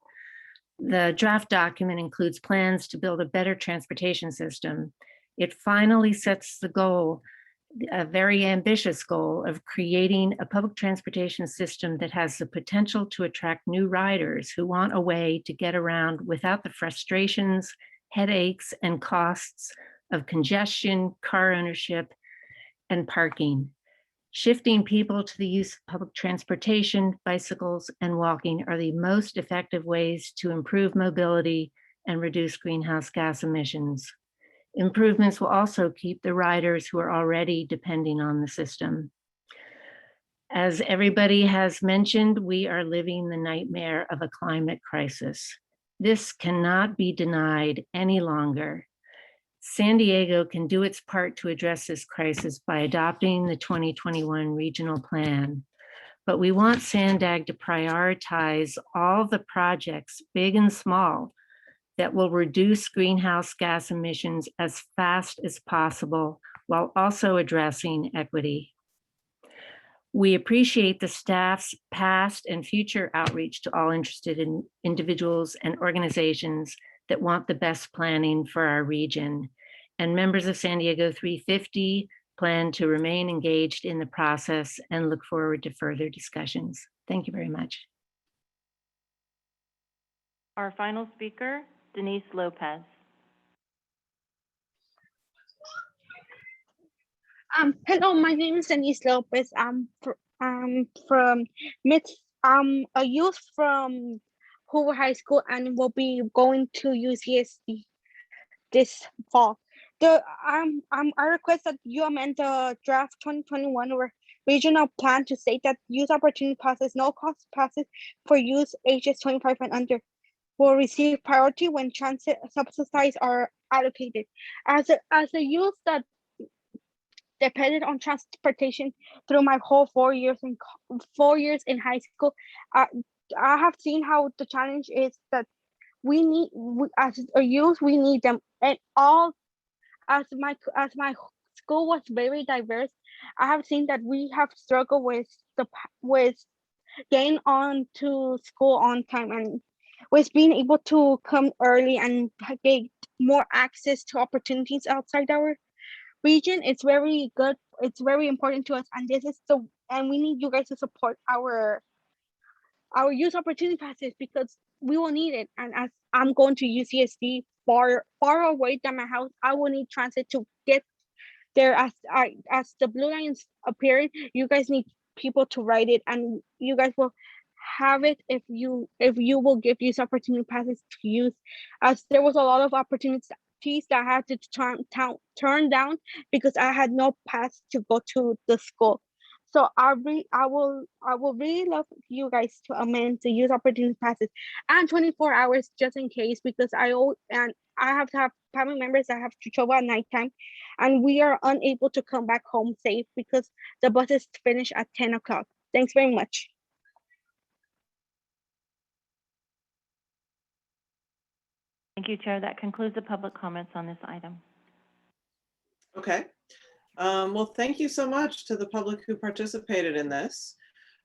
[SPEAKER 13] The draft document includes plans to build a better transportation system. It finally sets the goal, a very ambitious goal, of creating a public transportation system that has the potential to attract new riders who want a way to get around without the frustrations, headaches, and costs of congestion, car ownership, and parking. Shifting people to the use of public transportation, bicycles, and walking are the most effective ways to improve mobility and reduce greenhouse gas emissions. Improvements will also keep the riders who are already depending on the system. As everybody has mentioned, we are living the nightmare of a climate crisis. This cannot be denied any longer. San Diego can do its part to address this crisis by adopting the 2021 regional plan. But we want SANDAG to prioritize all the projects, big and small, that will reduce greenhouse gas emissions as fast as possible while also addressing equity. We appreciate the staff's past and future outreach to all interested in individuals and organizations that want the best planning for our region. And members of San Diego 350 plan to remain engaged in the process and look forward to further discussions. Thank you very much.
[SPEAKER 3] Our final speaker, Denise Lopez.
[SPEAKER 14] Hello, my name is Denise Lopez. I'm from a youth from Hoover High School and will be going to UCSD this fall. I request that you amend the draft 2021 regional plan to state that youth opportunity passes, no cost passes for youth ages 25 and under, will receive priority when transit subsidies are allocated. As a youth that depended on transportation through my whole 4 years in high school, I have seen how the challenge is that as a youth we need them, and all as my school was very diverse. I have seen that we have struggled with getting on to school on time and with being able to come early and get more access to opportunities outside our region. It's very good. It's very important to us, and we need you guys to support our our youth opportunity passes because we will need it. And as I'm going to UCSD far away than my house, I will need transit to get there. As the blue line is appearing, you guys need people to ride it, and you guys will have it if you will give these opportunity passes to youth, as there was a lot of opportunities that I had to turn down because I had no pass to go to the school. So I will really love you guys to amend the youth opportunity passes and 24 hours just in case, because I have to have family members that have to travel at nighttime, and we are unable to come back home safe because the buses finish at 10 o'clock. Thanks very much.
[SPEAKER 3] Thank you, Chair. That concludes the public comments on this item.
[SPEAKER 8] Okay. Well, thank you so much to the public who participated in this.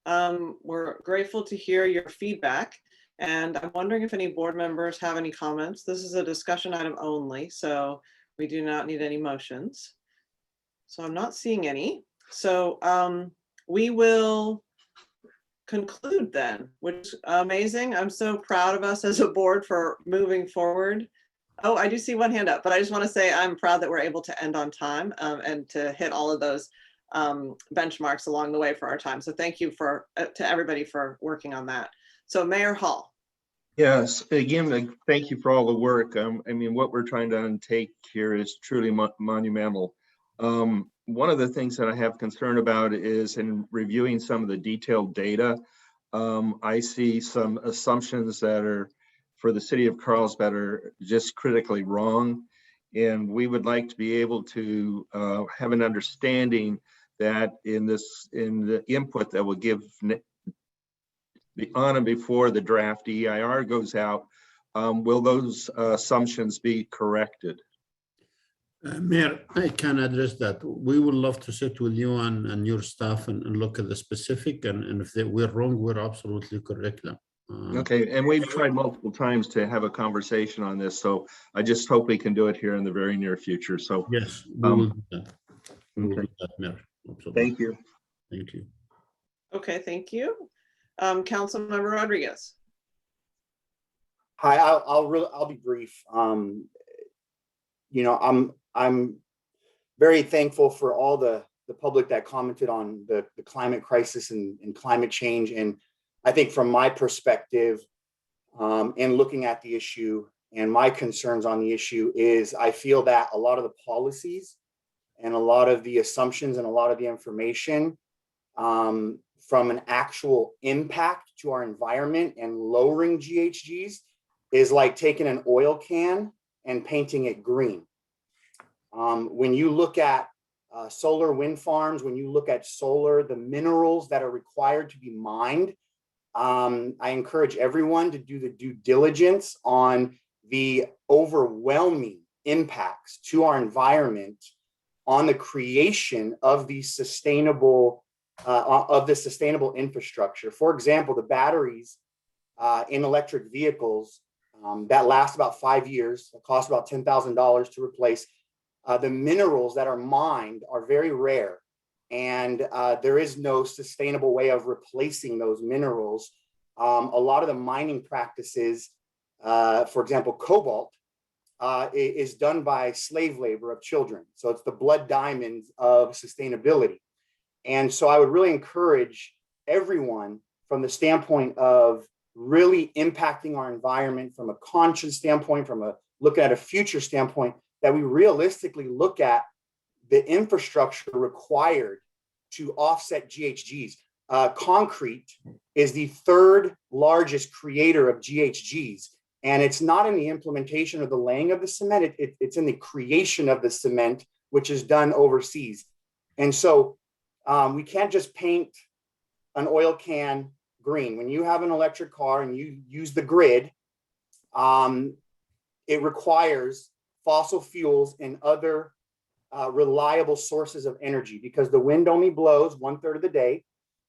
[SPEAKER 8] We're grateful to hear your feedback, and I'm wondering if any board members have any comments. This is a discussion item only, so we do not need any motions. So I'm not seeing any. So we will conclude then, which is amazing. I'm so proud of us as a board for moving forward. Oh, I do see one hand up, but I just want to say I'm proud that we're able to end on time and to hit all of those benchmarks along the way for our time. So thank you to everybody for working on that. So Mayor Hall.
[SPEAKER 21] Yes, again, thank you for all the work. I mean, what we're trying to undertake here is truly monumental. One of the things that I have concern about is in reviewing some of the detailed data, I see some assumptions that are for the city of Carlsbad are just critically wrong. And we would like to be able to have an understanding that in the input that will give on and before the draft EIR goes out, will those assumptions be corrected?
[SPEAKER 22] Mayor, I can address that. We would love to sit with you and your staff and look at the specific, and if we're wrong, we're absolutely correct.
[SPEAKER 21] Okay, and we've tried multiple times to have a conversation on this, so I just hope we can do it here in the very near future. So
[SPEAKER 22] yes, we will do that. We will
[SPEAKER 21] okay.
[SPEAKER 22] do that, Mayor. Absolutely.
[SPEAKER 21] Thank you.
[SPEAKER 22] Thank you.
[SPEAKER 8] Okay, thank you. Councilmember Rodriguez.
[SPEAKER 7] Hi, I'll be brief. You know, I'm very thankful for all the public that commented on the climate crisis and climate change. And I think from my perspective, in looking at the issue and my concerns on the issue is I feel that a lot of the policies and a lot of the assumptions and a lot of the information from an actual impact to our environment and lowering GHGs is like taking an oil can and painting it green. When you look at solar wind farms, when you look at solar, the minerals that are required to be mined, I encourage everyone to do the due diligence on the overwhelming impacts to our environment on the creation of these sustainable infrastructure. For example, the batteries in electric vehicles that last about 5 years, it costs about $10,000 to replace. The minerals that are mined are very rare, and there is no sustainable way of replacing those minerals. A lot of the mining practices, for example, cobalt, is done by slave labor of children. So it's the blood diamonds of sustainability. And so I would really encourage everyone from the standpoint of really impacting our environment from a conscious standpoint, from a looking at a future standpoint, that we realistically look at the infrastructure required to offset GHGs. Concrete is the third largest creator of GHGs, and it's not in the implementation or the laying of the cement, it's in the creation of the cement, which is done overseas. And so we can't just paint an oil can green. When you have an electric car and you use the grid, it requires fossil fuels and other reliable sources of energy, because the wind only blows 1/3 of the day.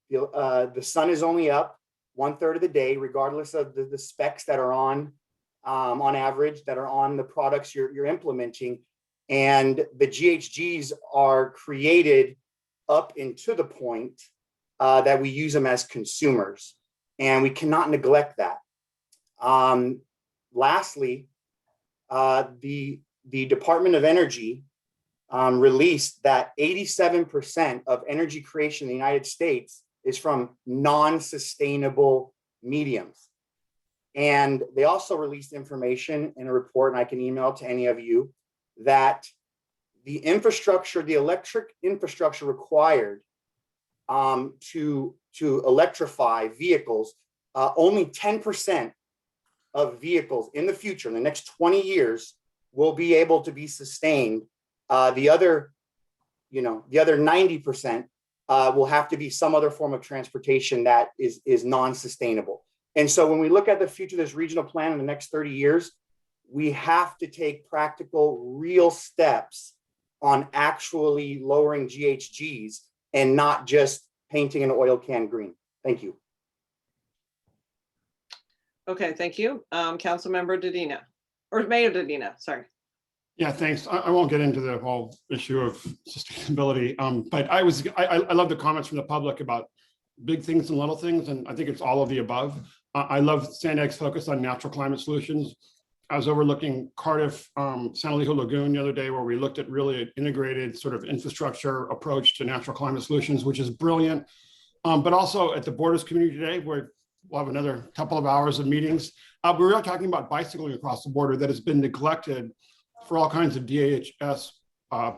[SPEAKER 7] The sun is only up 1/3 of the day, regardless of the specs that are on average, that are on the products you're implementing. And the GHGs are created up into the point that we use them as consumers. and we cannot neglect that. Lastly, the Department of Energy released that 87% of energy creation in the United States is from non-sustainable mediums. And they also released information in a report, and I can email it to any of you, that the infrastructure, the electric infrastructure required to electrify vehicles, only 10% of vehicles in the future, in the next 20 years, will be able to be sustained. The other 90% will have to be some other form of transportation that is non-sustainable. And so when we look at the future of this regional plan in the next 30 years, we have to take practical, real steps on actually lowering GHGs and not just painting an oil can green. Thank you.
[SPEAKER 8] Okay, thank you. Councilmember Dedina, or Mayor Dedina, sorry.
[SPEAKER 6] Yeah, thanks. I won't get into the whole issue of sustainability, but I love the comments from the public about big things and little things, and I think it's all of the above. I love SANDAG's focus on natural climate solutions. I was overlooking Cardiff, San Elijo Lagoon the other day, where we looked at really an integrated sort of infrastructure approach to natural climate solutions, which is brilliant. But also at the Borders community today, where we'll have another couple of hours of meetings. We were talking about bicycling across the border that has been neglected for all kinds of DHS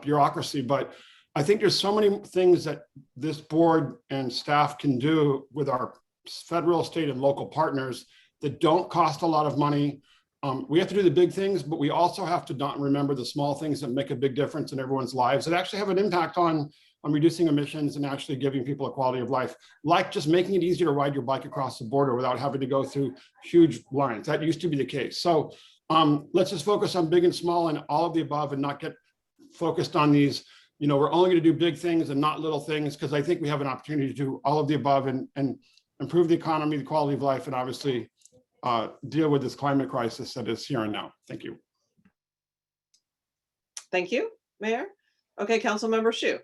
[SPEAKER 6] bureaucracy. But I think there's so many things that this board and staff can do with our federal, state, and local partners that don't cost a lot of money. We have to do the big things, but we also have to not remember the small things that make a big difference in everyone's lives that actually have an impact on reducing emissions and actually giving people a quality of life, like just making it easier to ride your bike across the border without having to go through huge lines. That used to be the case. So let's just focus on big and small and all of the above and not get focused on these, we're only going to do big things and not little things, because I think we have an opportunity to do all of the above and improve the economy, the quality of life, and obviously deal with this climate crisis that is here and now. Thank you.
[SPEAKER 8] Thank you, Mayor. Okay, Councilmember Shu.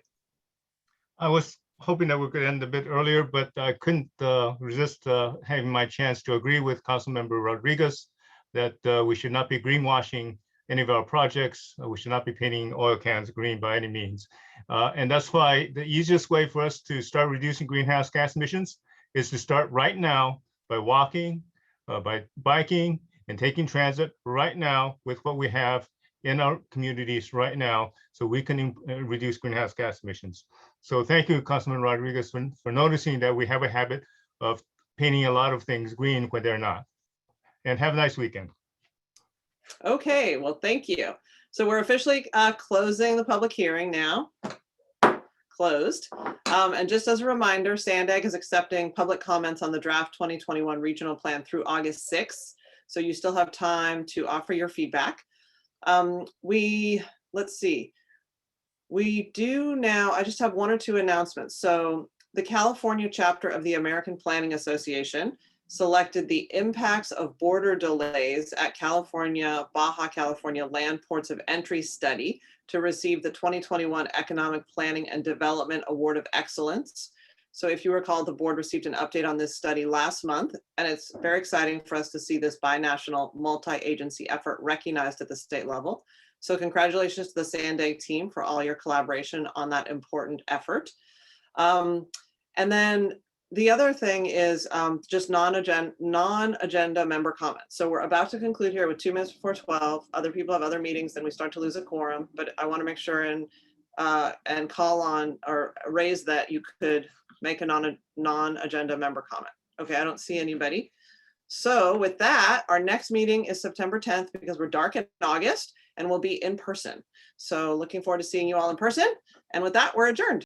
[SPEAKER 12] I was hoping that we could end a bit earlier, but I couldn't resist having my chance to agree with Councilmember Rodriguez that we should not be greenwashing any of our projects. We should not be painting oil cans green by any means. And that's why the easiest way for us to start reducing greenhouse gas emissions is to start right now by walking, by biking, and taking transit right now with what we have in our communities right now, so we can reduce greenhouse gas emissions. So thank you, Councilman Rodriguez, for noticing that we have a habit of painting a lot of things green when they're not. And have a nice weekend.
[SPEAKER 8] Okay, well, thank you. So we're officially closing the public hearing now. Closed. And just as a reminder, SANDAG is accepting public comments on the draft 2021 regional plan through August 6th. So you still have time to offer your feedback. Let's see. We do now, I just have one or two announcements. So the California chapter of the American Planning Association selected the impacts of border delays at Baja California Land Ports of Entry study to receive the 2021 Economic Planning and Development Award of Excellence. So if you recall, the board received an update on this study last month, and it's very exciting for us to see this binational multi-agency effort recognized at the state level. So congratulations to the SANDAG team for all your collaboration on that important effort. And then the other thing is just non-agenda member comments. So we're about to conclude here with 2 minutes before 12. Other people have other meetings, then we start to lose a quorum, but I want to make sure and call on or raise that you could make a non-agenda member comment. Okay, I don't see anybody. So with that, our next meeting is September 10th because we're dark in August and we'll be in person. So looking forward to seeing you all in person. And with that, we're adjourned.